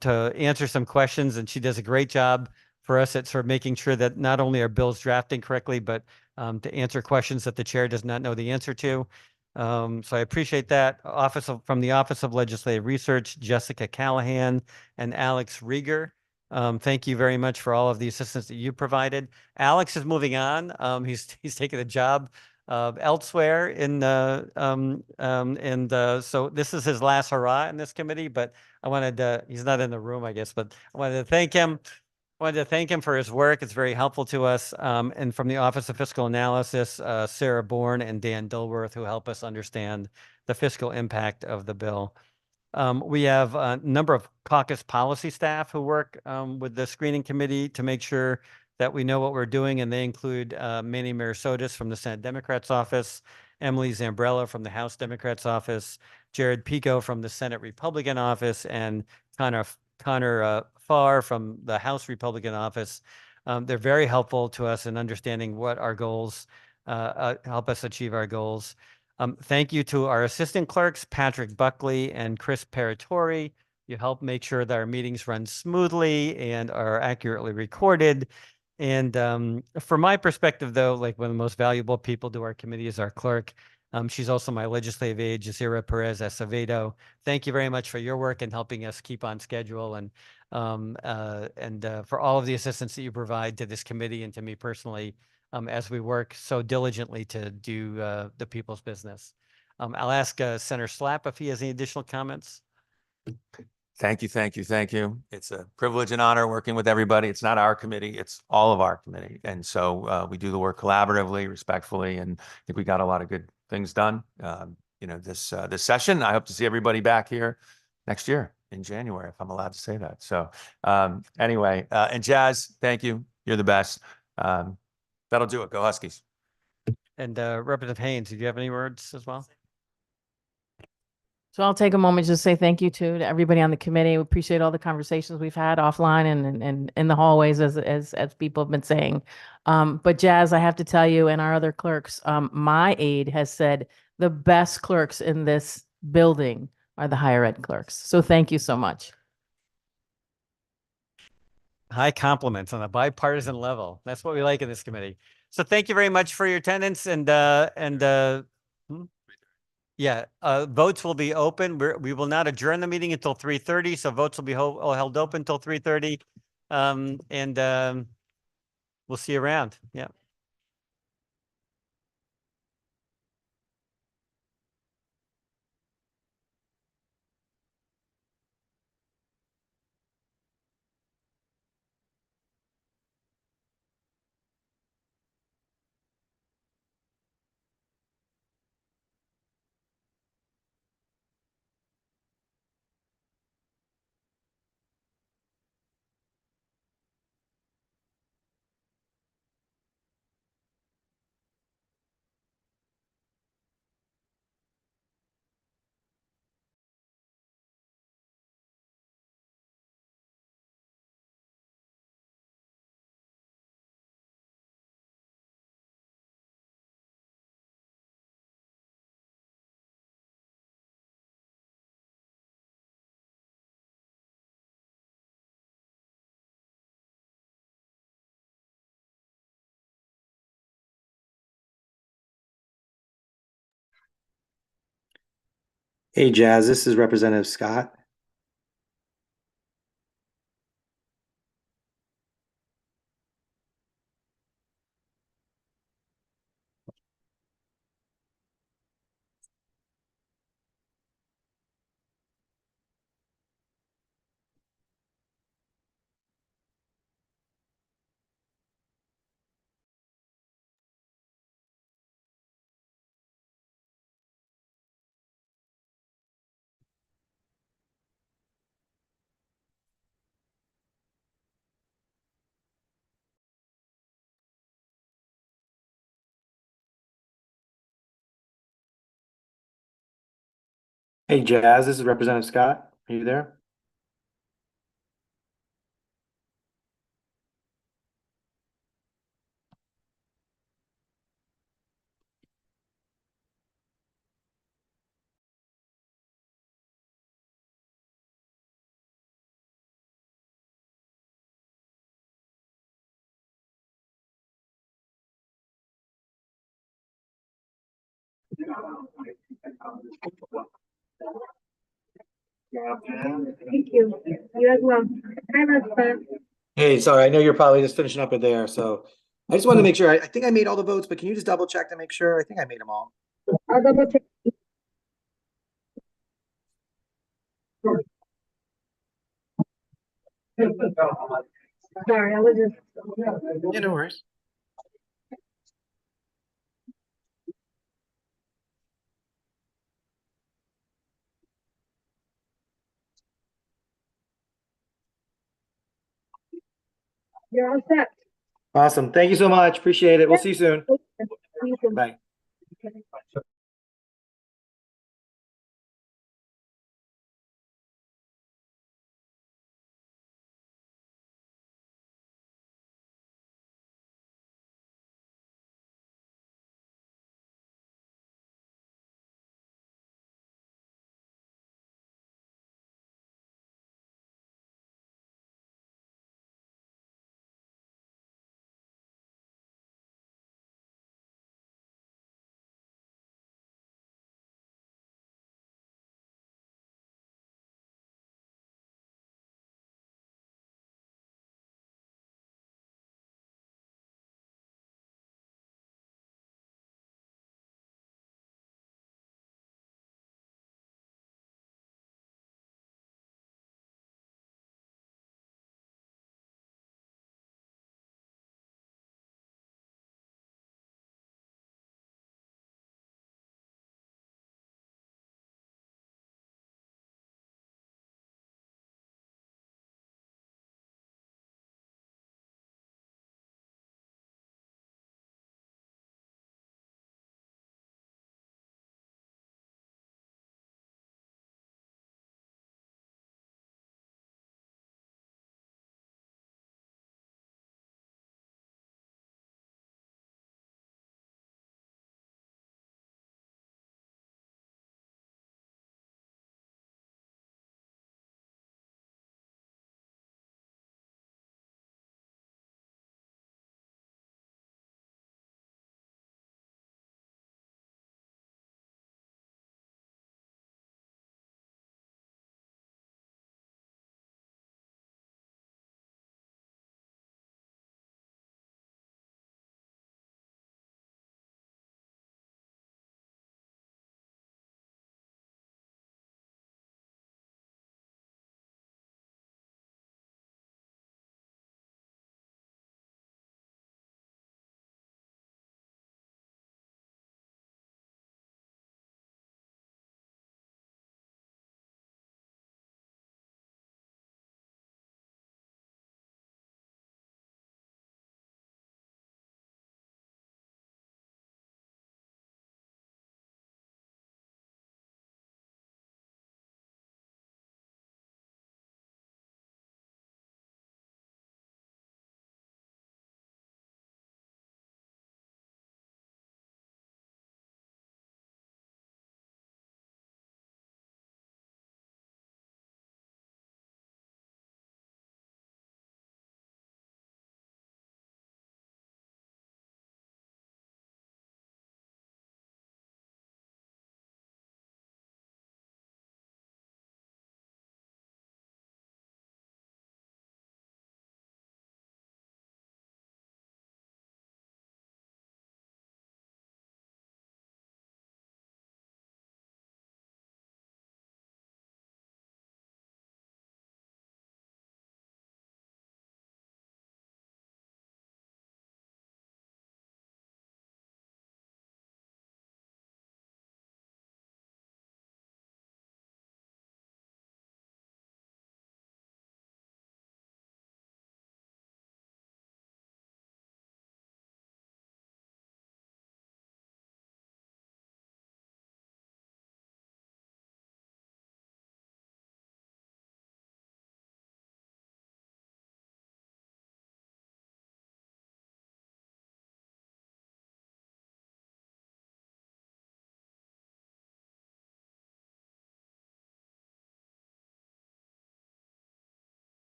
to answer some questions, and she does a great job for us at sort of making sure that not only are bills drafting correctly, but to answer questions that the chair does not know the answer to. So I appreciate that. From the Office of Legislative Research, Jessica Callahan and Alex Rieger. Thank you very much for all of the assistance that you provided. Alex is moving on. He's taken a job elsewhere so this is his last hurrah in this committee, but he's not in the room, I guess, but I wanted to thank him. I wanted to thank him for his work. It's very helpful to us. And from the Office of Fiscal Analysis, Sarah Bourne and Dan Dilworth, who help us understand the fiscal impact of the bill. We have a number of caucus policy staff who work with the screening committee to make sure that we know what we're doing, and they include Manny Mirasotis from the Senate Democrats office, Emily Zambrella from the House Democrats office, Jared Pico from the Senate Republican office, and Connor Farr from the House Republican office. They're very helpful to us in understanding what our goals, help us achieve our goals. Thank you to our assistant clerks, Patrick Buckley and Chris Paratori. You help make sure that our meetings run smoothly and are accurately recorded. And from my perspective, though, like one of the most valuable people to our committee is our clerk, She's also my legislative aide, Jazeera Perez Acevedo. Thank you very much for your work and helping us keep on schedule and for all of the assistance that you provide to this committee and to me personally as we work so diligently to do the people's business. I'll ask Senator Slapp if he has any additional comments. Thank you, thank you, thank you. It's a privilege and honor working with everybody. It's not our committee, it's all of our committee. And so we do the work collaboratively, respectfully, and I think we got a lot of good things done. This session, I hope to see everybody back here next year in January, if I'm allowed to say that. So anyway, and Jazz, thank you. You're the best. That'll do it. Go Huskies. And Representative Haynes, did you have any words as well? So I'll take a moment just to say thank you to everybody on the committee. We appreciate all the conversations we've had offline and in the hallways as people have been saying. But Jazz, I have to tell you, and our other clerks, my aide has said the best clerks in this building are the higher ed clerks. So thank you so much. High compliments on a bipartisan level. That's what we like in this committee. So thank you very much for your attendance yeah, votes will be open. We will not adjourn the meeting until 3:30. So votes will be held open until 3:30. We'll see you around. Yeah. Hey, Jazz, this is Representative Scott. Hey, Jazz, this is Representative Scott. Are you there? Thank you. You as well. Hi, Rosita. Hey, sorry, I know you're probably just finishing up with there, so I just wanted to make sure. I think I made all the votes, but can you just double check to make sure? I think I made them all. I'll double check. Sorry, I was just. Yeah, no worries. You're all set. Awesome. Thank you so much. Appreciate it. We'll see you soon. See you soon. Bye.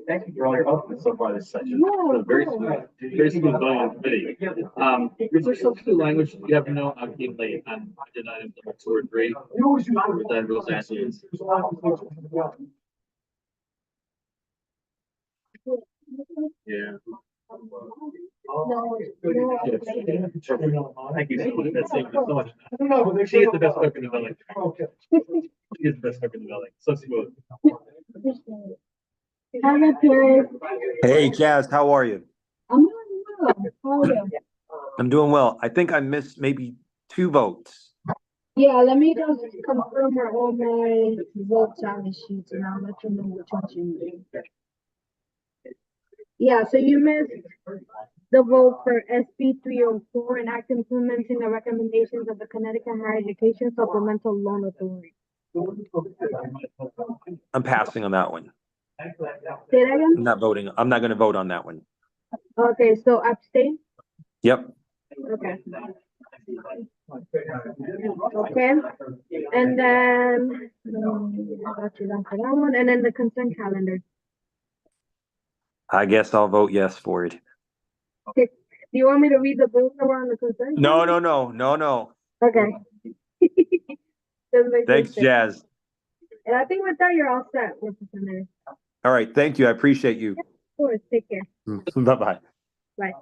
Thank you for all your help so far this session. Very smooth going on committee. Is there substitute language you have to know? I came late on agenda items number 2 or 3. That rules answers. Yeah. Thank you so much. That's so much. She is the best cook in the building. She is the best cook in the building. So smooth. Hey, Jazz, how are you? I'm doing well. How are you? I'm doing well. I think I missed maybe 2 votes. Yeah, let me just confirm where all my votes on the sheets and I'll let you know which ones you made. Yeah, so you missed the vote for SB 304, an act implementing the recommendations of the Connecticut Higher Education Supplemental Loan Authority. I'm passing on that one. Say that again? I'm not voting. I'm not going to vote on that one. Okay, so abstain? Yep. Okay. Okay, and then, I got you done for that one, and then the consent calendar. I guess I'll vote yes for it. Okay, do you want me to read the bills that were on the consent? No. Okay. Just make Thanks, sure. Jazz. And I think with that, you're all set, Representative. All right. Thank you. I appreciate you. Of course, take care. Bye-bye. Bye.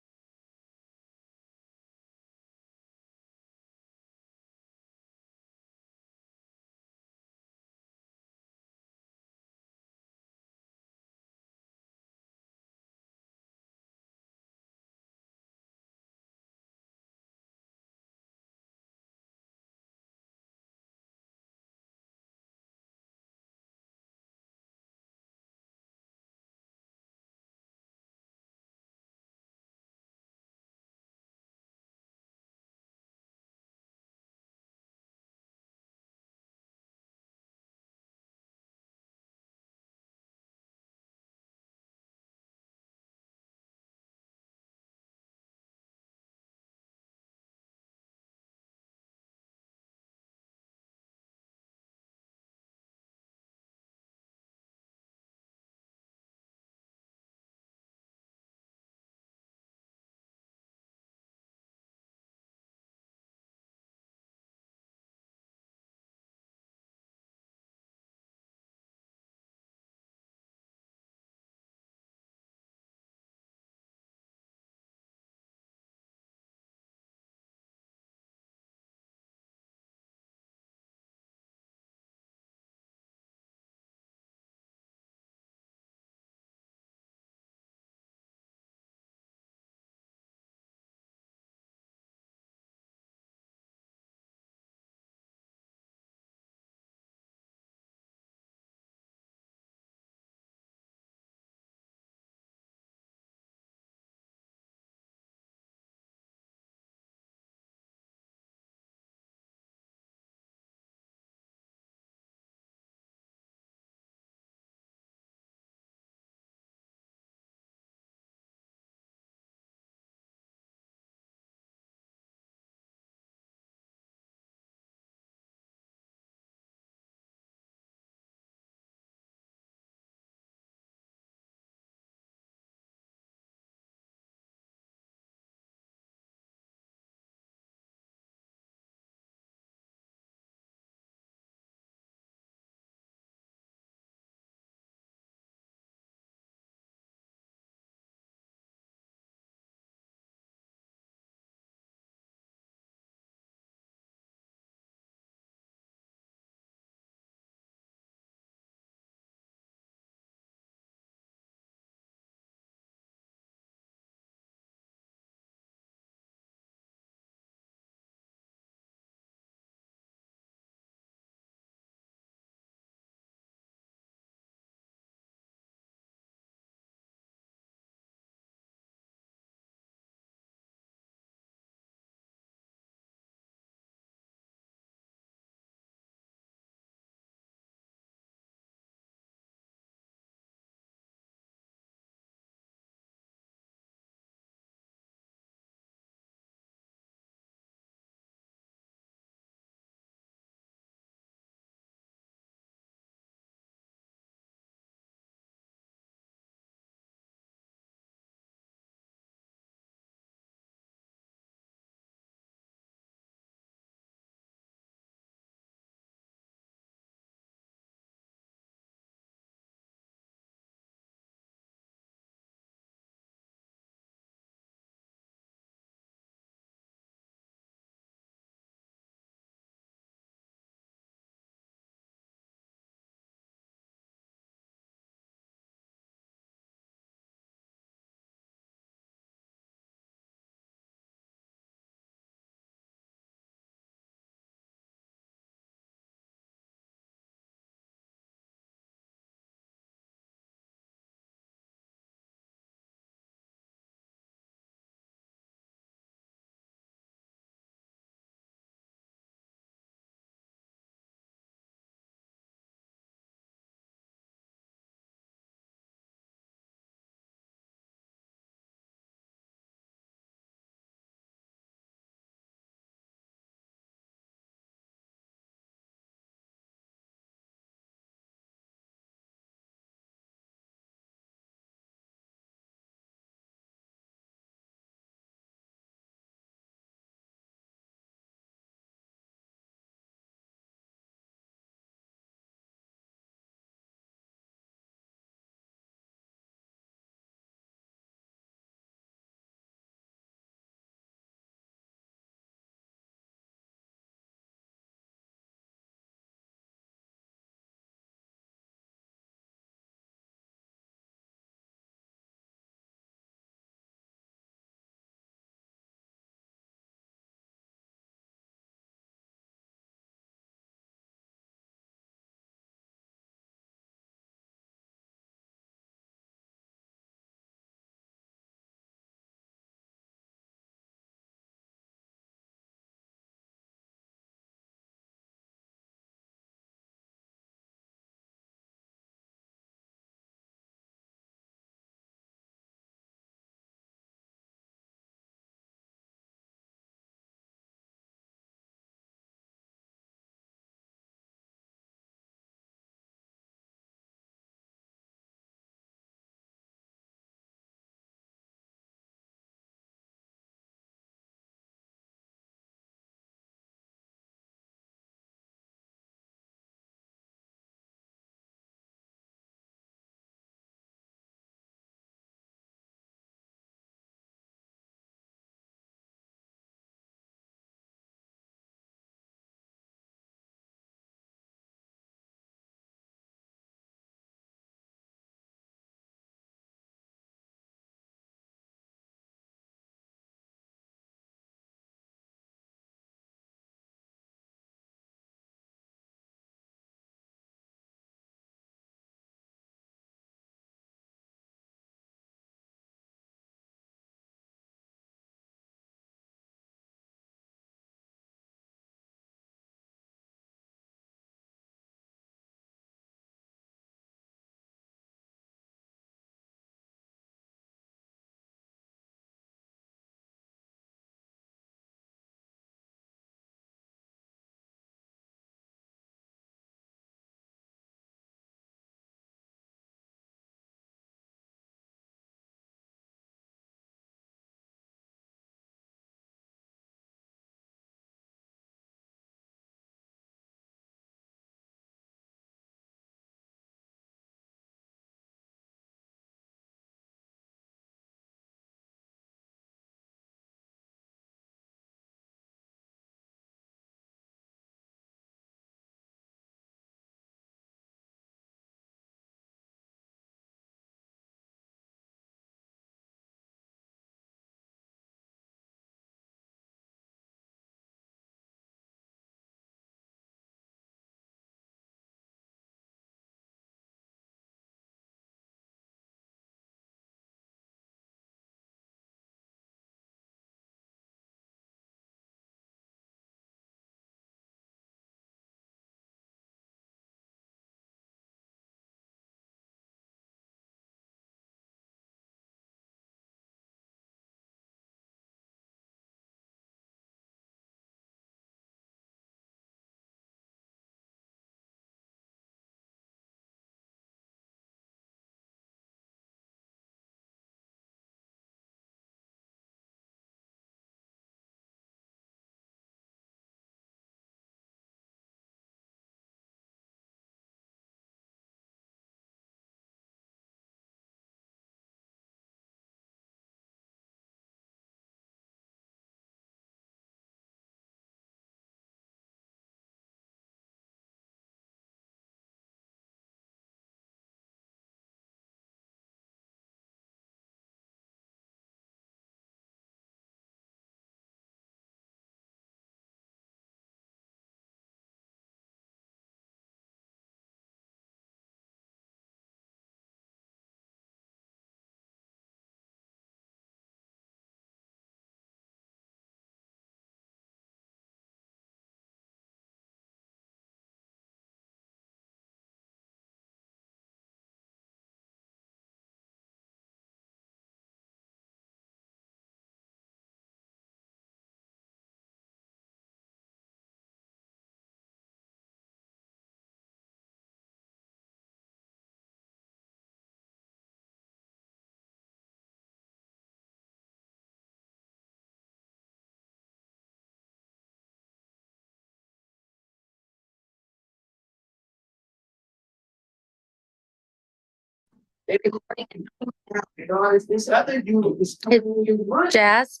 Jazz?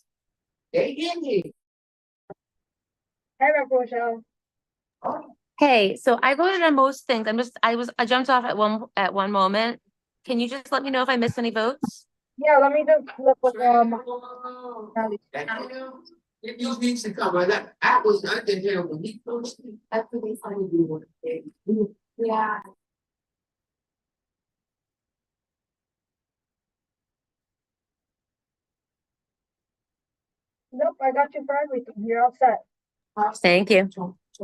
Hi, Rochelle. Hey, so I voted on most things. I jumped off at one moment. Can you just let me know if I missed any votes? Yeah, let me just look with It just needs to come. I was not in here when he first. After they finally do what they. Yeah. Nope, I got you for everything. You're all set. Thank you.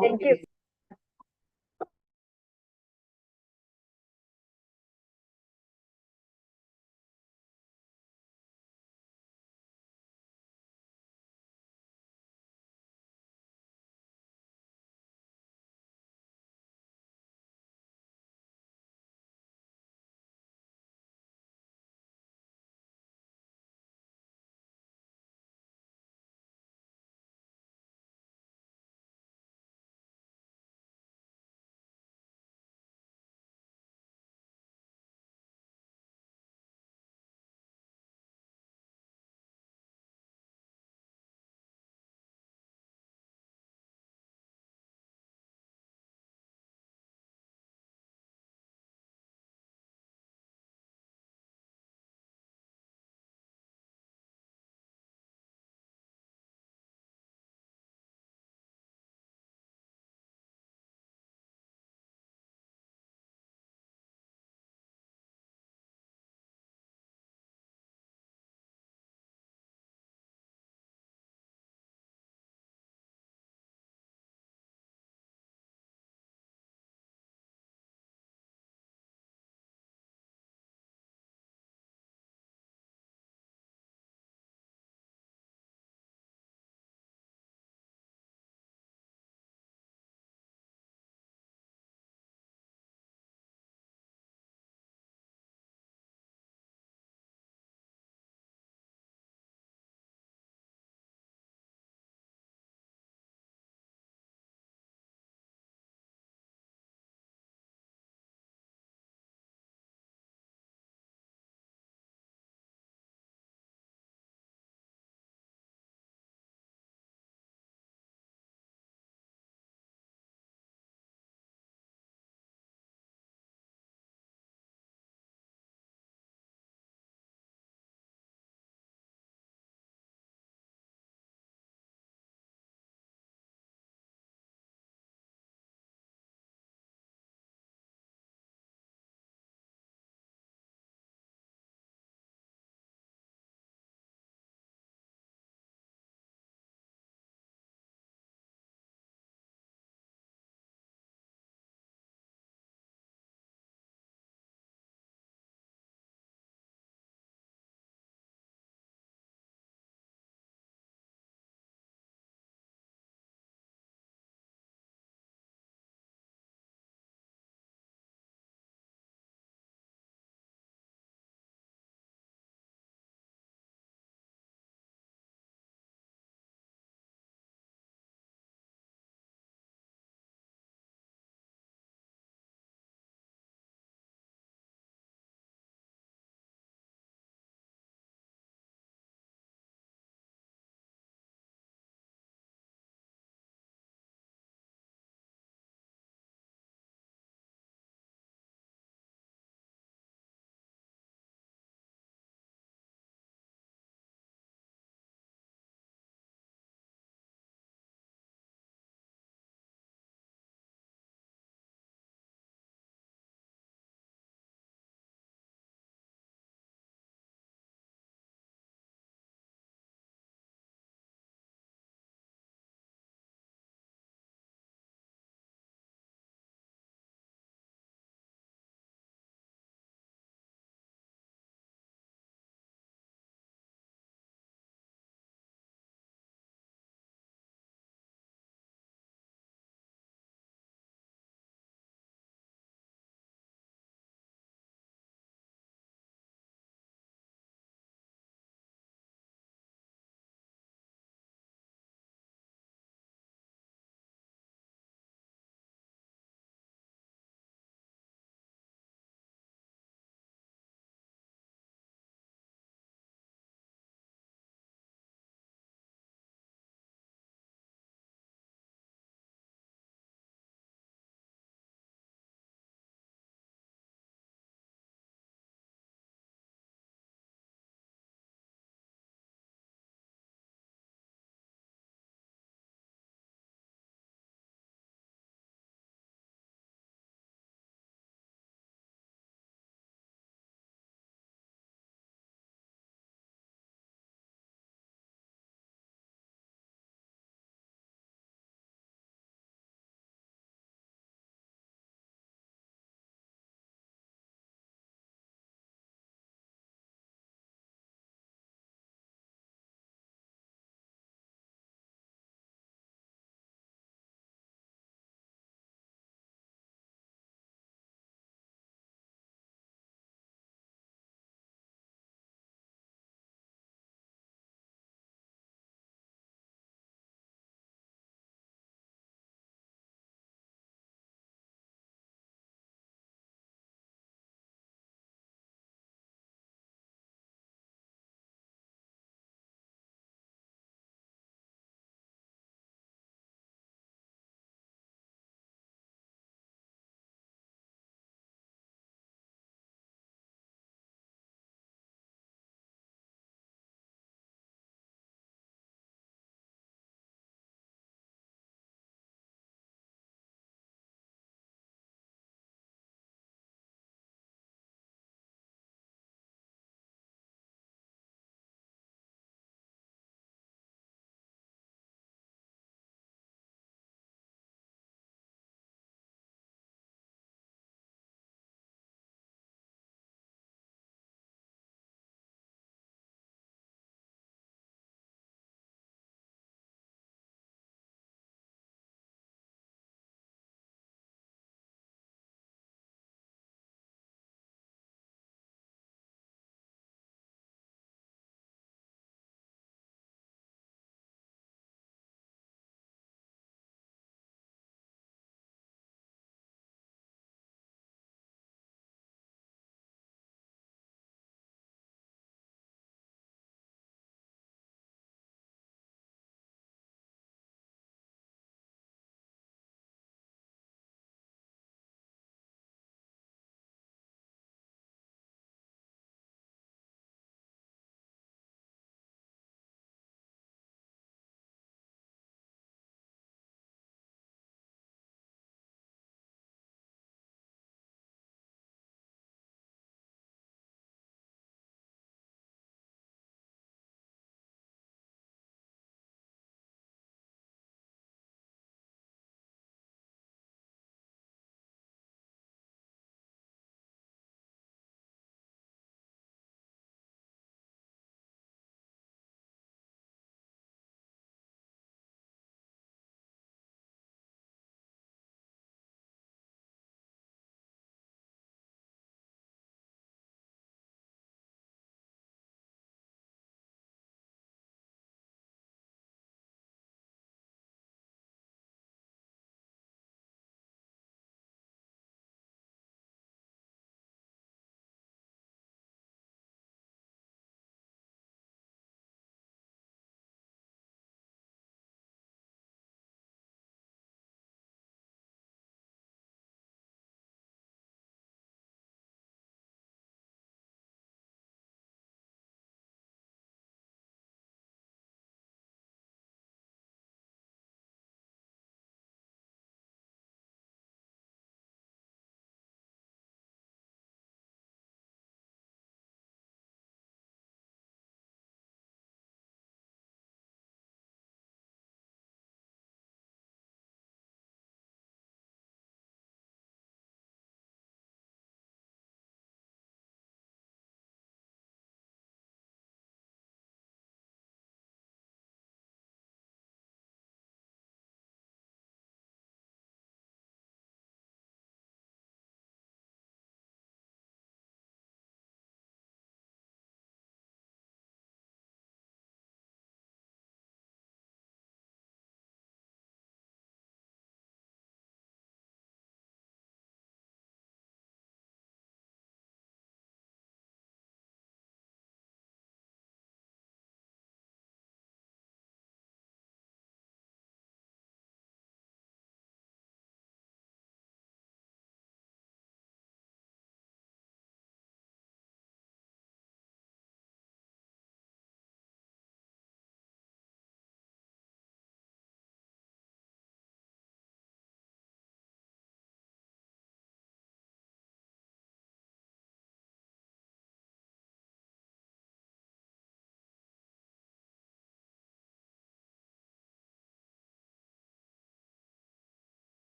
Thank you.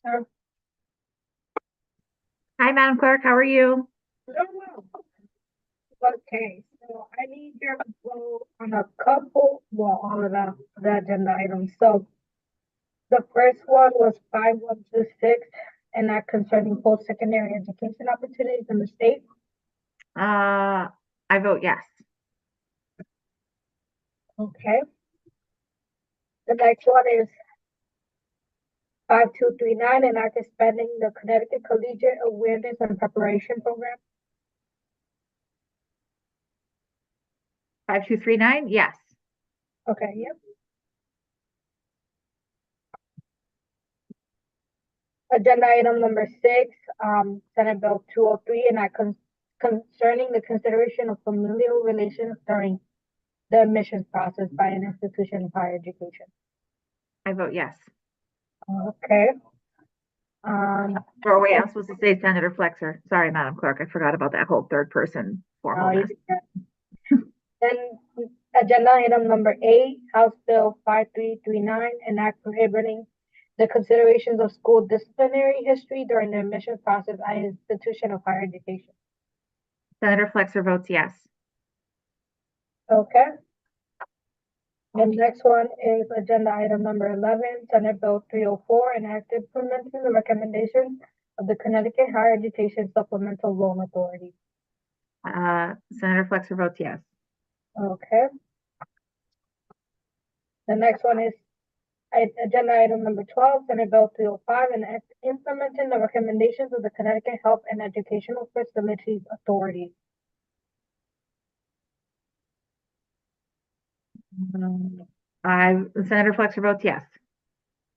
sir. Hi, Madam Clerk, how are you? Doing well. Okay, so I need your vote on a couple, well, all of the agenda items. So the first one was 5126, and that concerning post-secondary education opportunities in the state. I vote yes. Okay. The next one is 5239, and that is expanding the Connecticut Collegiate Awareness and Preparation Program. 5239, yes. Okay, yep. Agenda item number 6, Senate Bill 203, and that concerning the consideration of familial relations during the admissions process by an institution of higher education. I vote yes. Okay. Oh, wait, I'm supposed to say Senator Flexer. Sorry, Madam Clerk, I forgot about that whole third person formalness. Then agenda item number 8, House Bill 5339, an act prohibiting the considerations of school disciplinary history during the admission process at an institution of higher education. Senator Flexer votes yes. Okay. The next one is agenda item number 11, Senate Bill 304, an act implementing the recommendations of the Connecticut Higher Education Supplemental Loan Authority. Senator Flexer votes yes. Okay. The next one is agenda item number 12, Senate Bill 305, an act implementing the recommendations of the Connecticut Health and Educational Facilities Authority. Senator Flexer votes yes.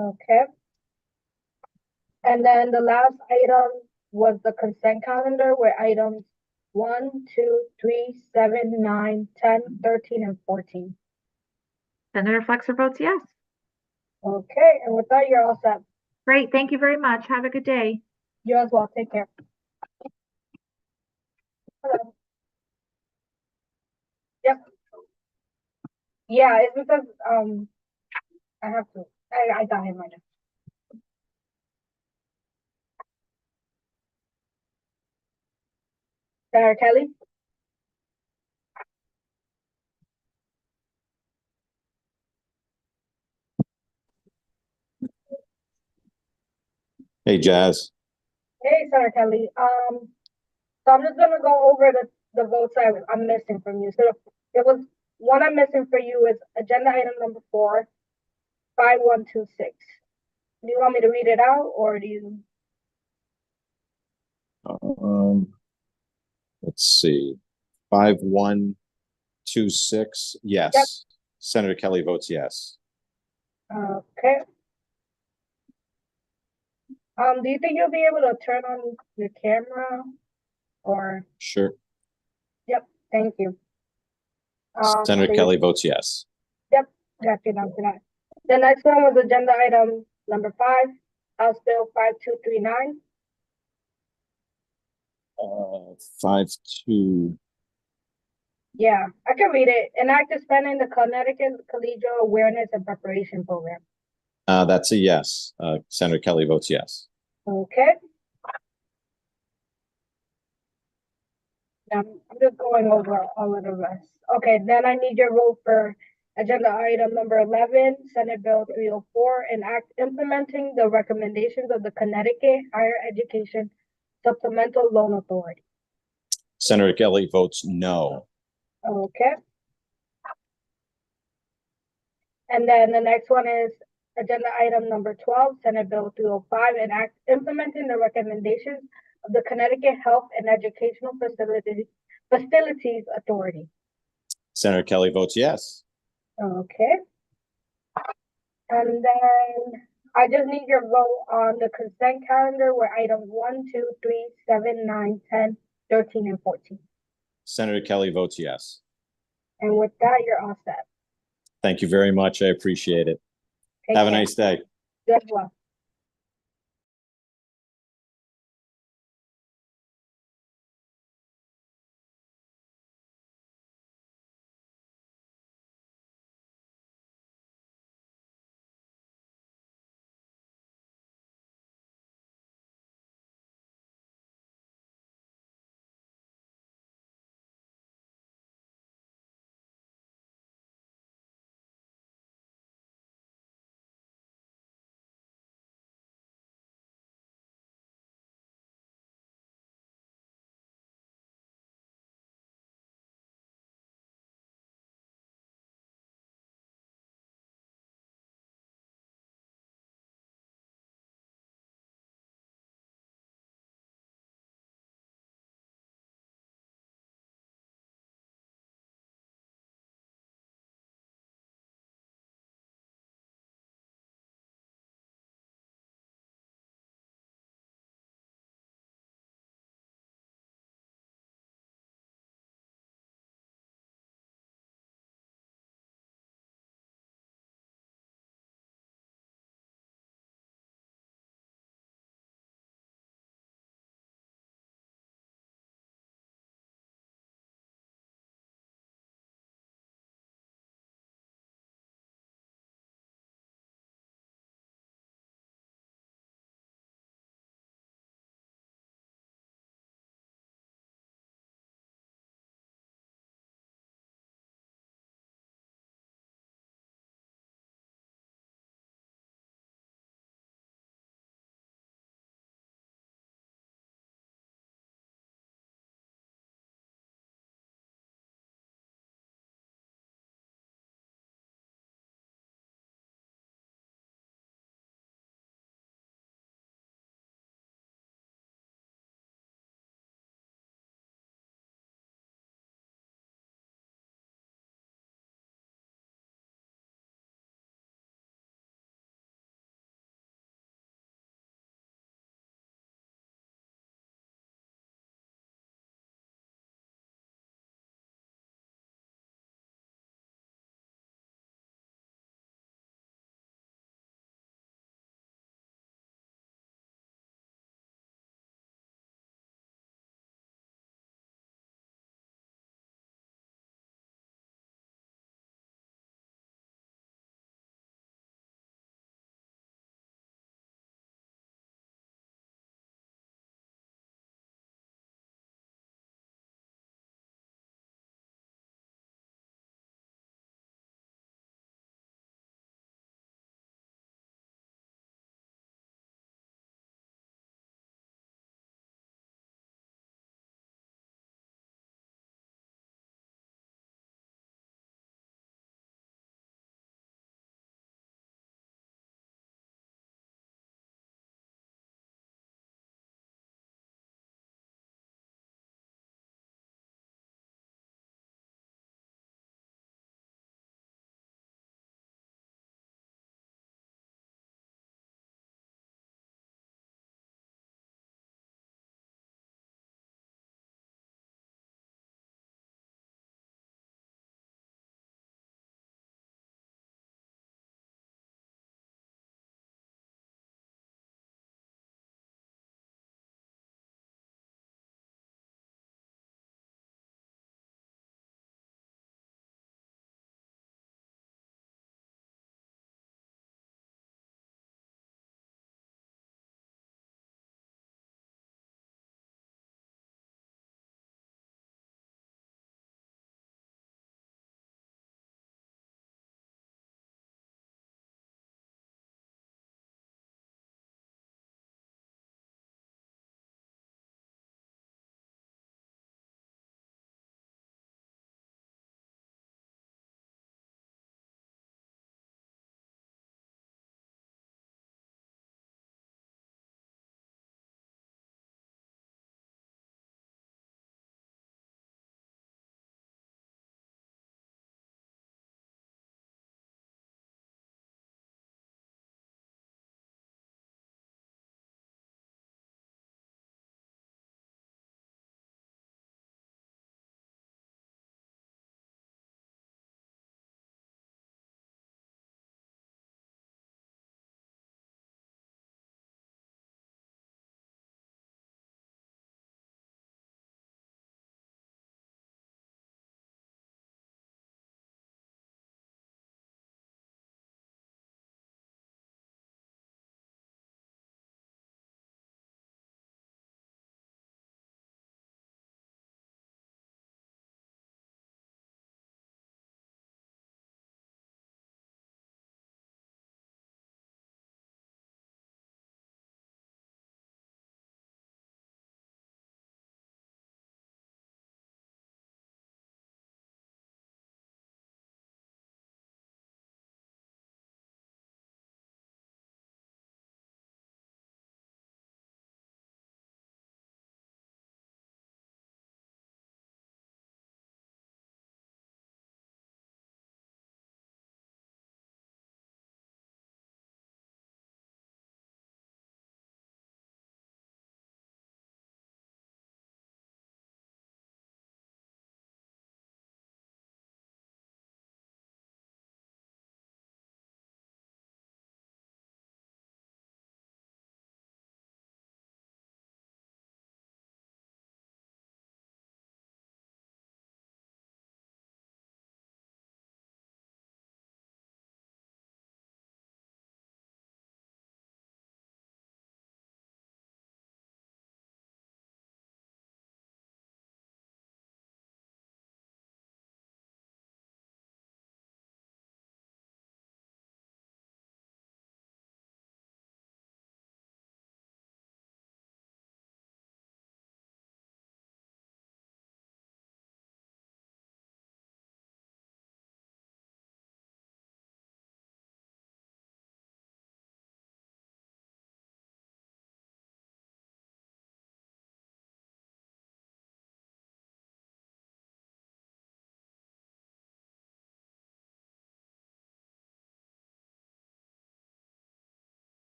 Okay. And then the last item was the consent calendar where items 1, 2, 3, 7, 9, 10, 13, and 14. Senator Flexer votes yes. Okay, and with that, you're all set. Great, thank you very much. Have a good day. You as well. Take care. Hello. Yep. Yeah, it's because I have to. I got him right now. Sarah Kelly. Hey, Jazz. Hey, Sarah Kelly. So I'm just gonna go over the votes I'm missing from you. So there was one I'm missing for you is agenda item number 4, 5126. Do you want me to read it out or do you? Let's see. 5126. Yes. Yep. Senator Kelly votes yes. Okay. Do you think you'll be able to turn on your camera or? Sure. Yep, thank you. Senator so Kelly votes yes. Yep, got you down to that. The next one was agenda item number 5, House Bill 5239. 52. Yeah, I can read it. An act expanding the Connecticut Collegiate Awareness and Preparation Program. That's a yes. Senator Kelly votes yes. Okay. Now, I'm just going over all of the rest. Okay, then I need your vote for agenda item number 11, Senate Bill 304, an act implementing the recommendations of the Connecticut Higher Education Supplemental Loan Authority. Senator Kelly votes no. Okay. And then the next one is agenda item number 12, Senate Bill 305, an act implementing the recommendations of the Connecticut Health and Educational Facilities Authority. Senator Kelly votes yes. Okay. And then I just need your vote on the consent calendar where items 1, 2, 3, 7, 9, 10, 13, and 14. Senator Kelly votes yes. And with that, you're all set. Thank you very much. I appreciate it. Take Have a care. nice day. You as well.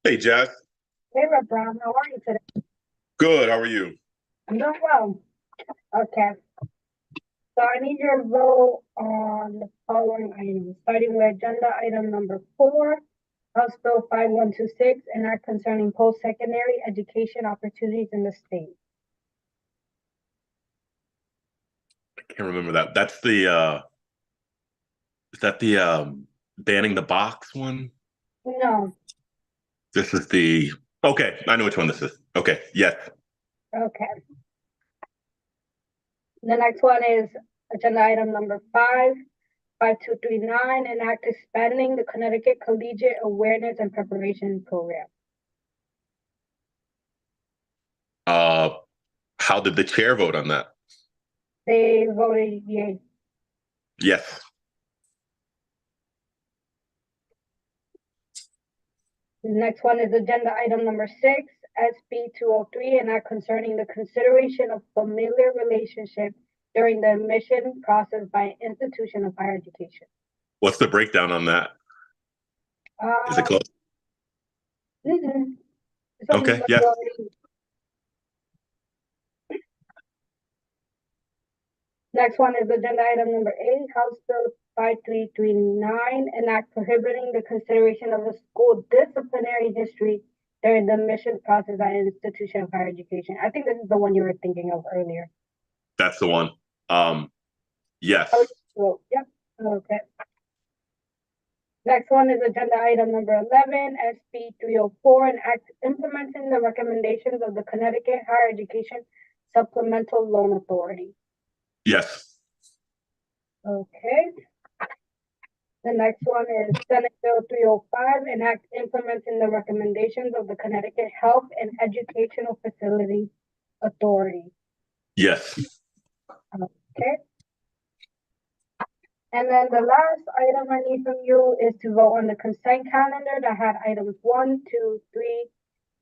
Hey, Jess. Hey, Red Brown, how are you today? Good. How are you? I'm doing well. Okay. So I need your vote on the following items, starting with agenda item number 4, House Bill 5126, and act concerning post-secondary education opportunities in the state. I can't remember that. That's the is that the banning the box one? No. This is the okay, I know which one this is. Okay, yes. Okay. The next one is agenda item number 5, 5239, and act expanding the Connecticut Collegiate Awareness and Preparation Program. How did the chair vote on that? They voted yay. Yes. The next one is agenda item number 6, SB 203, and act concerning the consideration of familiar relationship during the admission process by an institution of higher education. What's the breakdown on that? Is it close? Mhm. Okay, yes. Next one is agenda item number 8, House Bill 5339, an act prohibiting the consideration of a school disciplinary history during the admission process at an institution of higher education. I think this is the one you were thinking of earlier. That's the one. Yes. Oh, yep. Okay. Next one is agenda item number 11, SB 304, an act implementing the recommendations of the Connecticut Higher Education Supplemental Loan Authority. Yes. Okay. The next one is Senate Bill 305, an act implementing the recommendations of the Connecticut Health and Educational Facility Authority. Yes. Okay. And then the last item I need from you is to vote on the consent calendar that had items 1, 2, 3,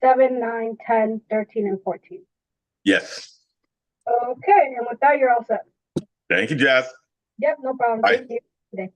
7, 9, 10, 13, and 14. Yes. Okay, and with that, you're all set. Thank you, Jess. Yep, no problem. Bye. Thank you. Today.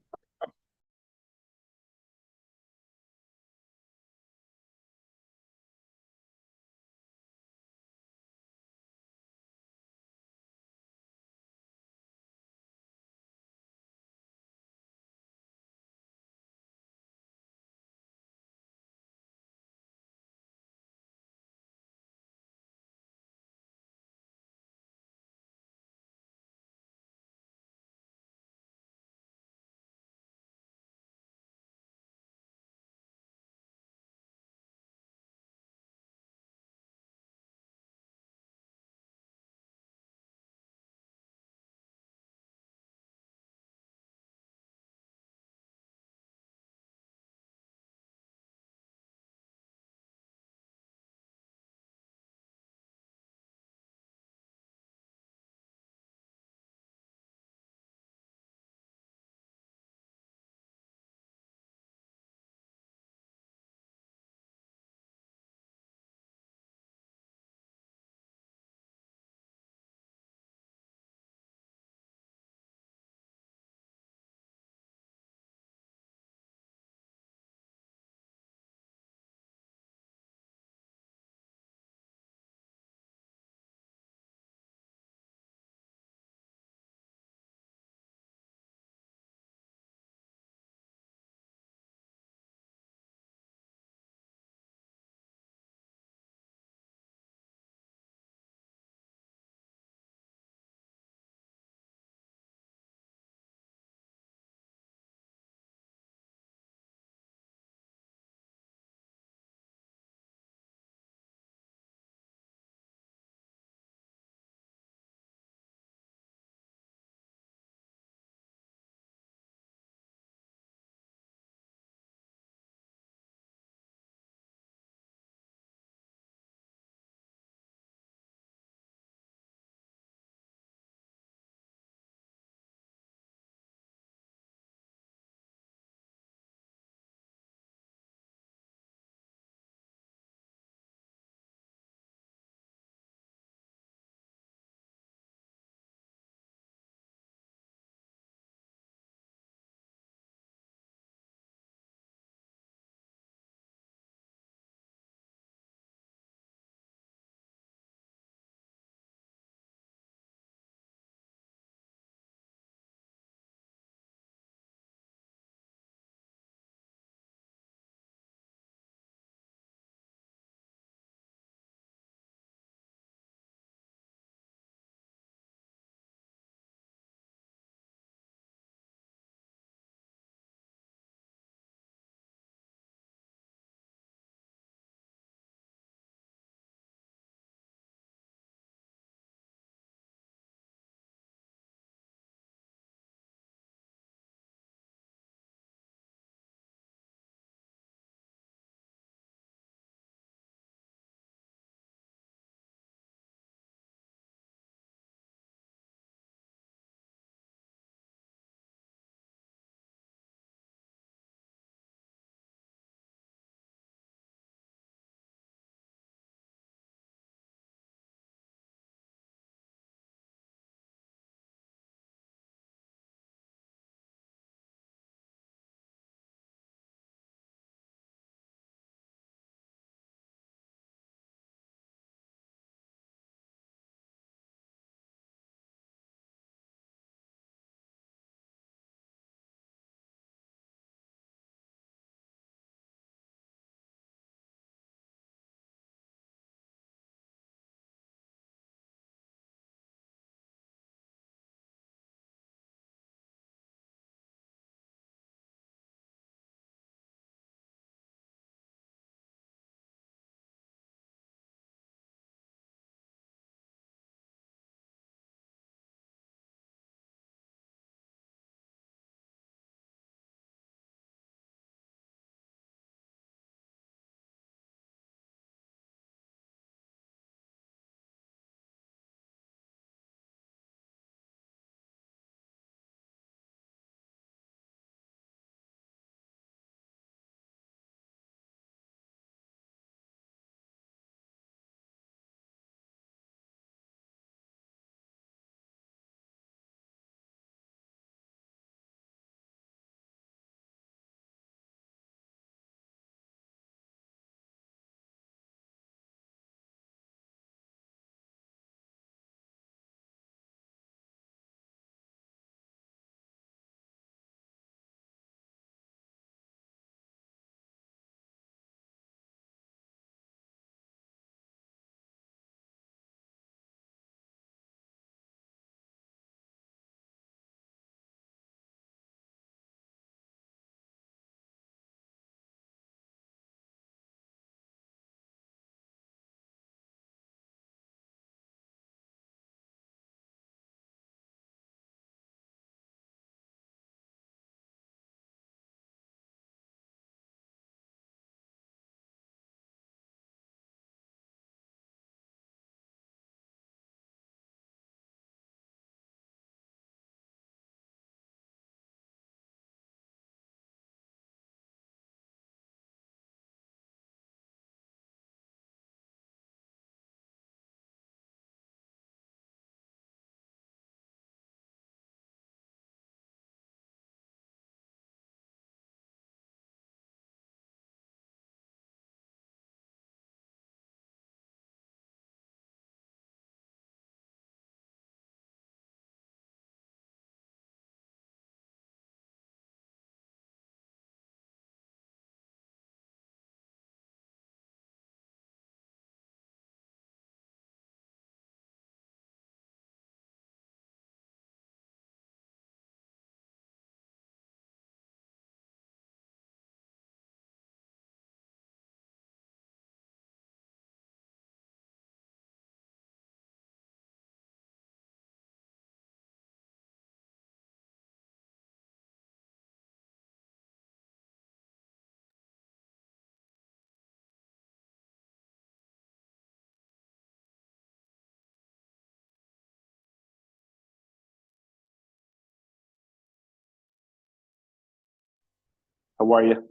How are you?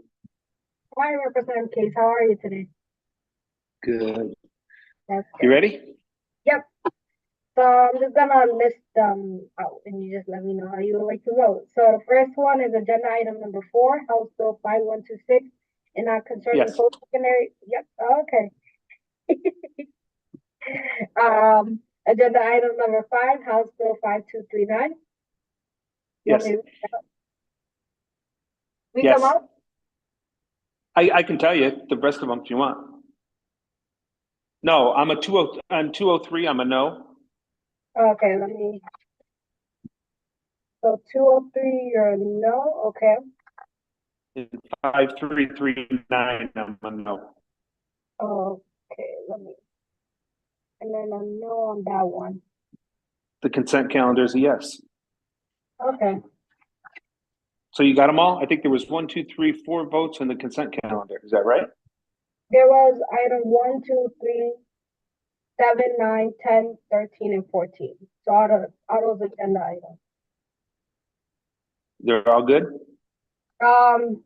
Hi, Representative Case. How are you today? Good. That's You good. ready? Yep. So I'm just gonna list them out and you just let me know how you would like to vote. So the first one is agenda item number 4, House Bill 5126, and concerning Yes. post-secondary. Yep, okay. Agenda item number 5, House Bill 5239. You want Yes. me to read Yes. them out? I can tell you the rest of them if you want. No, I'm a 20 on 203. I'm a no. Okay, let me. So 203, you're a no, okay. And 5339. I'm a no. Okay, let me. And then a no on that one. The consent calendar is a yes. Okay. So you got them all? I think there was 1, 2, 3, 4 votes on the consent calendar. Is that right? There was item 1, 2, 3, 7, 9, 10, 13, and 14. So out of those agenda items. They're all good? And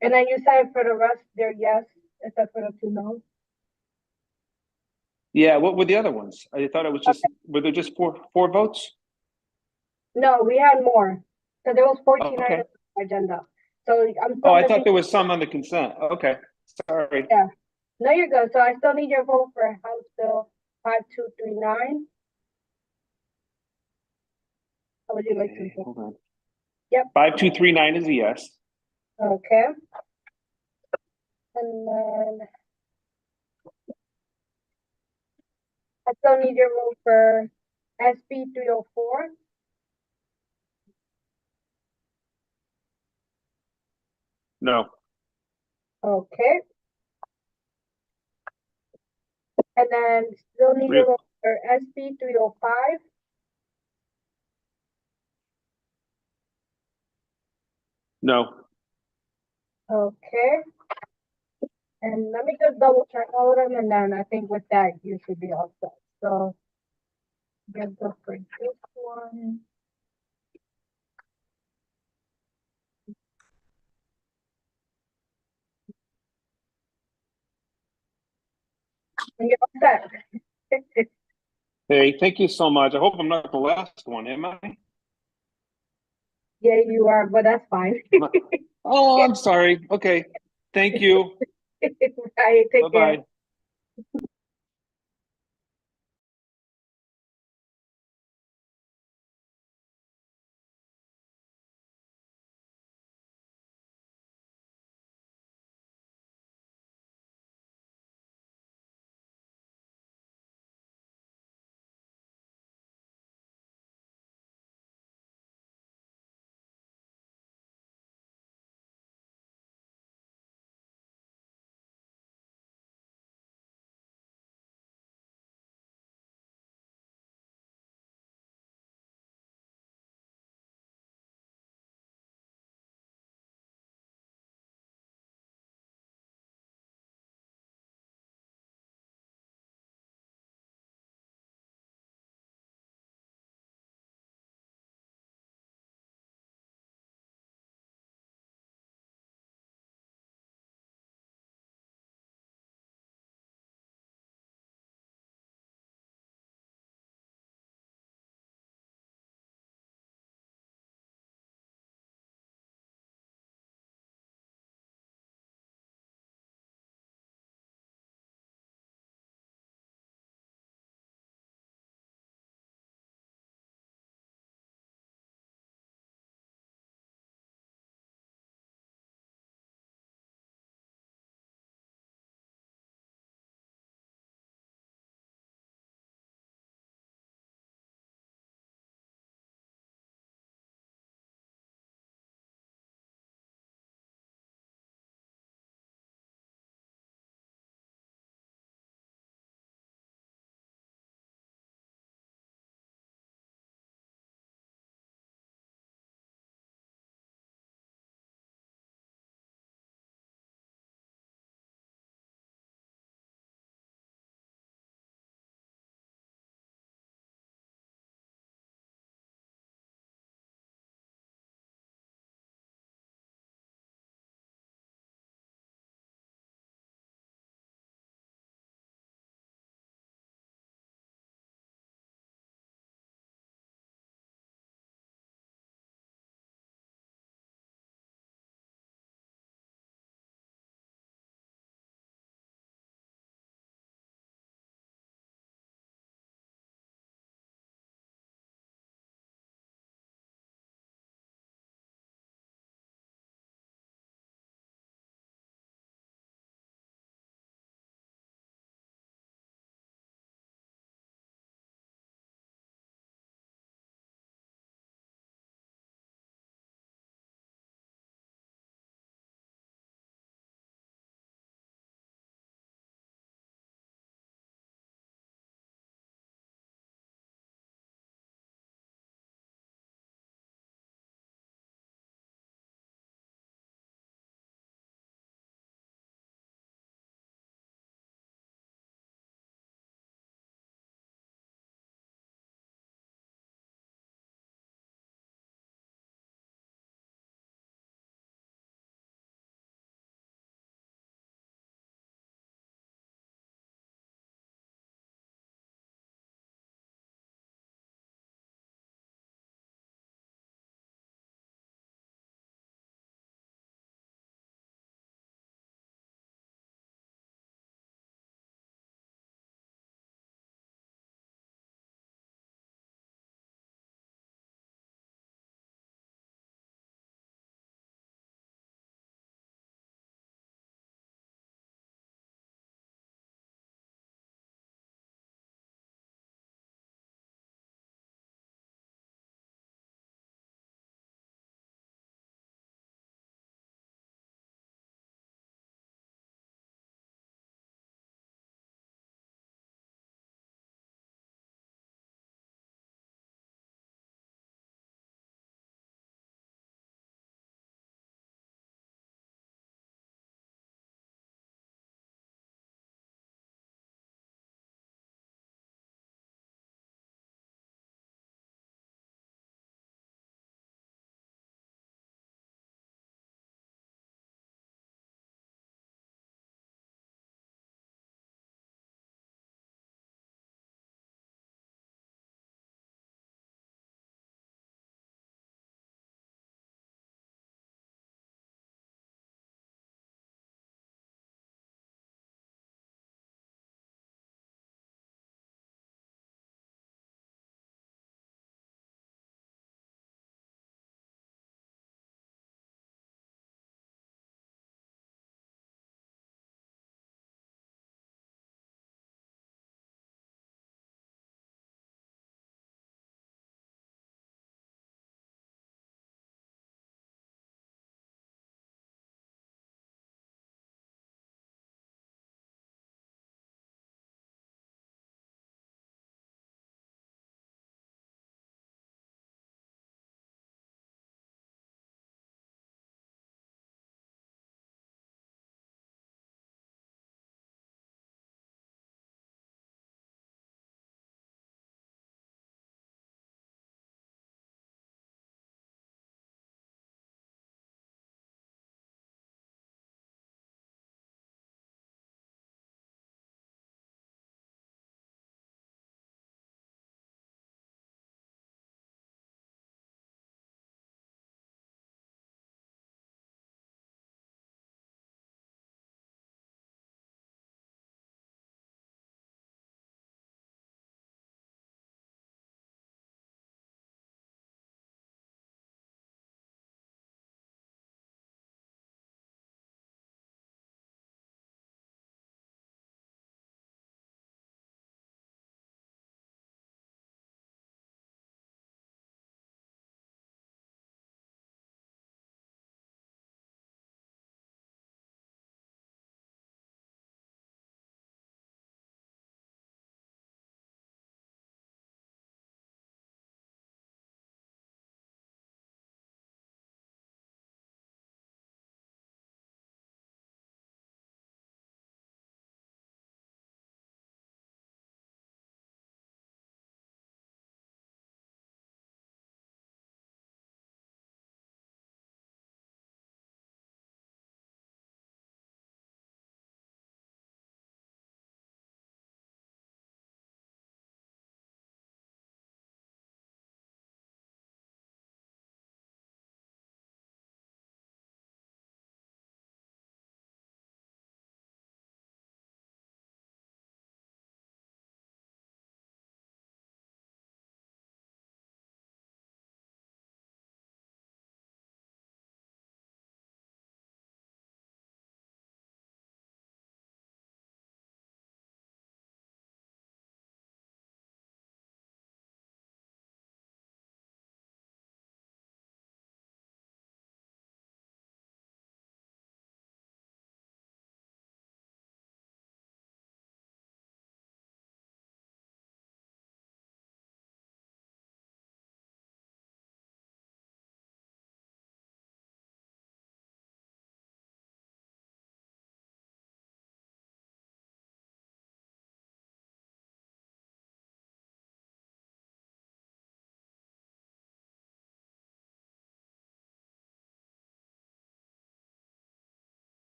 then you said for the rest, they're yes, except for the 2 no's. Yeah, what were the other ones? I thought it was just, were there just four votes? No, we had more. So there was 14 Okay. items on the agenda. So I'm still Oh, I missing. thought there was some on the consent. Okay, sorry. Yeah. No, you're good. So I still need your vote for House Bill 5239. How would you like to vote? Hold on. Yep. 5239 is a yes. Okay. And then I still need your vote for SB 304. No. Okay. And then still need your vote for SB 305. No. Okay. And let me just double check all of them, and then I think with that you should be all set. So get the for this one. And you're all set. Hey, thank you so much. I hope I'm not the last one, am I? Yeah, you are, but that's fine. Oh, I'm sorry. Okay. Thank you. Bye. Take care. Bye-bye.